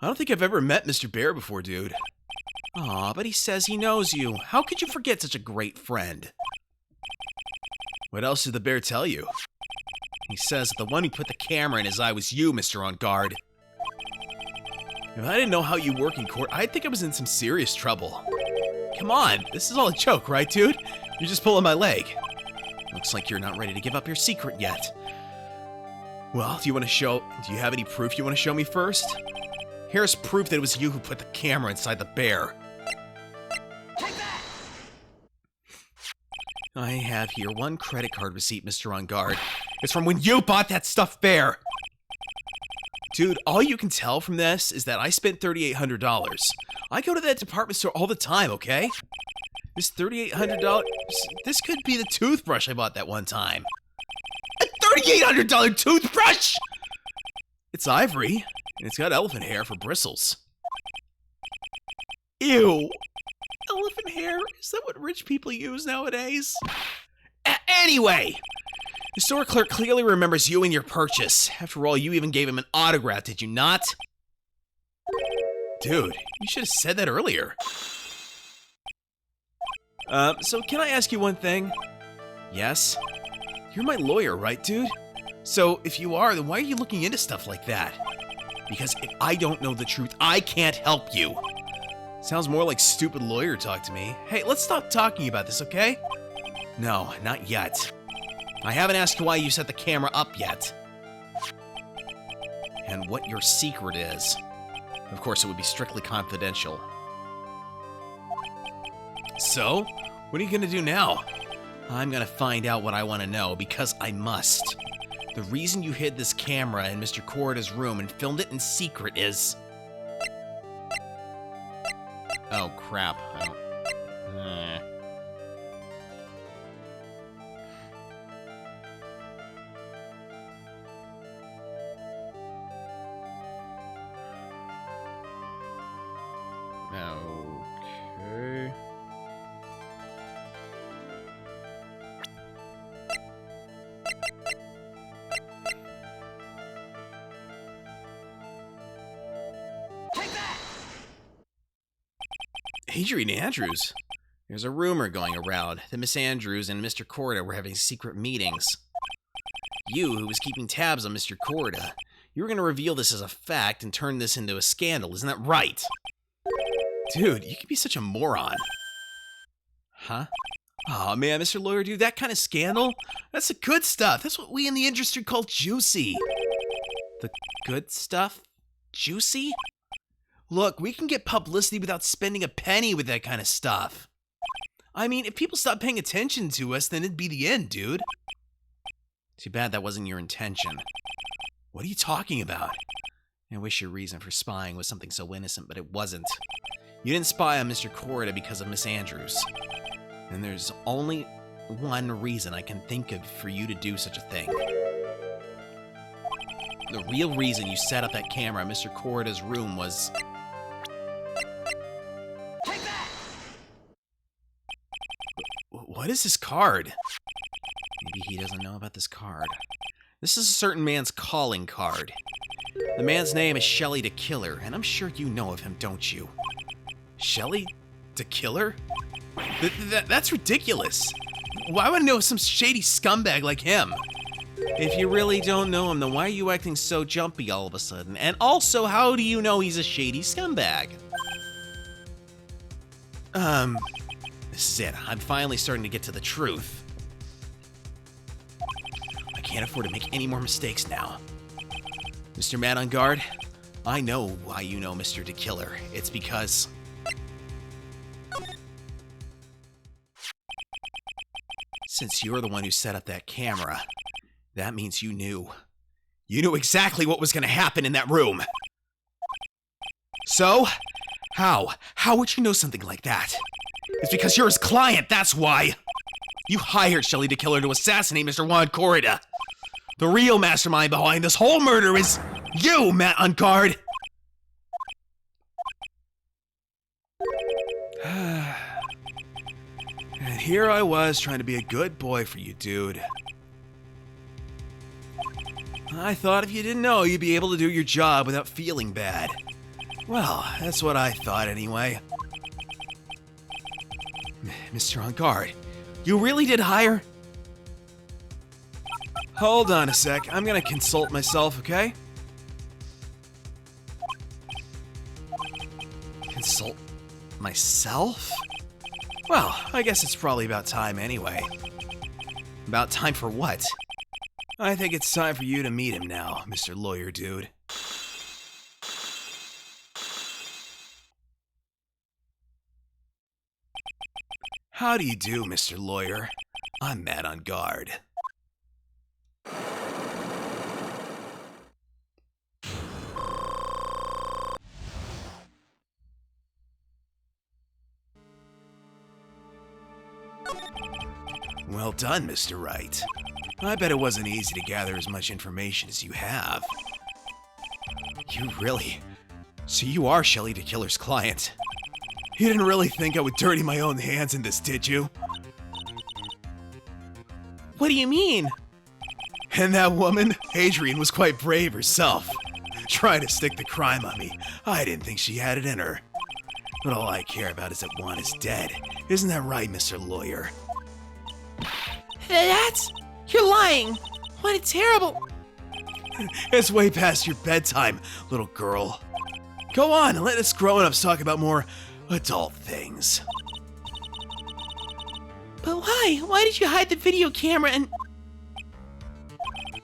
S5: I don't think I've ever met Mr. Bear before, dude.
S1: Aw, but he says he knows you. How could you forget such a great friend?
S5: What else did the bear tell you?
S1: He says the one who put the camera in his eye was you, Mr. On Guard.
S5: If I didn't know how you work in court, I'd think I was in some serious trouble. Come on, this is all a joke, right, dude? You're just pulling my leg.
S1: Looks like you're not ready to give up your secret yet.
S5: Well, do you have any proof you want to show me first?
S1: Here's proof that it was you who put the camera inside the bear. I have here one credit card receipt, Mr. On Guard. It's from when you bought that stuffed bear.
S5: Dude, all you can tell from this is that I spent $3,800. I go to that department store all the time, okay? This $3,800, this could be the toothbrush I bought that one time.
S1: A $3,800 toothbrush?
S5: It's ivory, and it's got elephant hair for bristles.
S1: Ew. Elephant hair? Is that what rich people use nowadays? Anyway, the store clerk clearly remembers you and your purchase. After all, you even gave him an autograph, did you not?
S5: Dude, you should have said that earlier. So can I ask you one thing?
S1: Yes?
S5: You're my lawyer, right, dude? So if you are, then why are you looking into stuff like that?
S1: Because if I don't know the truth, I can't help you.
S5: Sounds more like stupid lawyer talk to me. Hey, let's stop talking about this, okay?
S1: No, not yet. I haven't asked you why you set the camera up yet. And what your secret is. Of course, it would be strictly confidential.
S5: So, what are you gonna do now?
S1: I'm gonna find out what I want to know, because I must. The reason you hid this camera in Mr. Korda's room and filmed it in secret is... Oh, crap. I don't...
S5: Adrian Andrews?
S1: There's a rumor going around that Miss Andrews and Mr. Corda were having secret meetings. You, who was keeping tabs on Mr. Corda, you were going to reveal this as a fact and turn this into a scandal, isn't that right?
S5: Dude, you can be such a moron.
S1: Huh?
S5: Aw, man, Mr. Lawyer, dude, that kind of scandal? That's the good stuff. That's what we in the industry call juicy.
S1: The good stuff? Juicy?
S5: Look, we can get publicity without spending a penny with that kind of stuff. I mean, if people stopped paying attention to us, then it'd be the end, dude.
S1: Too bad that wasn't your intention.
S5: What are you talking about?
S1: I wish your reason for spying was something so innocent, but it wasn't. You didn't spy on Mr. Corda because of Miss Andrews. And there's only one reason I can think of for you to do such a thing. The real reason you set up that camera in Mr. Corda's room was...
S3: Take that!
S5: What is this card?
S1: Maybe he doesn't know about this card. This is a certain man's calling card. The man's name is Shelly the Killer, and I'm sure you know of him, don't you?
S5: Shelly? The killer? That's ridiculous. Why would I know some shady scumbag like him?
S1: If you really don't know him, then why are you acting so jumpy all of a sudden? And also, how do you know he's a shady scumbag? This is it. I'm finally starting to get to the truth. I can't afford to make any more mistakes now. Mr. Man on Guard, I know why you know Mr. the Killer. It's because... since you're the one who set up that camera, that means you knew. You knew exactly what was going to happen in that room. So, how? How would you know something like that? It's because you're his client, that's why. You hired Shelly the Killer to assassinate Mr. Juan Corrida. The real mastermind behind this whole murder is you, Matt on Guard.
S5: And here I was trying to be a good boy for you, dude. I thought if you didn't know, you'd be able to do your job without feeling bad. Well, that's what I thought anyway.
S1: Mr. On Guard, you really did hire...
S5: Hold on a sec, I'm gonna consult myself, okay?
S1: Consult myself?
S5: Well, I guess it's probably about time anyway.
S1: About time for what?
S5: I think it's time for you to meet him now, Mr. Lawyer Dude. How do you do, Mr. Lawyer? I'm Matt on Guard. Well done, Mr. Wright. I bet it wasn't easy to gather as much information as you have.
S1: You really... So you are Shelly the Killer's client.
S5: You didn't really think I would dirty my own hands in this, did you?
S1: What do you mean?
S5: And that woman, Adrian, was quite brave herself. Trying to stick the crime on me. I didn't think she had it in her. But all I care about is that Juan is dead. Isn't that right, Mr. Lawyer?
S3: That's... You're lying! What a terrible...
S5: It's way past your bedtime, little girl. Go on and let us grown-ups talk about more adult things.
S3: But why? Why did you hide the video camera and...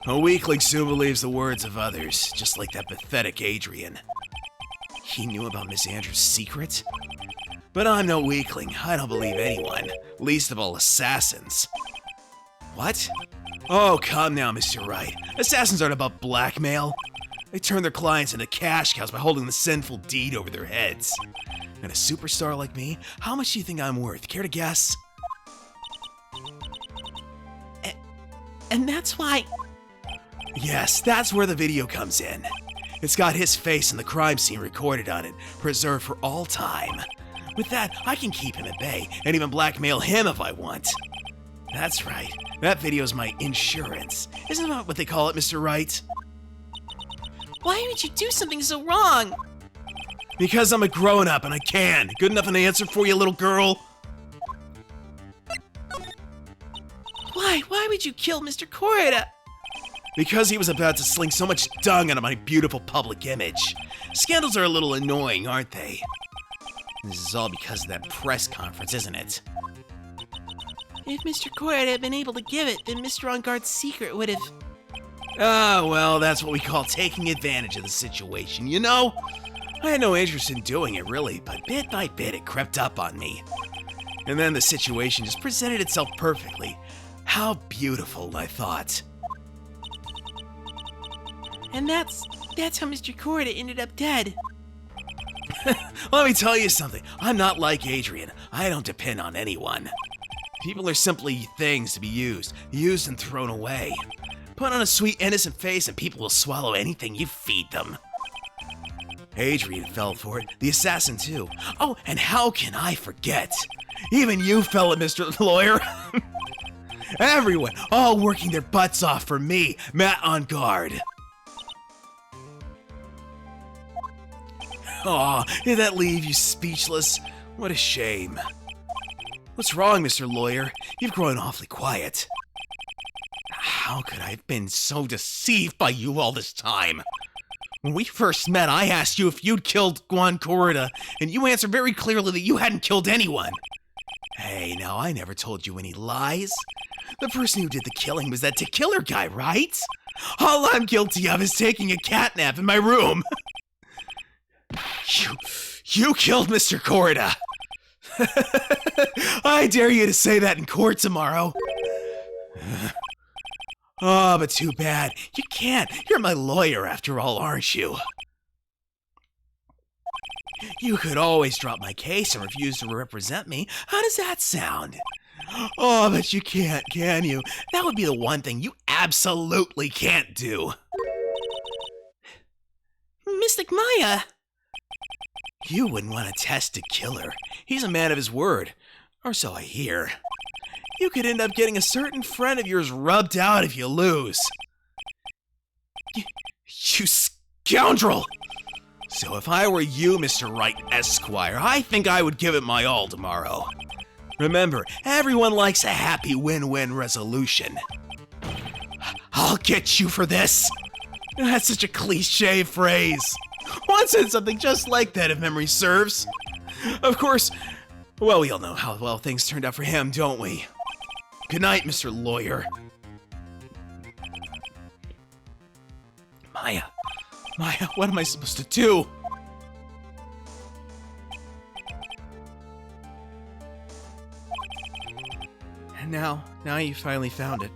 S5: A weakling soon believes the words of others, just like that pathetic Adrian.
S1: He knew about Miss Andrews' secret?
S5: But I'm no weakling. I don't believe anyone, least of all assassins.
S1: What?
S5: Oh, come now, Mr. Wright. Assassins aren't about blackmail. They turn their clients into cash cows by holding the sinful deed over their heads. And a superstar like me, how much do you think I'm worth? Care to guess?
S3: And that's why...
S5: Yes, that's where the video comes in. It's got his face and the crime scene recorded on it, preserved for all time. With that, I can keep him at bay and even blackmail him if I want. That's right. That video's my insurance. Isn't that what they call it, Mr. Wright?
S3: Why would you do something so wrong?
S5: Because I'm a grown-up and I can. Good enough an answer for you, little girl?
S3: Why? Why would you kill Mr. Corida?
S5: Because he was about to sling so much dung onto my beautiful public image. Scandals are a little annoying, aren't they?
S1: This is all because of that press conference, isn't it?
S3: If Mr. Corida had been able to give it, then Mr. On Guard's secret would have...
S5: Ah, well, that's what we call taking advantage of the situation, you know? I had no interest in doing it, really, but bit by bit it crept up on me. And then the situation just presented itself perfectly. How beautiful, I thought.
S3: And that's how Mr. Corida ended up dead.
S5: Let me tell you something. I'm not like Adrian. I don't depend on anyone. People are simply things to be used and thrown away. Put on a sweet, innocent face and people will swallow anything you feed them. Adrian fell for it, the assassin too. Oh, and how can I forget? Even you fell at Mr. Lawyer. Everyone, all working their butts off for me, Matt on guard. Aw, did that leave you speechless? What a shame. What's wrong, Mr. Lawyer? You've grown awfully quiet. How could I have been so deceived by you all this time? When we first met, I asked you if you'd killed Juan Corida, and you answered very clearly that you hadn't killed anyone. Hey, now I never told you any lies. The person who did the killing was that killer guy, right? All I'm guilty of is taking a catnap in my room. You killed Mr. Corida. I dare you to say that in court tomorrow. Oh, but too bad. You can't. You're my lawyer after all, aren't you? You could always drop my case and refuse to represent me. How does that sound? Oh, but you can't, can you? That would be the one thing you absolutely can't do.
S3: Mystic Maya!
S5: You wouldn't want to test a killer. He's a man of his word. Or so I hear. You could end up getting a certain friend of yours rubbed out if you lose. You scoundrel! So if I were you, Mr. Wright Esquire, I think I would give it my all tomorrow. Remember, everyone likes a happy win-win resolution. I'll get you for this. That's such a cliche phrase. One said something just like that, if memory serves. Of course, well, we all know how well things turned out for him, don't we? Good night, Mr. Lawyer. Maya, what am I supposed to do?
S1: And now you finally found it.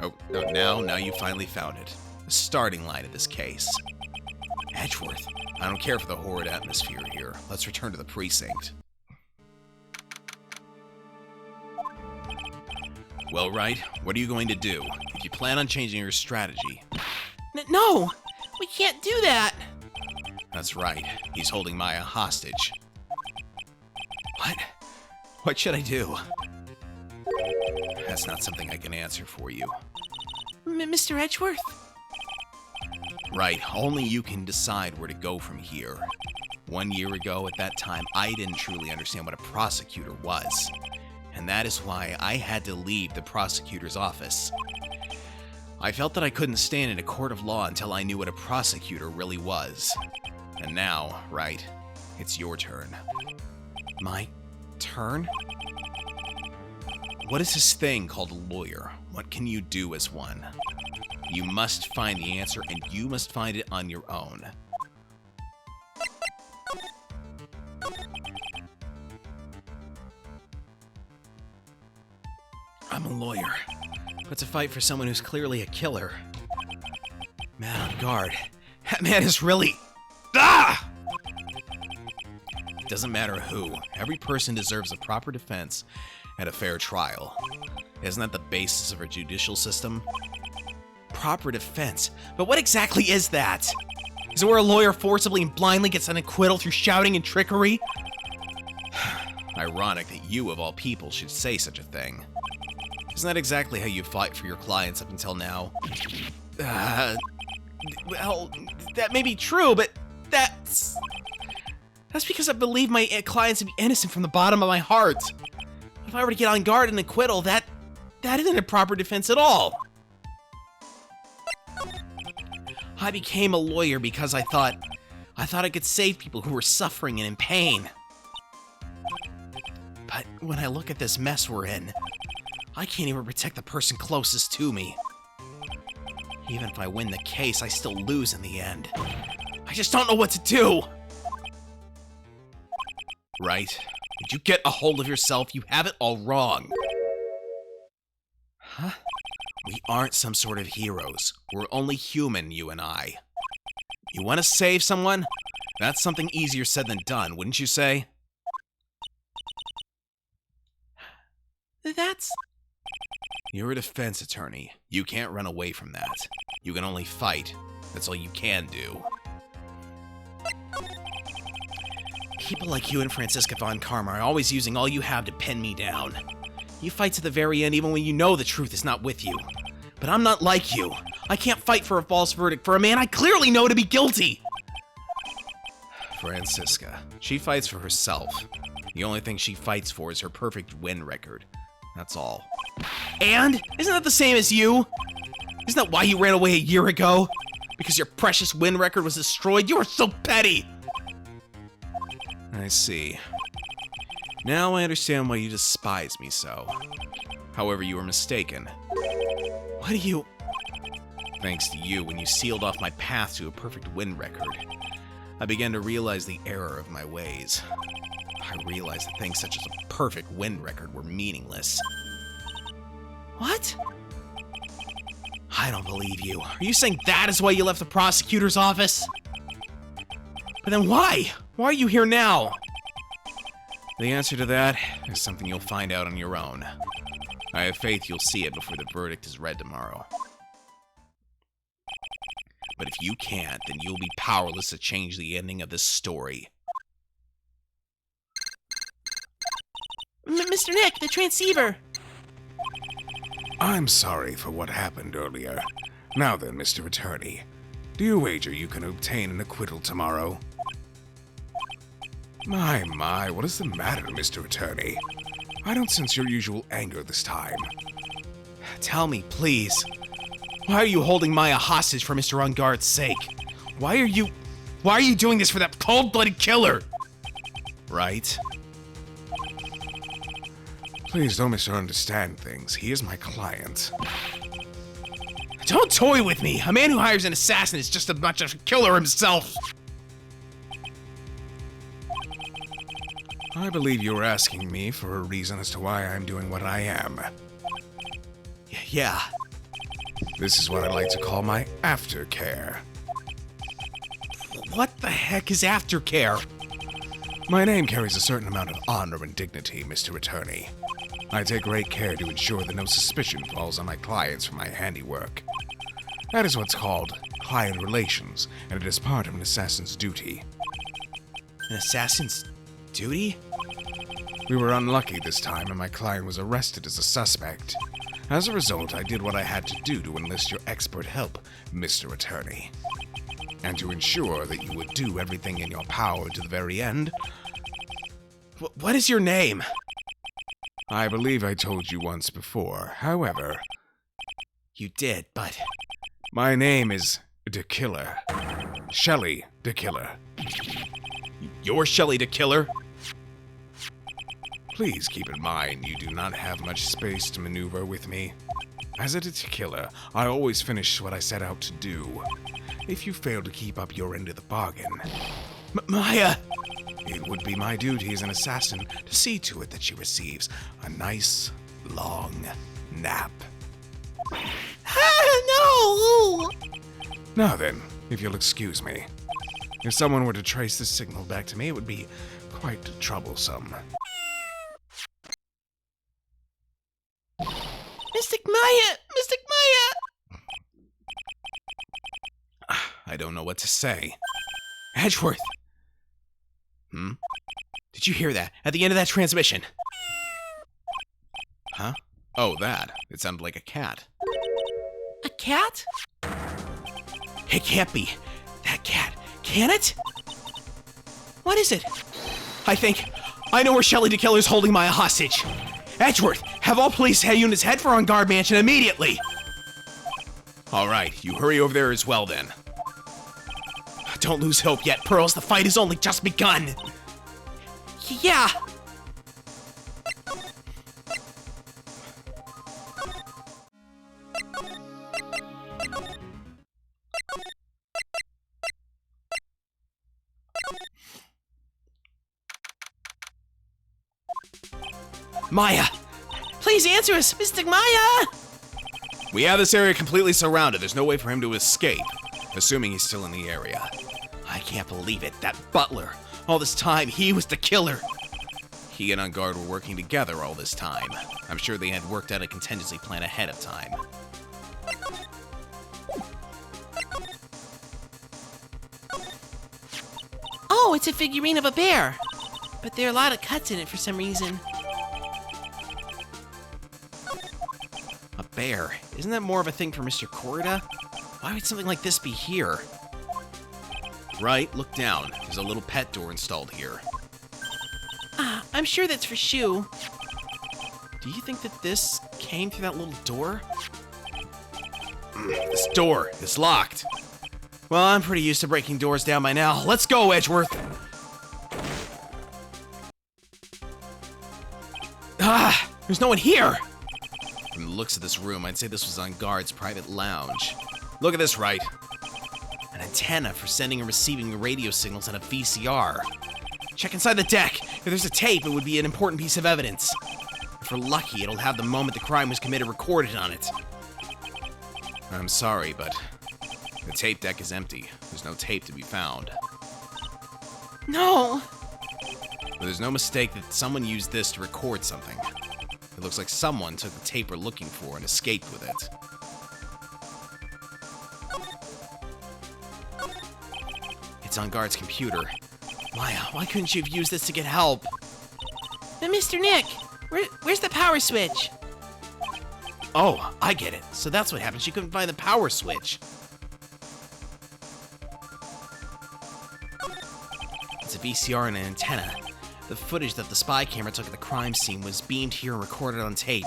S1: Oh, now you finally found it. The starting line of this case. Edgeworth, I don't care for the horrid atmosphere here. Let's return to the precinct. Well, Wright, what are you going to do? If you plan on changing your strategy...
S3: No! We can't do that!
S1: That's right. He's holding Maya hostage. What should I do? That's not something I can answer for you.
S3: Mr. Edgeworth?
S1: Right, only you can decide where to go from here. 1 year ago, at that time, I didn't truly understand what a prosecutor was. And that is why I had to leave the prosecutor's office. I felt that I couldn't stand in a court of law until I knew what a prosecutor really was. And now, Wright, it's your turn.
S6: My turn?
S1: What is this thing called a lawyer? What can you do as one? You must find the answer, and you must find it on your own.
S6: I'm a lawyer, but to fight for someone who's clearly a killer. Man on guard. That man is really... Ah!
S1: Doesn't matter who. Every person deserves a proper defense and a fair trial. Isn't that the basis of our judicial system?
S6: Proper defense? But what exactly is that? Is it where a lawyer forcibly and blindly gets an acquittal through shouting and trickery?
S1: Ironic that you, of all people, should say such a thing. Isn't that exactly how you fight for your clients up until now?
S6: Well, that may be true, but that's... That's because I believe my clients to be innocent from the bottom of my heart. If I were to get on guard and acquittal, that isn't a proper defense at all. I became a lawyer because I thought I could save people who were suffering and in pain. But when I look at this mess we're in, I can't even protect the person closest to me. Even if I win the case, I still lose in the end. I just don't know what to do. Right? Did you get a hold of yourself? You have it all wrong. Huh? We aren't some sort of heroes. We're only human, you and I. You want to save someone? That's something easier said than done, wouldn't you say? That's... You're a defense attorney. You can't run away from that. You can only fight. That's all you can do. People like you and Franziska von Karma are always using all you have to pin me down. You fight to the very end even when you know the truth is not with you. But I'm not like you. I can't fight for a false verdict for a man I clearly know to be guilty. Franziska. She fights for herself. The only thing she fights for is her perfect win record. That's all. And? Isn't that the same as you? Isn't that why you ran away a year ago? Because your precious win record was destroyed? You are so petty! I see. Now I understand why you despise me so. However, you were mistaken. What do you... Thanks to you, when you sealed off my path to a perfect win record, I began to realize the error of my ways. I realized that things such as a perfect win record were meaningless. What? I don't believe you. Are you saying that is why you left the prosecutor's office? But then why? Why are you here now? The answer to that is something you'll find out on your own. I have faith you'll see it before the verdict is read tomorrow. But if you can't, then you'll be powerless to change the ending of this story.
S3: Mr. Nick, the transceiver!
S2: I'm sorry for what happened earlier. Now then, Mr. Attorney, do you wager you can obtain an acquittal tomorrow? My, what is the matter, Mr. Attorney? I don't sense your usual anger this time.
S6: Tell me, please. Why are you holding Maya hostage for Mr. Unguard's sake? Why are you doing this for that cold-blooded killer? Right?
S2: Please don't misunderstand things. He is my client.
S6: Don't toy with me! A man who hires an assassin is just as much a killer himself!
S2: I believe you were asking me for a reason as to why I'm doing what I am.
S6: Yeah.
S2: This is what I like to call my aftercare.
S6: What the heck is aftercare?
S2: My name carries a certain amount of honor and dignity, Mr. Attorney. I take great care to ensure that no suspicion falls on my clients for my handiwork. That is what's called client relations, and it is part of an assassin's duty.
S6: An assassin's duty?
S2: We were unlucky this time, and my client was arrested as a suspect. As a result, I did what I had to do to enlist your expert help, Mr. Attorney. And to ensure that you would do everything in your power to the very end.
S6: What is your name?
S2: I believe I told you once before. However...
S6: You did, but...
S2: My name is the Killer. Shelley the Killer.
S6: You're Shelley the Killer?
S2: Please keep in mind you do not have much space to maneuver with me. As a killer, I always finish what I set out to do. If you fail to keep up your end of the bargain...
S6: Maya!
S2: It would be my duty as an assassin to see to it that she receives a nice, long nap.
S3: No!
S2: Now then, if you'll excuse me. If someone were to trace this signal back to me, it would be quite troublesome.
S3: Mystic Maya! Mystic Maya!
S6: I don't know what to say. Edgeworth! Did you hear that? At the end of that transmission? Huh? Oh, that. It sounded like a cat.
S3: A cat?
S6: It can't be. That cat. Can it? What is it? I know where Shelley the Killer's holding Maya hostage. Edgeworth, have all police units head for On Guard Mansion immediately. All right, you hurry over there as well then. Don't lose hope yet, Pearls. The fight has only just begun.
S3: Yeah.
S6: Maya!
S3: Please answer us, Mystic Maya!
S6: We have this area completely surrounded. There's no way for him to escape, assuming he's still in the area. I can't believe it. That butler. All this time, he was the killer. He and On Guard were working together all this time. I'm sure they had worked out a contingency plan ahead of time.
S3: Oh, it's a figurine of a bear. But there are a lot of cuts in it for some reason.
S6: A bear? Isn't that more of a thing for Mr. Corda? Why would something like this be here? Right, look down. There's a little pet door installed here.
S3: Ah, I'm sure that's for Shu.
S6: Do you think that this came through that little door? This door is locked. Well, I'm pretty used to breaking doors down by now. Let's go, Edgeworth! Ah! There's no one here! From the looks of this room, I'd say this was On Guard's private lounge. Look at this, Wright. An antenna for sending and receiving radio signals on a VCR. Check inside the deck. If there's a tape, it would be an important piece of evidence. If we're lucky, it'll have the moment the crime was committed recorded on it. I'm sorry, but the tape deck is empty. There's no tape to be found.
S3: No!
S6: But there's no mistake that someone used this to record something. It looks like someone took the tape we're looking for and escaped with it. It's On Guard's computer. Maya, why couldn't you have used this to get help?
S3: But Mr. Nick, where's the power switch?
S6: Oh, I get it. So that's what happened. She couldn't find the power switch. It's a VCR and an antenna. The footage that the spy camera took at the crime scene was beamed here and recorded on tape.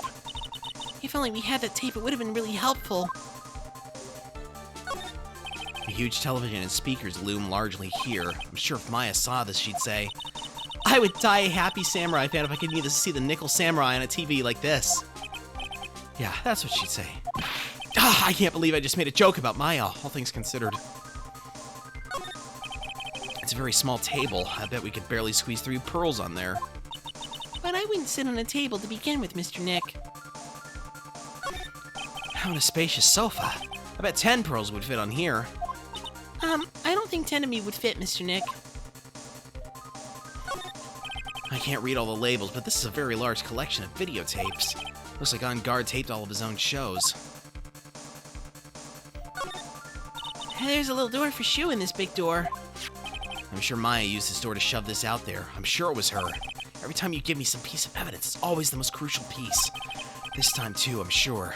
S3: If only we had that tape, it would have been really helpful.
S6: A huge television and speakers loom largely here. I'm sure if Maya saw this, she'd say, I would die a happy samurai fan if I could either see the Nickel Samurai on a TV like this. Yeah, that's what she'd say. Ah, I can't believe I just made a joke about Maya, all things considered. It's a very small table. I bet we could barely squeeze 3 pearls on there.
S3: But I wouldn't sit on a table to begin with, Mr. Nick.
S6: How about a spacious sofa? I bet 10 pearls would fit on here.
S3: I don't think 10 of me would fit, Mr. Nick.
S6: I can't read all the labels, but this is a very large collection of videotapes. Looks like On Guard taped all of his own shows.
S3: There's a little door for Shu in this big door.
S6: I'm sure Maya used this door to shove this out there. I'm sure it was her. Every time you give me some piece of evidence, it's always the most crucial piece. This time too, I'm sure.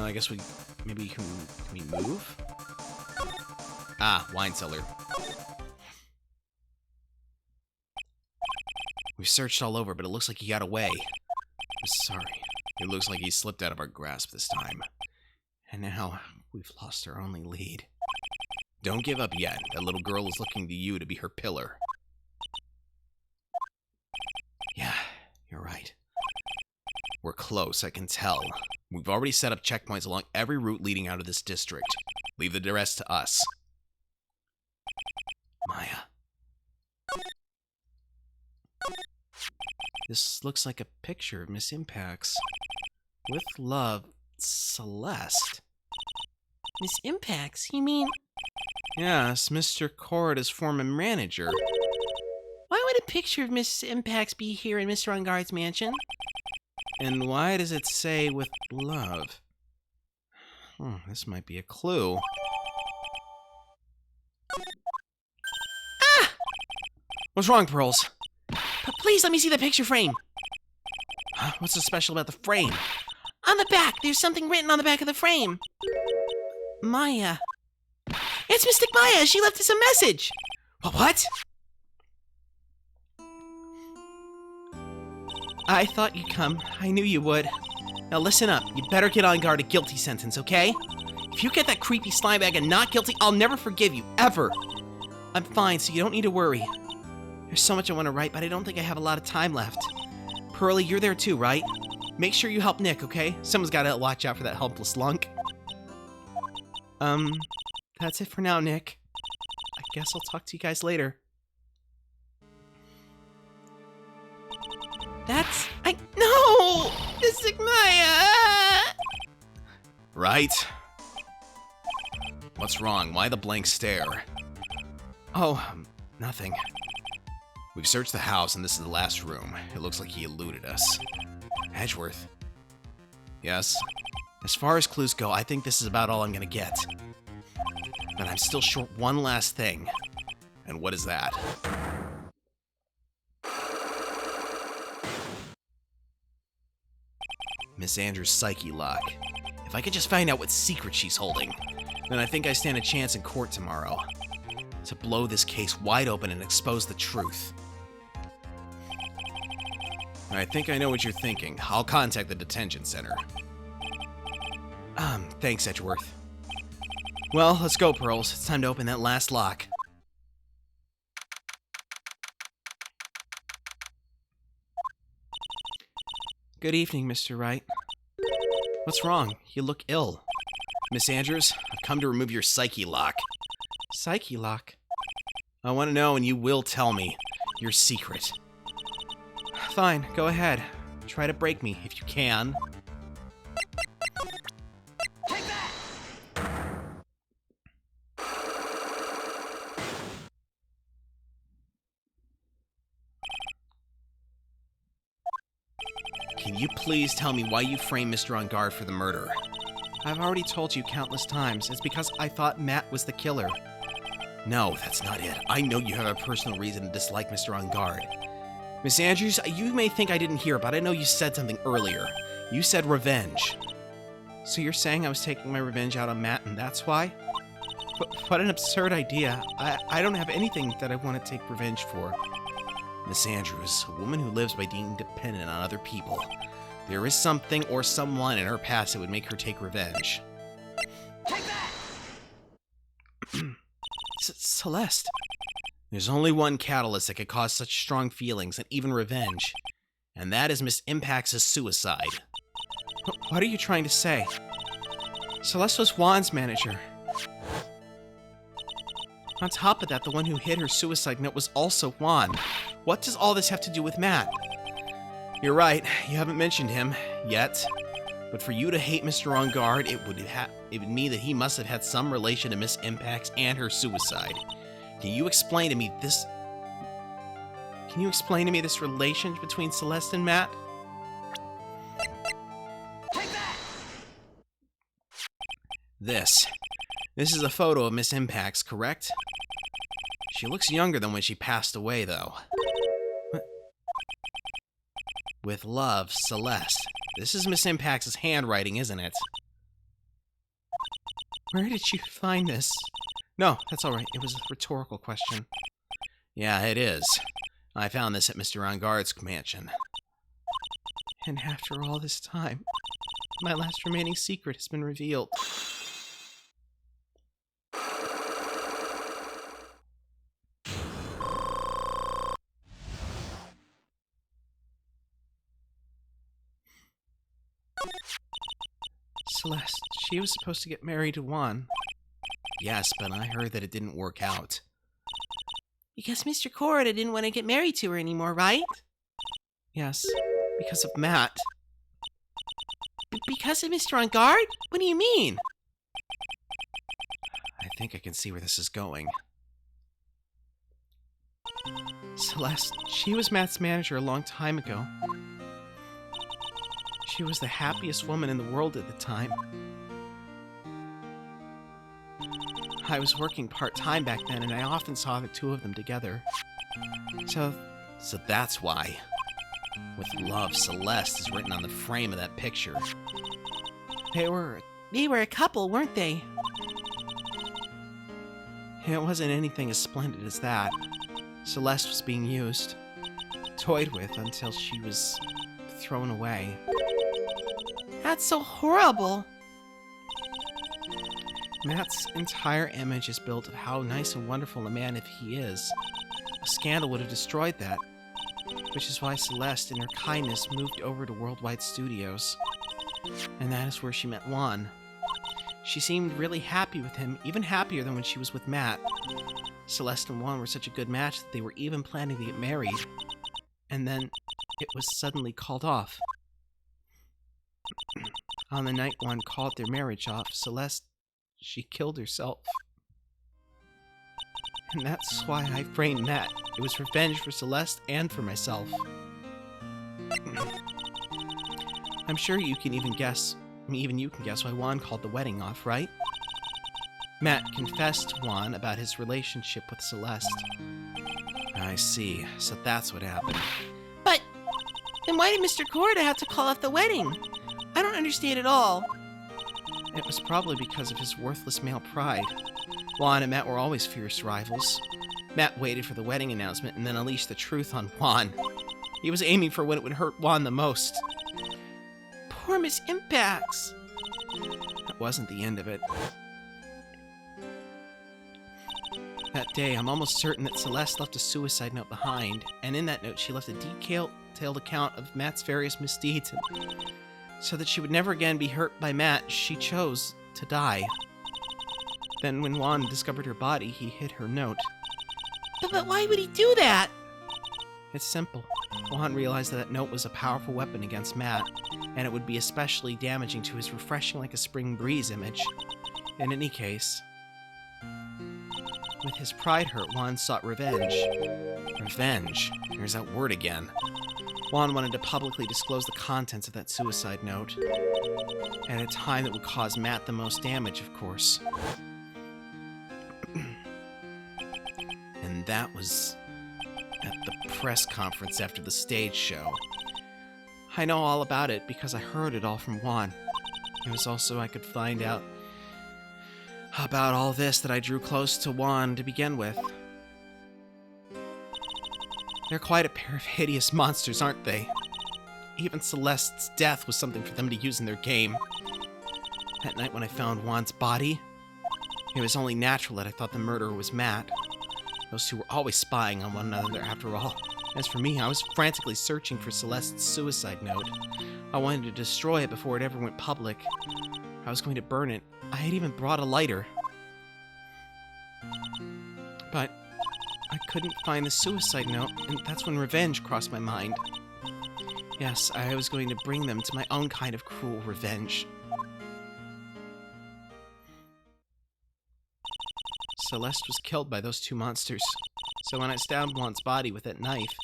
S6: I guess maybe can we move? Ah, wine cellar. We've searched all over, but it looks like he got away. I'm sorry. It looks like he slipped out of our grasp this time. And now, we've lost our only lead. Don't give up yet. That little girl is looking to you to be her pillar. Yeah, you're right. We're close, I can tell. We've already set up checkpoints along every route leading out of this district. Leave the rest to us. Maya. This looks like a picture of Miss Impact's. With love, Celeste.
S3: Miss Impacts? You mean...
S6: Yes, Mr. Corda's former manager.
S3: Why would a picture of Miss Impacts be here in Mr. On Guard's mansion?
S6: And why does it say with love? This might be a clue.
S3: Ah!
S6: What's wrong, Pearls?
S3: But please let me see the picture frame.
S6: Huh? What's so special about the frame?
S3: On the back, there's something written on the back of the frame. Maya. It's Mystic Maya! She left us a message!
S6: What?
S1: I thought you'd come. I knew you would. Now listen up. You better get on guard a guilty sentence, okay? If you get that creepy slime bag and not guilty, I'll never forgive you, ever. I'm fine, so you don't need to worry. There's so much I want to write, but I don't think I have a lot of time left. Pearly, you're there too, right? Make sure you help Nick, okay? Someone's got to watch out for that helpless lunk. That's it for now, Nick. I guess I'll talk to you guys later. No! Mystic Maya!
S6: Right? What's wrong? Why the blank stare?
S1: Oh, nothing.
S6: We've searched the house, and this is the last room. It looks like he eluded us. Edgeworth. Yes?
S1: As far as clues go, I think this is about all I'm gonna get. But I'm still short one last thing.
S6: And what is that?
S1: Miss Andrews' psyche lock. If I could just find out what secret she's holding, then I think I stand a chance in court tomorrow. To blow this case wide open and expose the truth.
S6: I think I know what you're thinking. I'll contact the detention center.
S1: Thanks, Edgeworth. Well, let's go, Pearls. It's time to open that last lock. Good evening, Mr. Wright. What's wrong? You look ill.
S6: Miss Andrews, I've come to remove your psyche lock.
S1: Psyche lock?
S6: I want to know, and you will tell me, your secret.
S1: Fine, go ahead. Try to break me, if you can.
S6: Can you please tell me why you framed Mr. On Guard for the murder?
S1: I've already told you countless times. It's because I thought Matt was the killer.
S6: No, that's not it. I know you have a personal reason to dislike Mr. On Guard.
S1: Miss Andrews, you may think I didn't hear, but I know you said something earlier. You said revenge. So you're saying I was taking my revenge out on Matt, and that's why? What an absurd idea. I don't have anything that I want to take revenge for.
S6: Miss Andrews, a woman who lives by being dependent on other people. There is something or someone in her past that would make her take revenge.
S3: Take that!
S1: Celeste.
S6: There's only one catalyst that could cause such strong feelings and even revenge. And that is Miss Impax's suicide.
S1: What are you trying to say? Celeste was Juan's manager. On top of that, the one who hid her suicide note was also Juan. What does all this have to do with Matt?
S6: You're right, you haven't mentioned him yet. But for you to hate Mr. On Guard, it would mean that he must have had some relation to Miss Impax and her suicide. Can you explain to me this
S1: relation between Celeste and Matt?
S3: Take that!
S6: This is a photo of Miss Impax, correct? She looks younger than when she passed away, though. With love, Celeste. This is Miss Impax's handwriting, isn't it?
S1: Where did you find this? No, that's all right. It was a rhetorical question.
S6: Yeah, it is. I found this at Mr. On Guard's mansion.
S1: And after all this time, my last remaining secret has been revealed. Celeste, she was supposed to get married to Juan.
S6: Yes, but I heard that it didn't work out.
S3: Because Mr. Corda didn't want to get married to her anymore, right?
S1: Yes, because of Matt.
S3: Because of Mr. On Guard? What do you mean?
S6: I think I can see where this is going.
S1: Celeste, she was Matt's manager a long time ago. She was the happiest woman in the world at the time. I was working part-time back then, and I often saw the two of them together. So
S6: that's why. With love, Celeste is written on the frame of that picture.
S3: They were a couple, weren't they?
S1: It wasn't anything as splendid as that. Celeste was being used, toyed with until she was thrown away.
S3: That's so horrible.
S1: Matt's entire image is built of how nice and wonderful a man if he is. A scandal would have destroyed that, which is why Celeste, in her kindness, moved over to Worldwide Studios. And that is where she met Juan. She seemed really happy with him, even happier than when she was with Matt. Celeste and Juan were such a good match that they were even planning to get married. And then it was suddenly called off. On the night Juan called their marriage off, Celeste, she killed herself. And that's why I framed Matt. It was revenge for Celeste and for myself. I'm sure you can even guess why Juan called the wedding off, right? Matt confessed to Juan about his relationship with Celeste. I see. So that's what happened.
S3: But then why did Mr. Corda have to call off the wedding? I don't understand at all.
S1: It was probably because of his worthless male pride. Juan and Matt were always fierce rivals. Matt waited for the wedding announcement and then unleashed the truth on Juan. He was aiming for when it would hurt Juan the most.
S3: Poor Miss Impax.
S1: That wasn't the end of it. That day, I'm almost certain that Celeste left a suicide note behind, and in that note she left a detailed account of Matt's various misdeeds, and so that she would never again be hurt by Matt, she chose to die. Then when Juan discovered her body, he hid her note.
S3: But why would he do that?
S1: It's simple. Juan realized that note was a powerful weapon against Matt, and it would be especially damaging to his refreshing like a spring breeze image. In any case, with his pride hurt, Juan sought revenge. Revenge. There's that word again. Juan wanted to publicly disclose the contents of that suicide note, at a time that would cause Matt the most damage, of course. And that was at the press conference after the stage show. I know all about it because I heard it all from Juan. It was also I could find out about all this that I drew close to Juan to begin with. They're quite a pair of hideous monsters, aren't they? Even Celeste's death was something for them to use in their game. That night when I found Juan's body, it was only natural that I thought the murderer was Matt. Those two were always spying on one another, after all. As for me, I was frantically searching for Celeste's suicide note. I wanted to destroy it before it ever went public. I was going to burn it. I had even brought a lighter. But I couldn't find the suicide note, and that's when revenge crossed my mind. Yes, I was going to bring them to my own kind of cruel revenge. Celeste was killed by those two monsters, so when I stabbed Juan's body with that knife,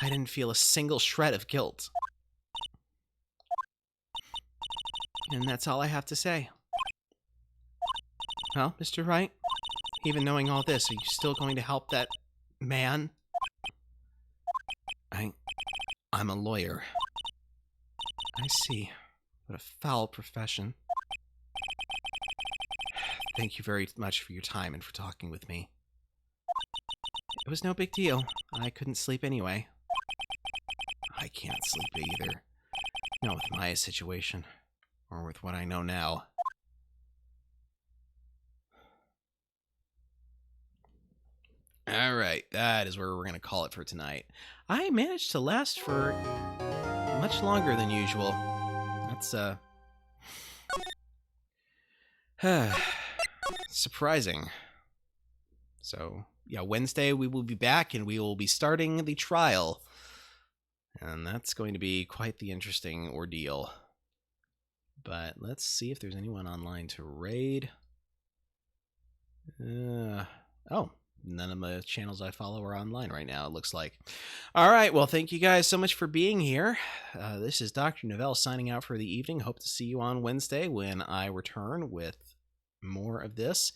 S1: I didn't feel a single shred of guilt. And that's all I have to say. Well, Mr. Wright, even knowing all this, are you still going to help that man? I'm a lawyer. I see. What a foul profession. Thank you very much for your time and for talking with me. It was no big deal. I couldn't sleep anyway. I can't sleep either. Not with my situation. Or with what I know now. Alright, that is where we're going to call it for tonight. I managed to last for much longer than usual. That's, surprising. So, yeah, Wednesday we will be back and we will be starting the trial. And that's going to be quite the interesting ordeal. But let's see if there's anyone online to raid. Oh, none of the channels I follow are online right now, it looks like. All right, well, thank you guys so much for being here. This is Dr. Novelle signing out for the evening. Hope to see you on Wednesday when I return with more of this.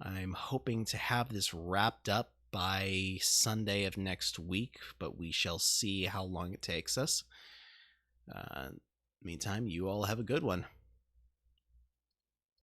S1: I'm hoping to have this wrapped up by Sunday of next week, but we shall see how long it takes us. Meantime, you all have a good one.